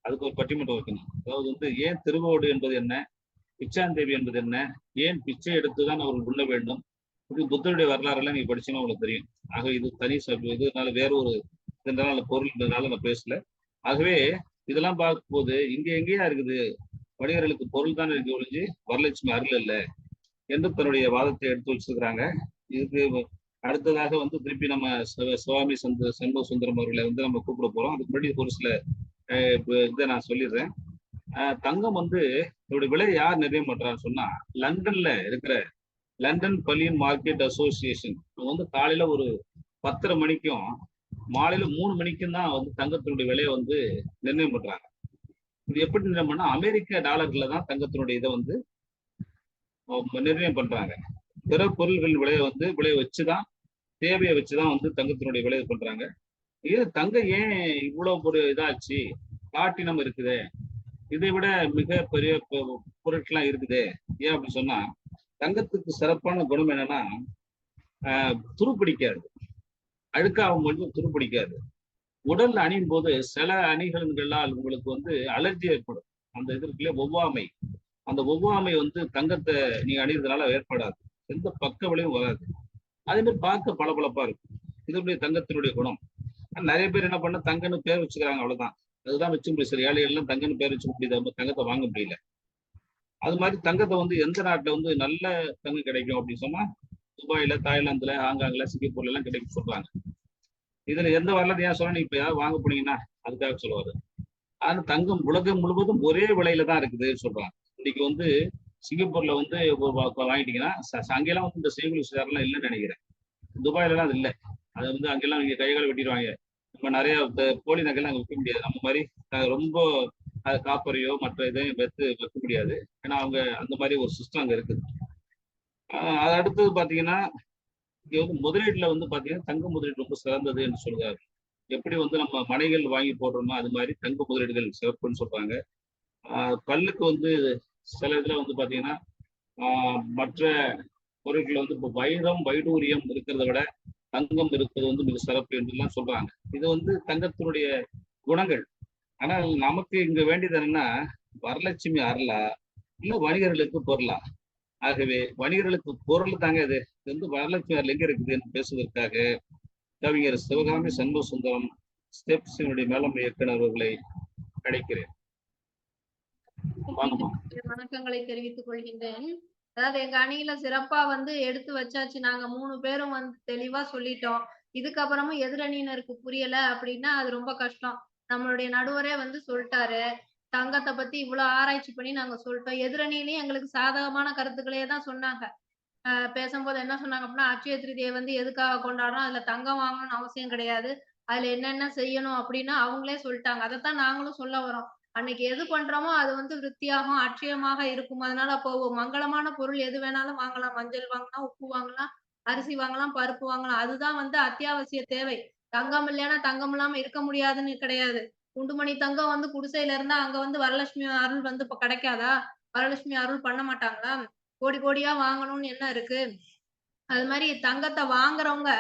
அதுக்கு ஒரு பட்டிமன்றம் வைக்கணும். அதாவது வந்து ஏன் திருவோடு என்பது என்ன, பிச்சாந்தேவி என்பது என்ன, ஏன் பிச்சை எடுத்துதான் அவர்கள் உண்ண வேண்டும், இது புத்தருடைய வரலாறு எல்லாம் நீங்க படிச்சீங்கன்னா உங்களுக்கு தெரியும். ஆக இது தனி இதனால வேற ஒரு இதனால பொருள்னால நான் பேசல. ஆகவே இதெல்லாம் பார்க்கும்போது இங்க எங்கேயா இருக்குது, வணிகர்களுக்கு பொருள் தான் இருக்கு ஒழிஞ்சு வரலட்சுமி அருள் இல்லை என்று தன்னுடைய வாதத்தை எடுத்து வச்சிருக்கிறாங்க. இதுக்கு அடுத்ததாக வந்து திருப்பி நம்ம சுவாமி சண்முக சுந்தரம் அவர்களை வந்து நம்ம கூப்பிட போறோம். அதுக்கு முன்னாடி ஒரு சில இதை நான் சொல்லிடுறேன். தங்கம் வந்து இதோட விலை யார் நிர்ணயம் பண்றான்னு சொன்னா, லண்டன்ல இருக்கிற லண்டன் பல்லியன் மார்க்கெட் அசோசியேஷன் வந்து காலையில ஒரு 10:30 மணிக்கும் மாலையில 3 மணிக்கும் தான் வந்து தங்கத்தினுடைய விலையை வந்து நிர்ணயம் பண்றாங்க. இது எப்படி நிர்ணயம் பண்ணா, அமெரிக்க டாலர்ல தான் தங்கத்தினுடைய இதை வந்து நிர்ணயம் பண்றாங்க. பிற பொருள்களின் விலையை வச்சுதான், தேவையை வச்சுதான் வந்து தங்கத்தினுடைய விலையை பண்றாங்க. இது தங்கம் ஏன் இவ்வளவு ஒரு இதாச்சு, பிளாட்டினம் இருக்குதே, இதை விட மிக பெரிய பொருட்கள்லாம் இருக்குதே ஏன் அப்படின்னு சொன்னா, தங்கத்துக்கு சிறப்பான குணம் என்னன்னா துருப்பிடிக்காது, அழுக்காகும் பொழுது துருப்பிடிக்காது. உடல்ல அணியும் போது சில அணிகலன்களால் உங்களுக்கு வந்து அலர்ஜி ஏற்படும். அந்த இதற்குள்ளே ஒவ்வாமை, அந்த ஒவ்வாமை வந்து தங்கத்தை நீங்க அணிகிறதுனால ஏற்படாது, எந்த பக்க விளைவும் வராது. அதே மாதிரி பார்க்க பளபளப்பா இருக்கும். இதனுடைய தங்கத்தினுடைய குணம். நிறைய பேர் என்ன பண்ண, தங்கன்னு பேர் வச்சுக்கிறாங்க, அவ்வளவுதான். அதுதான் வச்சு முடியும். சரி, ஏழைகள்லாம் தங்கன்னு பேர் வச்சு முடியுது, தங்கத்தை வாங்க முடியல. அது மாதிரி தங்கத்தை வந்து எந்த நாட்டுல வந்து நல்ல தங்கம் கிடைக்கும் அப்படின்னு சொன்னா, துபாயில, தாய்லாந்துல, ஹாங்காங்ல, சிங்கப்பூர்ல எல்லாம் கிடைக்கும் சொல்றாங்க. இதுல எந்த வரலாறு ஏன் சொன்னா, இப்ப யாராவது வாங்க போனீங்கன்னா அதுக்காக சொல்லுவாரு. ஆனா தங்கம் உலகம் முழுவதும் ஒரே விலையில தான் இருக்குதுன்னு சொல்றாங்க. இன்னைக்கு வந்து சிங்கப்பூர்ல வந்து வாங்கிட்டீங்கன்னா அங்கெல்லாம் வந்து இந்த செய்கூலி சேதாரம்லாம் இல்லைன்னு நினைக்கிறேன். துபாயில எல்லாம் அது இல்லை. அது வந்து அங்கெல்லாம் நீங்க கைகளை வெட்டிடுவாங்க. நம்ம நிறைய போலி நகைலாம் அங்கே விற்க முடியாது. நம்ம மாதிரி ரொம்ப காப்பரையோ மற்ற இதையும் வைக்க முடியாது. ஏன்னா அவங்க அந்த மாதிரி ஒரு சிஸ்டம் அங்க இருக்குது. அது அடுத்தது பாத்தீங்கன்னா இங்க வந்து முதலீட்டுல வந்து பாத்தீங்கன்னா தங்க முதலீடு ரொம்ப சிறந்தது என்று சொல்றாரு. எப்படி வந்து நம்ம மனைகள் வாங்கி போடுறோமோ அது மாதிரி தங்க முதலீடுகள் சிறப்புன்னு சொல்றாங்க. பல்லுக்கு வந்து சில இதுல வந்து பாத்தீங்கன்னா மற்ற பொருட்கள் வந்து இப்போ வைரம் வைடூரியம் இருக்கிறத விட தங்கம் இருப்பது வந்து மிக சிறப்பு என்றுலாம் சொல்றாங்க. இது வந்து தங்கத்தினுடைய குணங்கள். ஆனால் நமக்கு இங்க வேண்டியது என்னன்னா வரலட்சுமி அருளா இல்ல வணிகர்களுக்கு பொருளா? ஆகவே வணிகர்களுக்கு பொருள் தாங்க இது வந்து வரலட்சுமி அருள் எங்க இருக்குது என்று பேசுவதற்காக கவிஞர் சிவகாமி சண்முக சுந்தரம் ஸ்டெப்ஸினுடைய மேலும் இயக்குனர் அவர்களை அழைக்கிறேன். வணக்கங்களை தெரிவித்துக் கொள்கின்றேன். அதாவது எங்க அணியில சிறப்பா வந்து எடுத்து வச்சாச்சு. நாங்க 3 பேரும் வந்து தெளிவா சொல்லிட்டோம். இதுக்கப்புறமும் எதிரணியினருக்கு புரியல அப்படின்னா அது ரொம்ப கஷ்டம். நம்மளுடைய நடுவரே வந்து சொல்லிட்டாரு. தங்கத்தை பத்தி இவ்வளவு ஆராய்ச்சி பண்ணி நாங்க சொல்லிட்டோம். எதிரணியிலயும் எங்களுக்கு சாதகமான கருத்துக்களே தான் சொன்னாங்க. பேசும்போது என்ன சொன்னாங்க அப்படின்னா, அட்சய திருதியை வந்து எதுக்காக கொண்டாடுறோம்? அதுல தங்கம் வாங்கணும்னு அவசியம் கிடையாது. அதுல என்னென்ன செய்யணும் அப்படின்னு அவங்களே சொல்லிட்டாங்க. அதைத்தான் நாங்களும் சொல்ல வரோம். அன்னைக்கு எது பண்றோமோ அது வந்து விருத்தியாகும், அட்சயமாக இருக்கும். அதனால அப்போ மங்களமான பொருள் எது வேணாலும் வாங்கலாம். மஞ்சள் வாங்கலாம், உப்பு வாங்கலாம், அரிசி வாங்கலாம், பருப்பு வாங்கலாம். அதுதான் வந்து அத்தியாவசிய தேவை. தங்கம் இல்லைன்னா தங்கம் இல்லாம இருக்க முடியாதுன்னு கிடையாது. குண்டுமணி தங்கம் வந்து குடிசையில இருந்தா அங்க வந்து வரலட்சுமி அருள் வந்து இப்ப கிடைக்காதா? வரலட்சுமி அருள் பண்ண மாட்டாங்களா? கோடி கோடியா வாங்கணும்னு என்ன இருக்கு? அது மாதிரி தங்கத்தை வாங்குறவங்க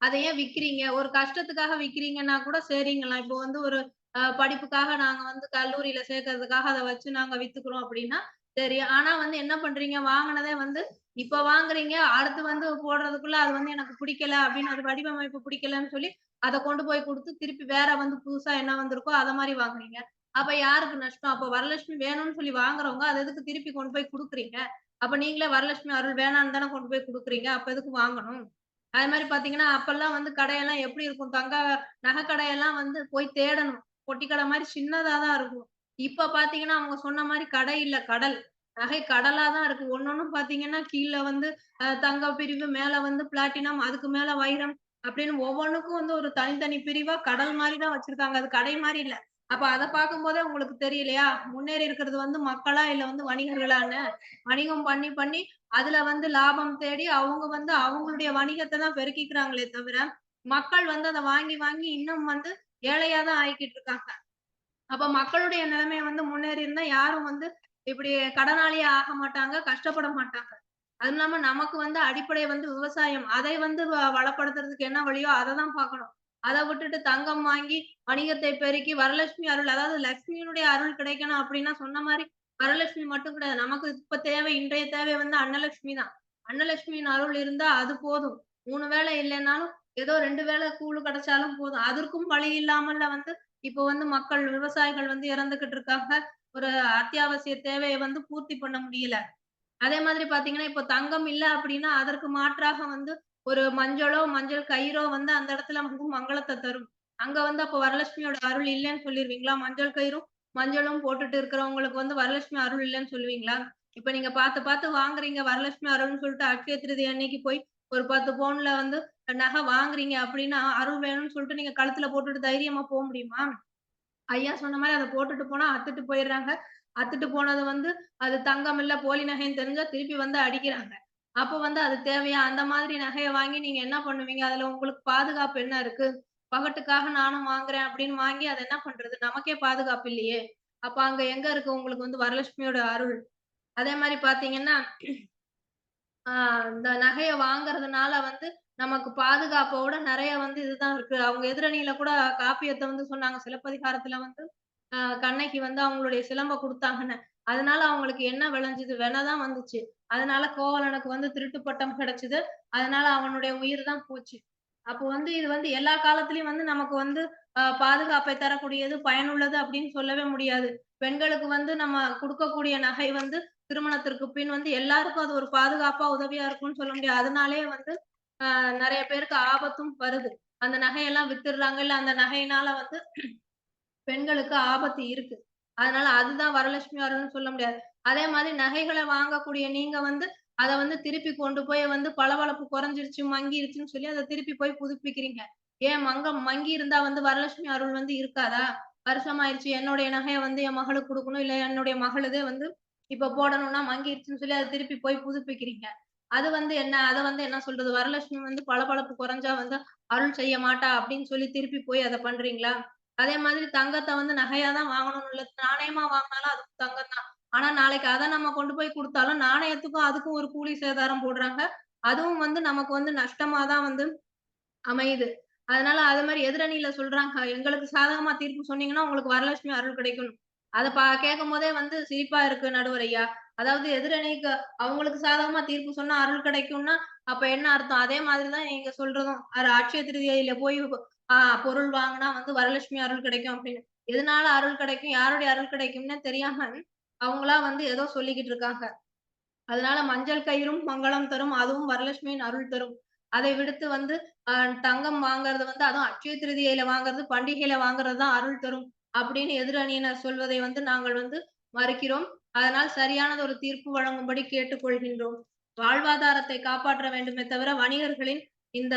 அதை ஏன் விக்கிறீங்க? ஒரு கஷ்டத்துக்காக விக்கிறீங்கன்னா கூட சரிங்களா. இப்போ வந்து ஒரு படிப்புக்காக நாங்க வந்து கல்லூரியில சேர்க்கறதுக்காக அதை வச்சு நாங்க வித்துக்கிறோம் அப்படின்னா சரி. ஆனா வந்து என்ன பண்றீங்க? வாங்கினதே வந்து இப்ப வாங்குறீங்க, அடுத்து வந்து போடுறதுக்குள்ள அது வந்து எனக்கு பிடிக்கல அப்படின்னு அது வடிவமைப்பு பிடிக்கலன்னு சொல்லி அதை கொண்டு போய் கொடுத்து திருப்பி வேற வந்து புதுசா என்ன வந்திருக்கோ அதை மாதிரி வாங்குறீங்க. அப்ப யாருக்கு நஷ்டம்? அப்ப வரலட்சுமி வேணும்னு சொல்லி வாங்குறவங்க அதை எதுக்கு திருப்பி கொண்டு போய் கொடுக்குறீங்க? அப்ப நீங்களே வரலட்சுமி அருள் வேணான்னு தானே கொண்டு போய் கொடுக்குறீங்க. அப்ப எதுக்கு வாங்கணும்? அது மாதிரி பாத்தீங்கன்னா அப்பெல்லாம் வந்து கடையெல்லாம் எப்படி இருக்கும்? நகை கடையெல்லாம் வந்து போய் தேடணும். பொட்டி கடை மாதிரி சின்னதா தான் இருக்கும். இப்ப பாத்தீங்கன்னா அவங்க சொன்ன மாதிரி கடை இல்ல, கடல். நகை கடலா தான் இருக்கு. ஒன்னொன்னும் பாத்தீங்கன்னா கீழ வந்து தங்க பிரிவு, மேல வந்து பிளாட்டினம், அதுக்கு மேல வைரம் அப்படின்னு ஒவ்வொன்னுக்கும் வந்து ஒரு தனித்தனி பிரிவா கடல் மாதிரி தான் வச்சிருக்காங்க. அது கடை மாதிரி இல்ல. அப்ப அத பார்க்கும்போதே உங்களுக்கு தெரியலையா? முன்னேறி இருக்கிறது வந்து மக்களா இல்ல வந்து வணிகர்களான்னு? வணிகம் பண்ணி பண்ணி அதுல வந்து லாபம் தேடி அவங்க வந்து அவங்களுடைய வணிகத்தை தான் பெருக்கிக்கிறாங்களே தவிர மக்கள் வந்து அதை வாங்கி வாங்கி இன்னும் வந்து ஏழையா தான் ஆயிக்கிட்டு இருக்காங்க. அப்ப மக்களுடைய நிலைமை வந்து முன்னேறி இருந்தா யாரும் வந்து இப்படி கடனாளியே ஆக மாட்டாங்க, கஷ்டப்பட மாட்டாங்க. அதுவும் இல்லாம நமக்கு வந்து அடிப்படை வந்து விவசாயம். அதை வந்து வளப்படுத்துறதுக்கு என்ன வழியோ அதை தான் பார்க்கணும். அதை விட்டுட்டு தங்கம் வாங்கி வணிகத்தை பெருக்கி வரலட்சுமி அருள், அதாவது லட்சுமியினுடைய அருள் கிடைக்கணும் அப்படின்னா சொன்ன மாதிரி வரலட்சுமி மட்டும் கிடையாது. நமக்கு இப்ப தேவை, இன்றைய தேவை வந்து அன்னலட்சுமி தான். அன்னலட்சுமியின் அருள் இருந்தா அது போதும். 3 வேளை இல்லைன்னாலும் ஏதோ 2 வேளை கூழு கிடைச்சாலும் போதும். அதற்கும் வழி இல்லாமல்ல வந்து இப்போ வந்து மக்கள் விவசாயிகள் வந்து இறந்துகிட்டு இருக்காங்க. ஒரு அத்தியாவசிய தேவையை வந்து பூர்த்தி பண்ண முடியல. அதே மாதிரி பாத்தீங்கன்னா, இப்போ தங்கம் இல்ல அப்படின்னா, அதற்கு மாற்றாக வந்து ஒரு மஞ்சளோ, மஞ்சள் கயிறோ வந்து அந்த இடத்துல வந்து மங்களத்த தரும். அங்க வந்து அப்போ வரலட்சுமியோட அருள் இல்லன்னு சொல்லிருவீங்களா? மஞ்சள் கயிறும், மஞ்சளும் போட்டுட்டு இருக்கிறவங்களுக்கு வந்து வரலட்சுமி அருள் இல்லன்னு சொல்லுவீங்களா? இப்ப நீங்க பார்த்து பார்த்து வாங்குறீங்க வரலட்சுமி அருள்ன்னு சொல்லிட்டு அட்சய திருதியை அன்னைக்கு போய் ஒரு 10 பவுன்ல வந்து நகை வாங்குறீங்க அப்படின்னா, அருள் வேணும்னு சொல்லிட்டு நீங்க கழுத்துல போட்டுட்டு தைரியமா போ முடியுமா? ஐயா சொன்ன மாரி அத போட்டுட்டு போனா அத்துட்டு போயிடுறாங்க. அத்துட்டு போனது வந்து அது தங்கம் இல்ல, போலி நகைன்னு தெரிஞ்சா திருப்பி வந்து அடிக்கிறாங்க. அப்ப வந்து அது தேவையா? அந்த மாதிரி நகைய வாங்கி நீங்க என்ன பண்ணுவீங்க? அதுல உங்களுக்கு பாதுகாப்பு என்ன இருக்கு? பகட்டுக்காக நானும் வாங்குறேன் அப்படின்னு வாங்கி அத என்ன பண்றது? நமக்கே பாதுகாப்பு இல்லையே! அப்ப அங்க எங்க இருக்கு உங்களுக்கு வந்து வரலட்சுமியோட அருள்? அதே மாரி பார்த்தீங்கன்னா, ஆ இந்த நகைய வாங்குறதுனால வந்து நமக்கு பாதுகாப்போட நெறைய வந்து இதுதான் இருக்கு. அவங்க எதிரணியில கூட காப்பியத்த வந்து சொன்னாங்க. சிலப்பதிகாரத்துல வந்து கண்ணகி வந்து அவங்களுடைய சிலம்ப குடுத்தாங்கன்னு. அதனால அவங்களுக்கு என்ன விளைஞ்சது? வென தான் வந்துச்சு. அதனால கோவலனுக்கு வந்து திருட்டு பட்டம் கிடைச்சது. அதனால அவனுடைய உயிர் தான் போச்சு. அப்போ வந்து இது வந்து எல்லா காலத்திலயும் வந்து நமக்கு வந்து பாதுகாப்பை தரக்கூடியது, பயனுள்ளது அப்படின்னு சொல்லவே முடியாது. பெண்களுக்கு வந்து நம்ம குடுக்கக்கூடிய நகை வந்து திருமணத்திற்கு பின் வந்து எல்லாருக்கும் அது ஒரு பாதுகாப்பா, உதவியா இருக்கும்னு சொல்ல முடியாது. அதனாலேயே வந்து நெறைய பேருக்கு ஆபத்தும் வருது. அந்த நகையெல்லாம் வித்துடுறாங்க. இல்ல அந்த நகையினால வந்து பெண்களுக்கு ஆபத்து இருக்கு. அதனால அதுதான் வரலட்சுமி அருள்னு சொல்ல முடியாது. அதே மாதிரி நகைகளை வாங்கக்கூடிய நீங்க வந்து அத வந்து திருப்பி கொண்டு போய் வந்து பளபளப்பு குறைஞ்சிருச்சு, மங்கிருச்சுன்னு சொல்லி அத திருப்பி போய் புதுப்பிக்கிறீங்க. ஏன் மங்கி இருந்தா வந்து வரலட்சுமி அருள் வந்து இருக்காதா? வருஷமாயிருச்சு என்னுடைய நகைய வந்து என் மகளுக்கு குடுக்கணும், இல்ல என்னுடைய மகளுதே வந்து இப்ப போடணும்னா மங்கிருச்சுன்னு சொல்லி அத திருப்பி போய் புதுப்பிக்கிறீங்க. அது வந்து என்ன? அத வந்து என்ன சொல்றது? வரலட்சுமி வந்து பளபளப்பு குறைஞ்சா வந்து அருள் செய்ய மாட்டா அப்படின்னு சொல்லி திருப்பி போய் அத பண்றீங்களா? அதே மாதிரி தங்கத்த வந்து நகையா தான் வாங்கணும்னு இல்ல. நாணயமா வாங்குனாலும் அதுவும் தங்கம் தான். ஆனா நாளைக்கு அத நம்ம கொண்டு போய் குடுத்தாலும் நாணயத்துக்கும் அதுக்கும் ஒரு கூலி சேதாரம் போடுறாங்க. அதுவும் வந்து நமக்கு வந்து நஷ்டமா தான் வந்து அமையுது. அதனால அது மாரி எதிரணியில சொல்றாங்க, எங்களுக்கு சாதகமா தீர்ப்பு சொன்னீங்கன்னா, உங்களுக்கு வரலட்சுமி அருள் கிடைக்கும். அத கேட்கும்போதே வந்து சிரிப்பா இருக்கு நடுவர் ஐயா. அதாவது எதிரணிக்கு அவங்களுக்கு சாதகமா தீர்ப்பு சொன்னா அருள் கிடைக்கும்னா, அப்ப என்ன அர்த்தம்? அதே மாதிரி தான் நீங்க சொல்றதும். அட்சய திருதியையில போய் ஆ பொருள் வாங்குனா வந்து வரலட்சுமி அருள் கிடைக்கும் அப்படின்னு. எதனால அருள் கிடைக்கும்? யாருடைய அருள் கிடைக்கும்னே தெரியாம, அவங்களா வந்து ஏதோ சொல்லிக்கிட்டு இருக்காங்க. அதனால மஞ்சள் கயிறும் மங்களம் தரும். அதுவும் வரலட்சுமியின் அருள் தரும். அதை விடுத்து வந்து அ தங்கம் வாங்குறது வந்து அதுவும் அட்சய திருதியையில வாங்குறது, பண்டிகையில வாங்குறது தான் அருள் தரும். அப்படின்னு எதிரணியினர் சொல்வதை வந்து நாங்கள் வந்து மறுக்கிறோம். அதனால் சரியானது ஒரு தீர்ப்பு வழங்கும்படி கேட்டுக்கொள்கின்றோம். வாழ்வாதாரத்தை காப்பாற்ற வேண்டுமே தவிர வணிகர்களின் இந்த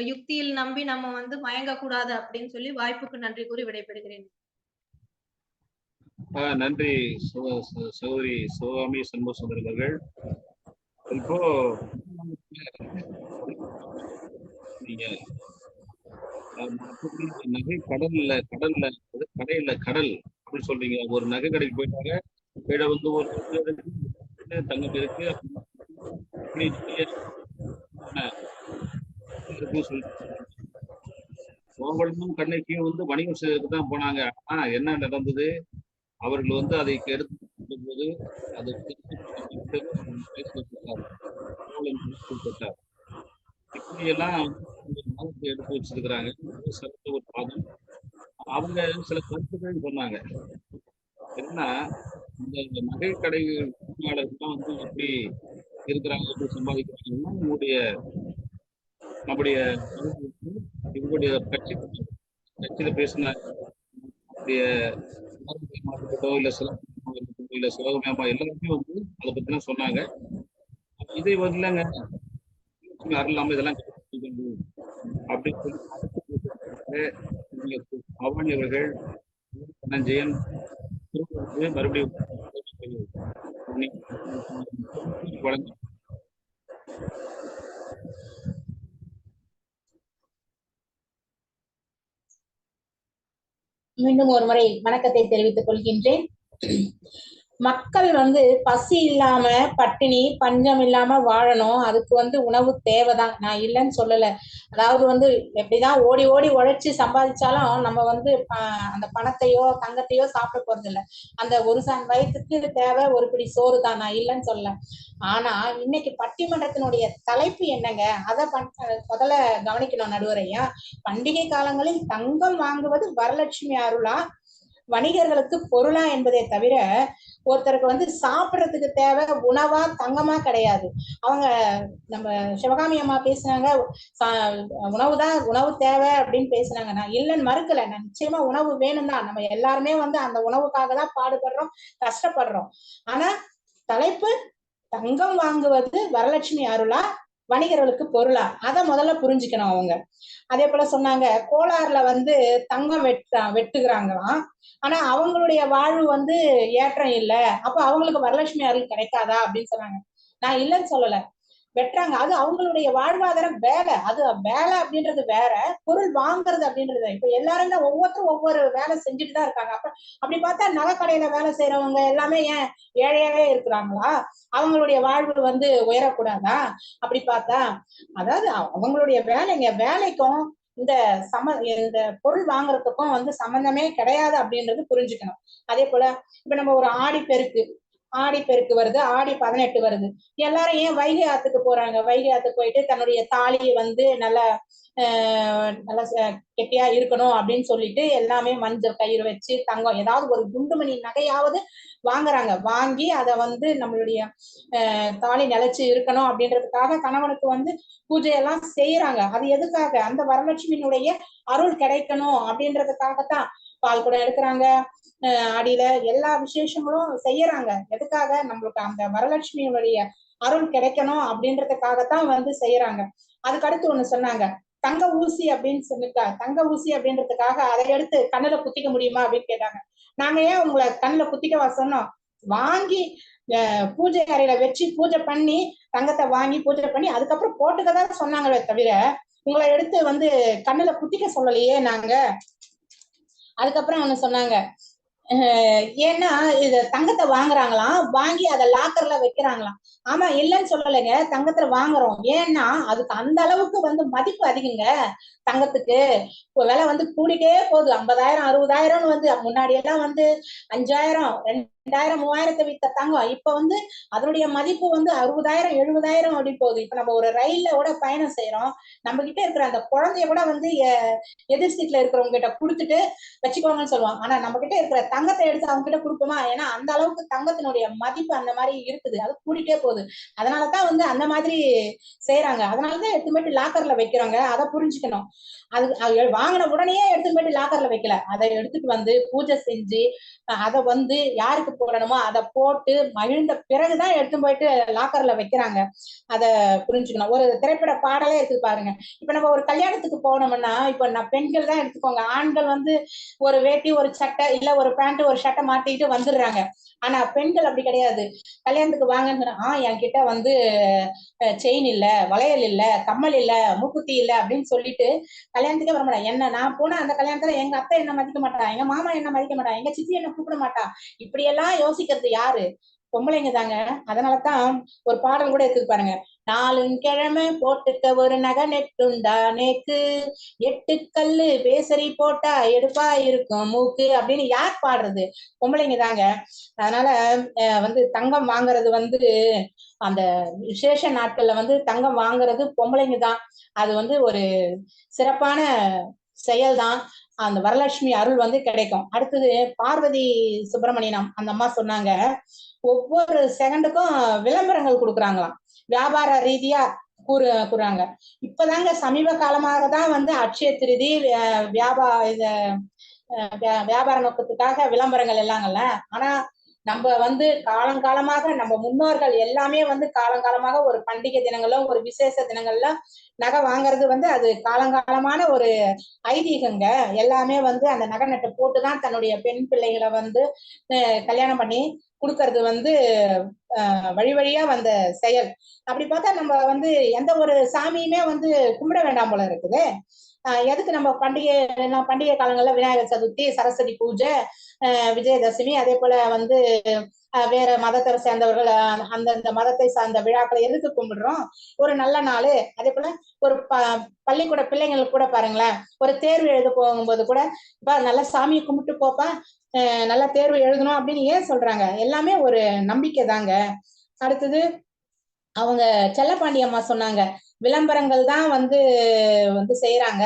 யுக்தியில் நம்பி நம்ம வந்து மயங்கக்கூடாது அப்படின்னு சொல்லி வாய்ப்புக்கு நன்றி கூறி விடைபெறுகிறேன். நன்றி சகோதரி சிவகாமி சண்முக சுந்தரம் அவர்கள். இப்போ நீங்க நகை கடல்ல கடல் அப்படின்னு சொல்றீங்க. ஒரு நகை கடைக்கு போயிட்டாங்க, கீழே வந்து ஒரு தங்கம் இருக்கு சோழனும் கண்ணகியும் வந்து வணிகம் செய்யறதுக்கு தான் போனாங்க. ஆனா என்ன நடந்தது? அவர்கள் வந்து அதை எடுத்து போது அது இப்படியெல்லாம் எடுத்து வச்சிருக்கிறாங்க. சிறந்த ஒரு பாதம். அவங்க சில கருத்துக்கள் சொன்னாங்க. என்னன்னா, இந்த நகை கடை உரிமையாளர்கள்லாம் வந்து எப்படி இருக்கிறாங்க, எப்படி சம்பாதிக்கிறாங்கன்னா நம்முடைய இவங்களுடைய கட்சியில பேசின இல்ல சிவகமயமா எல்லாருமே வந்து அதை பத்தி சொன்னாங்க. இதை வரலங்க அருளாம இதெல்லாம் அப்படின்னு சொல்லி பவானி அவர்கள் ஜெயன் மறுபடியும் வழங்க. மீண்டும் ஒரு முறை வணக்கத்தை தெரிவித்துக் கொள்கின்றேன். மக்கள் வந்து பசி இல்லாம பட்டினி பஞ்சம் இல்லாம வாழணும். அதுக்கு வந்து உணவு தேவைதான், நான் இல்லைன்னு சொல்லல. அதாவது வந்து எப்படிதான் ஓடி ஓடி உழைச்சு சம்பாதிச்சாலும் நம்ம வந்து அந்த பணத்தையோ தங்கத்தையோ சாப்பிட போறது இல்லை. அந்த ஒரு சான் வயிற்றுக்கு தேவை ஒரு பிடி சோறு தான், நான் இல்லைன்னு சொல்லல. ஆனா இன்னைக்கு பட்டிமன்றத்தினுடைய தலைப்பு என்னங்க? அதை முதல்ல கவனிக்கணும் நடுவரையா. பண்டிகை காலங்களில் தங்கம் வாங்குவது வரலட்சுமி அருளா, வணிகர்களுக்கு பொருளா என்பதை தவிர ஒருத்தருக்கு வந்து சாப்பிடறதுக்கு தேவை உணவா தங்கமா கிடையாது. அவங்க நம்ம சிவகாமி அம்மா பேசினாங்க, உணவு தேவை அப்படின்னு பேசினாங்க. நான் இல்லைன்னு மறுக்கல. நான் நிச்சயமா உணவு வேணும் தான். நம்ம எல்லாருமே வந்து அந்த உணவுக்காக தான் பாடுபடுறோம், கஷ்டப்படுறோம். ஆனா தலைப்பு தங்கம் வாங்குவது வரலட்சுமி அருளா, வணிகர்களுக்கு பொருளா, அதை முதல்ல புரிஞ்சுக்கணும் அவங்க. அதே போல சொன்னாங்க, கோலாறுல வந்து தங்கம் வெட்டுகிறாங்களாம். ஆனா அவங்களுடைய வாழ்வு வந்து ஏற்றம் இல்லை, அப்ப அவங்களுக்கு வரலட்சுமி அருள் கிடைக்காதா அப்படின்னு சொன்னாங்க. நான் இல்லைன்னு சொல்லல, வெட்டுறாங்க. அது அவங்களுடைய வாழ்வாதாரம். வேலை, அது வேலை அப்படின்றது வேற, பொருள் வாங்குறது அப்படின்றது. இப்ப எல்லாரும் தான் ஒவ்வொருத்தரும் ஒவ்வொரு வேலை செஞ்சுட்டு தான் இருக்காங்க. அப்படி பார்த்தா நகைக்கடையில வேலை செய்யறவங்க எல்லாமே ஏன் ஏழையாவே இருக்கிறாங்களா? அவங்களுடைய வாழ்வு வந்து உயரக்கூடாதா? அப்படி பார்த்தா அதாவது அவங்களுடைய வேலைக்கும் இந்த பொருள் வாங்குறதுக்கும் வந்து சம்பந்தமே கிடையாது அப்படின்றது புரிஞ்சுக்கணும். அதே போல இப்ப நம்ம ஒரு ஆடிப்பெருக்கு வருது, ஆடி 18 வருது. எல்லாரும் ஏன் வைகை ஆத்துக்கு போறாங்க? வைகை ஆத்துக்கு போயிட்டு தன்னுடைய தாலியை வந்து நல்லா கெட்டியா இருக்கணும் அப்படின்னு சொல்லிட்டு எல்லாமே மஞ்சள் கயிறு வச்சு தங்கம் ஏதாவது ஒரு குண்டுமணி நகையாவது வாங்குறாங்க. வாங்கி அதை வந்து நம்மளுடைய தாலி நிலைச்சு இருக்கணும் அப்படின்றதுக்காக கணவனுக்கு வந்து பூஜையெல்லாம் செய்யறாங்க. அது எதுக்காக? அந்த வரலட்சுமியினுடைய அருள் கிடைக்கணும் அப்படின்றதுக்காகத்தான். பால் கூட எடுக்கிறாங்க, அடியில எல்லா விசேஷங்களும் செய்யறாங்க. எதுக்காக? நம்மளுக்கு அந்த வரலட்சுமியுடைய அருள் கிடைக்கணும் அப்படின்றதுக்காகத்தான் வந்து செய்யறாங்க. அதுக்கு அடுத்து ஒண்ணு சொன்னாங்க, தங்க ஊசி அப்படின்னு சொல்லிட்டா, தங்க ஊசி அப்படின்றதுக்காக அதை எடுத்து கண்ணுல குத்திக்க முடியுமா அப்படின்னு கேட்டாங்க. நாங்க ஏன் உங்களை கண்ணுல குத்திக்கவா சொன்னோம்? வாங்கி பூஜை அறையில வச்சு பூஜை பண்ணி தங்கத்தை வாங்கி பூஜை பண்ணி அதுக்கப்புறம் போட்டுக்கதான் சொன்னாங்களே தவிர உங்களை எடுத்து வந்து கண்ணுல குத்திக்க சொல்லலையே நாங்க. அதுக்கப்புறம் ஒண்ணு சொன்னாங்க, ஏன்னா இது தங்கத்தை வாங்குறாங்களாம், வாங்கி அதை லாக்கர்ல வைக்கிறாங்களாம். ஆமா, இல்லைன்னு சொல்லலைங்க, தங்கத்துல வாங்குறோம். ஏன்னா அதுக்கு அந்த அளவுக்கு வந்து மதிப்பு அதிகங்க. தங்கத்துக்கு விலை வந்து கூடிட்டே போகுது. 50,000 60,000 வந்து முன்னாடி எல்லாம் வந்து 5,000 2,000 3,000 வித்த தங்கம் இப்ப வந்து அதனுடைய மதிப்பு வந்து 60,000 70,000 அப்படி போகுது. இப்ப நம்ம ஒரு ரயில்ல கூட பயணம் செய்யறோம், நம்ம கிட்ட இருக்கிற அந்த குழந்தைய கூட வந்து எதிர் சீட்ல இருக்கிறவங்க கிட்ட கொடுத்துட்டு வச்சுக்கோங்கன்னு சொல்லுவாங்க. ஆனா நம்ம கிட்ட இருக்கிற தங்கத்தை எடுத்து அவங்க கிட்ட கொடுப்போமா? ஏன்னா அந்த அளவுக்கு தங்கத்தினுடைய மதிப்பு அந்த மாதிரி இருக்குது, அது கூடிட்டே போகுது. அதனாலதான் வந்து அந்த மாதிரி செய்யறாங்க. அதனாலதான் எடுத்து போயிட்டு லாக்கர்ல வைக்கிறாங்க. அதை புரிஞ்சுக்கணும். அது வாங்கின உடனே எடுத்துட்டு போயிட்டு லாக்கர்ல வைக்கல, அதை எடுத்துட்டு வந்து பூஜை செஞ்சு அதை வந்து யாருக்கு போடணுமோ அதை போட்டு மகிழ்ந்த பிறகுதான் எடுத்து போயிட்டு லாக்கர்ல வைக்கிறாங்க. அதை புரிஞ்சுக்கணும். ஒரு திரைப்பட பாடலே இருக்குது பாருங்க. இப்ப நம்ம ஒரு கல்யாணத்துக்கு போனோம்னா, இப்ப நான் பெண்கள் தான் எடுத்துக்கோங்க, ஆண்கள் வந்து ஒரு வேட்டி ஒரு சட்டை இல்ல ஒரு பேண்ட் ஒரு ஷர்ட்டை மாட்டிட்டு வந்துடுறாங்க. ஆனா பெண்கள் அப்படி கிடையாது. கல்யாணத்துக்கு வாங்கன்னு சொன்னா, என்கிட்ட வந்து செயின் இல்ல, வளையல் இல்ல, கம்மல் இல்ல, மூக்குத்தி இல்ல அப்படின்னு சொல்லிட்டு கல்யாணத்துக்கே வர மாட்டாங்க. என்ன நான் போனா அந்த கல்யாணத்துல எங்க அத்தை என்ன மதிக்க மாட்டா, எங்க மாமா என்ன மதிக்க மாட்டா, எங்க சித்தி என்ன கூப்பிட மாட்டா. இப்படி எல்லாம் யோசிக்கிறது யாரு? பொம்பளைங்க தாங்க. அதனாலதான் ஒரு பாடல் கூட எடுத்து பாருங்க, 4 கிழமை போட்டுக்க ஒரு நகை நெட்டுண்டா நேக்கு, 8 கல்லு பேசரி போட்டா எடுப்பா இருக்கும் மூக்கு அப்படின்னு யார் பாடுறது? பொம்பளைங்க தாங்க. அதனால வந்து தங்கம் வாங்குறது வந்து அந்த விசேஷ நாட்கள்ல வந்து தங்கம் வாங்குறது பொம்பளைங்க தான். அது வந்து ஒரு சிறப்பான செயல்தான். அந்த வரலட்சுமி அருள் வந்து கிடைக்கும். அடுத்தது பார்வதி சுப்பிரமணியனம் அந்த அம்மா சொன்னாங்க, ஒவ்வொரு செகண்டுக்கும் விளம்பரங்கள் கொடுக்குறாங்களாம், வியாபார ரீதியா கூறாங்க. இப்பதாங்க சமீப காலமாக தான் வந்து அட்சய திருதி வியாபார நோக்கத்துக்காக விளம்பரங்கள் எல்லாங்கல்ல. ஆனா நம்ம வந்து காலங்காலமாக நம்ம முன்னோர்கள் எல்லாமே வந்து காலங்காலமாக ஒரு பண்டிகை தினங்களோ ஒரு விசேஷ தினங்கள்ல நகை வாங்குறது வந்து அது காலங்காலமான ஒரு ஐதீகங்க. எல்லாமே வந்து அந்த நகை நட்டை போட்டுதான் தன்னுடைய பெண் பிள்ளைகளை வந்து கல்யாணம் பண்ணி கொடுக்கறது வந்து வழி வழியா வந்த செயல். அப்படி பார்த்தா நம்ம வந்து எந்த ஒரு சாமியுமே வந்து கும்பிட வேண்டாம் போல இருக்குது. எதுக்கு நம்ம பண்டிகை காலங்கள்ல விநாயகர் சதுர்த்தி, சரஸ்வதி பூஜை, விஜயதசமி, அதே போல வந்து வேற மதத்தை சேர்ந்தவர்கள் அந்தந்த மதத்தை சார்ந்த விழாக்களை எதுக்கு கும்பிடுறோம்? ஒரு நல்ல நாள். அதே போல ஒரு பள்ளிக்கூட பிள்ளைங்களுக்கு கூட பாருங்களேன், ஒரு தேர்வு எழுத போகும்போது கூட நல்லா சாமியை கும்பிட்டு போப்பா, நல்லா தேர்வு எழுதணும் அப்படின்னு ஏன் சொல்றாங்க? எல்லாமே ஒரு நம்பிக்கை தாங்க. அடுத்தது அவங்க செல்லப்பாண்டி அம்மா சொன்னாங்க, விளம்பரங்கள் தான் வந்து செய்யறாங்க.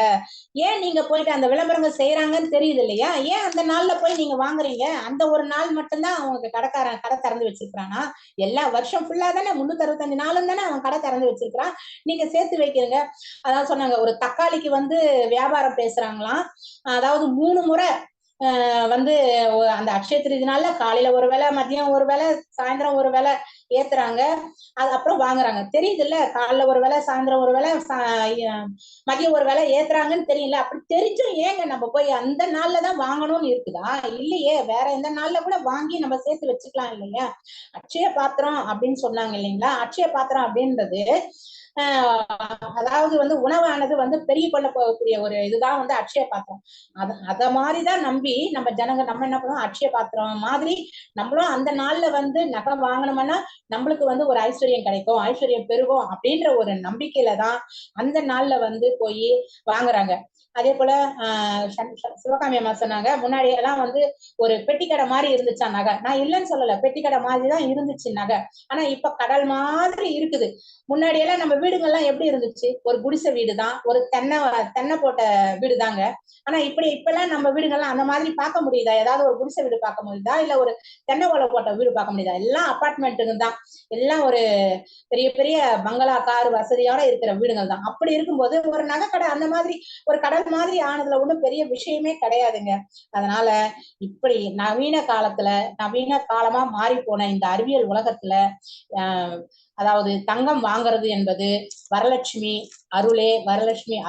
ஏன் நீங்க போயிட்டு அந்த விளம்பரங்கள் செய்யறாங்கன்னு தெரியுது இல்லையா? ஏன் அந்த நாள்ல போய் நீங்க வாங்குறீங்க? அந்த ஒரு நாள் மட்டும்தான் அவங்க கடை திறந்து வச்சிருக்கானா? எல்லா வருஷம் ஃபுல்லா தானே 365 நாளும் தானே அவன் கடை திறந்து வச்சிருக்கான். நீங்க சேர்த்து வைக்கிறீங்க. அதாவது சொன்னாங்க, ஒரு தக்காளிக்கு வந்து வியாபாரம் பேசுறாங்களாம். அதாவது 3 முறை வந்து அந்த அட்சய திருதினால காலையில ஒரு வேலை, மதியம் ஒரு வேலை, சாயந்தரம் ஒரு வேலை ஏத்துறாங்க. அது அப்புறம் வாங்குறாங்க. தெரியுது இல்ல, காலைல ஒரு வேலை, சாயந்தரம் ஒரு வேலை, மதியம் ஒரு வேலை ஏத்துறாங்கன்னு தெரியல. அப்படி தெரிஞ்சும் ஏங்க நம்ம போய் அந்த நாள்லதான் வாங்கணும்னு இருக்குதா? இல்லையே, வேற எந்த நாள்ல கூட வாங்கி நம்ம சேர்த்து வச்சுக்கலாம் இல்லையா? அட்சய பாத்திரம் அப்படின்னு சொன்னாங்க இல்லைங்களா? அட்சய பாத்திரம் அப்படின்றது அதாவது வந்து உணவானது வந்து பெரிய கொள்ள போகக்கூடிய ஒரு இதுதான் வந்து அட்சய பாத்திரம். அத மாதிரிதான் நம்பி நம்ம ஜனங்க நம்ம என்ன பண்ணுவோம், அட்சய பாத்திரம் மாதிரி நம்மளும் அந்த நாள்ல வந்து நகை வாங்கணும்னா நம்மளுக்கு வந்து ஒரு ஐஸ்வர்யம் கிடைக்கும், ஐஸ்வர்யம் பெருகும் அப்படின்ற ஒரு நம்பிக்கையில தான் அந்த நாள்ல வந்து போய் வாங்குறாங்க. அதே போல சிவகாமி அம்மா சொன்னாங்க, முன்னாடி எல்லாம் வந்து ஒரு பெட்டிக்கடை மாதிரி இருந்துச்சா நகை. நான் இல்லைன்னு சொல்லல, பெட்டிக்கடை மாதிரிதான் இருந்துச்சு நகை. ஆனா இப்ப கடல் மாதிரி இருக்குது. முன்னாடி எல்லாம் நம்ம வீடுகள்லாம் எப்படி இருந்துச்சு? ஒரு குடிசை வீடு தான், ஒரு தென்னை போட்ட வீடு தாங்க. ஆனா இப்பெல்லாம் நம்ம வீடுகள்லாம் அந்த மாதிரி பார்க்க முடியுதா? ஏதாவது ஒரு குடிசை வீடு பார்க்க முடியுதா? இல்ல ஒரு தென்னை ஓலை போட்ட வீடு பார்க்க முடியுதா? எல்லாம் அபார்ட்மெண்ட்டுங்க தான். எல்லாம் ஒரு பெரிய பெரிய பங்களா, கார் வசதியோட இருக்கிற வீடுகள் தான். அப்படி இருக்கும்போது ஒரு நகைக்கடை அந்த மாதிரி ஒரு கடல் மாதிரி ஆனதுல ஒண்ணும் பெரிய விஷயமே கிடையாதுங்க. அதனால இப்படி நவீன காலமா மாறி போன இந்த அறிவியல் உலகத்துல அதாவது தங்கம் வாங்குறது என்பது வரலட்சுமி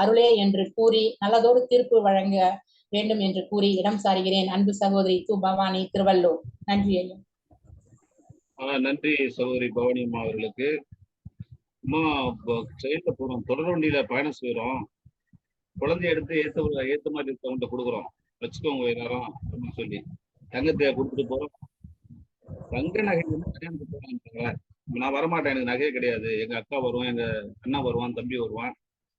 அருளே என்று கூறி நல்லதோடு தீர்ப்பு வழங்க வேண்டும் என்று கூறி இடம் சாருகிறேன். அன்பு சகோதரி து. பவானி, திருவள்ளூர். நன்றி ஐயா. நன்றி சகோதரி பவானி அம்மா அவர்களுக்கு. அம்மா ட்ரெயின்ல போறோம், தொடர் வண்டியில பயணம் செய்யறோம், குழந்தைய எடுத்து ஏத்த மாதிரி இருக்கவங்க கொடுக்குறோம், வச்சுக்கோங்க எல்லாரும் அப்படின்னு சொல்லி தங்கத்தை கொடுத்துட்டு போறோம். தங்க நகை வந்து கல்யாணத்துக்கு போறாங்க. நான் வரமாட்டேன், எனக்கு நகையே கிடையாது, எங்க அக்கா வருவான், எங்க அண்ணா வருவான், தம்பி வருவான்,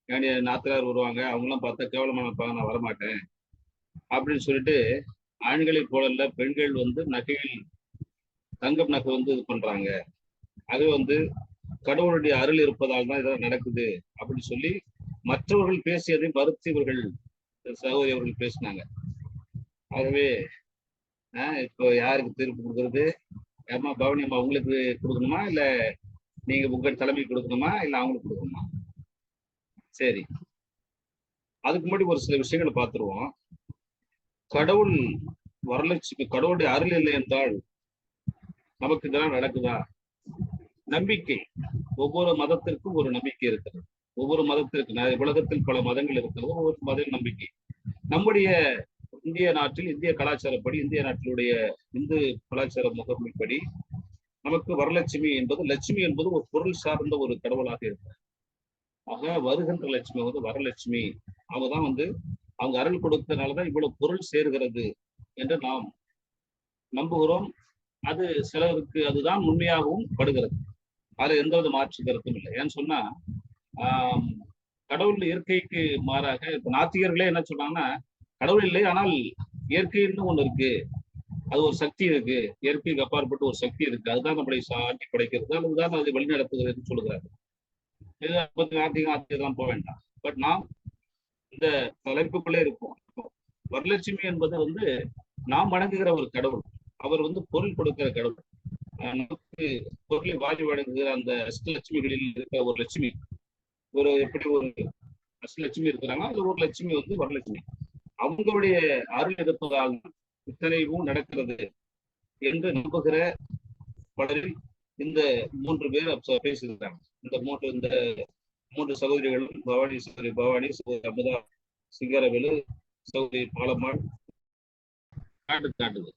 என் நாத்தனார் வருவாங்க, அவங்களாம் பார்த்தா கேவலமா நினைப்பாங்க, நான் வரமாட்டேன் அப்படின்னு சொல்லிட்டு ஆண்களை போல பெண்கள் வந்து நகைகள் தங்கம் நகை வந்து இது பண்றாங்க. அது வந்து கடவுளுடைய அருள் இருப்பதால் தான் இதெல்லாம் நடக்குது அப்படின்னு சொல்லி மற்றவர்கள் பேசியதை மறுத்து இவர்கள் சகோதரி அவர்கள் பேசினாங்க. ஆகவே இப்போ யாருக்கு தீர்ப்பு கொடுக்கறது? அம்மா பவானி அம்மா உங்களுக்கு கொடுக்கணுமா, இல்ல நீங்க உங்க தலைமை கொடுக்கணுமா, இல்ல அவங்களுக்கு கொடுக்கணுமா? சரி, அதுக்கு முன்னாடி ஒரு சில விஷயங்களை பார்த்துருவோம். கடவுள் வரலட்சுமி, கடவுளுடைய அருள் இல்லை என்றால் நமக்கு இதெல்லாம் நடக்குதா? நம்பிக்கை, ஒவ்வொரு மதத்திற்கும் ஒரு நம்பிக்கை இருக்கிறது. ஒவ்வொரு மதத்திற்கு உலகத்தில் பல மதங்கள் இருக்கிறது, ஒவ்வொரு மத நம்பிக்கை. நம்முடைய இந்திய நாட்டில், இந்திய கலாச்சாரப்படி, இந்திய நாட்டினுடைய இந்து கலாச்சார முகமைப்படி நமக்கு வரலட்சுமி என்பது, லட்சுமி என்பது ஒரு பொருள் சார்ந்த ஒரு கடவுளாக இருக்கிறார். ஆக வருகின்ற லட்சுமி வந்து வரலட்சுமி, அவங்கதான் வந்து அவங்க அருள் கொடுத்ததுனாலதான் இவ்வளவு பொருள் சேர்கிறது என்று நாம் நம்புகிறோம். அது சிலருக்கு அதுதான் உண்மையாகவும் படுகிறது, அதுல எந்த வித மாற்று கருத்தும் இல்லை. ஏன்னு சொன்னா கடவுள் இயற்கைக்கு மாறாக இப்ப நாத்திகர்களே என்ன சொன்னாங்கன்னா, கடவுள் இல்லை, ஆனால் இயற்கைன்னு ஒண்ணு இருக்கு, அது ஒரு சக்தி இருக்கு, இயற்கைக்கு அப்பாற்பட்டு ஒரு சக்தி இருக்கு, அதுதான் நம்மளை சாட்டி படைக்கிறது, அதுதான் அது வழிநடத்துகிறதுன்னு சொல்லுகிறாரு. நாத்திகம் போக வேண்டாம். பட் நாம் இந்த தலைப்புக்குள்ளே இருக்கும். வரலட்சுமி என்பது வந்து நாம் வணங்குகிற ஒரு கடவுள். அவர் வந்து பொருள் கொடுக்கிற கடவுள். நமக்கு பொருளை வாரி வழங்குகிற அந்த அஷ்டலட்சுமிகளில் இருக்கிற ஒரு லட்சுமி, ஒரு எப்படி ஒரு அஷ்டலட்சுமி இருக்கிறாங்க, அது ஒரு லட்சுமி வந்து வரலட்சுமி. அவங்களுடைய அருள் இருப்பதால் இத்தனையும் நடக்கிறது என்று நம்புகிற பலரில் இந்த 3 பேர் பேசியிருக்காங்க. இந்த மூன்று சகோதரிகள், பவானி சகோதரி அமுதா சிங்கரவேலு, சகோதரி பாலம்மாள் காட்டுது.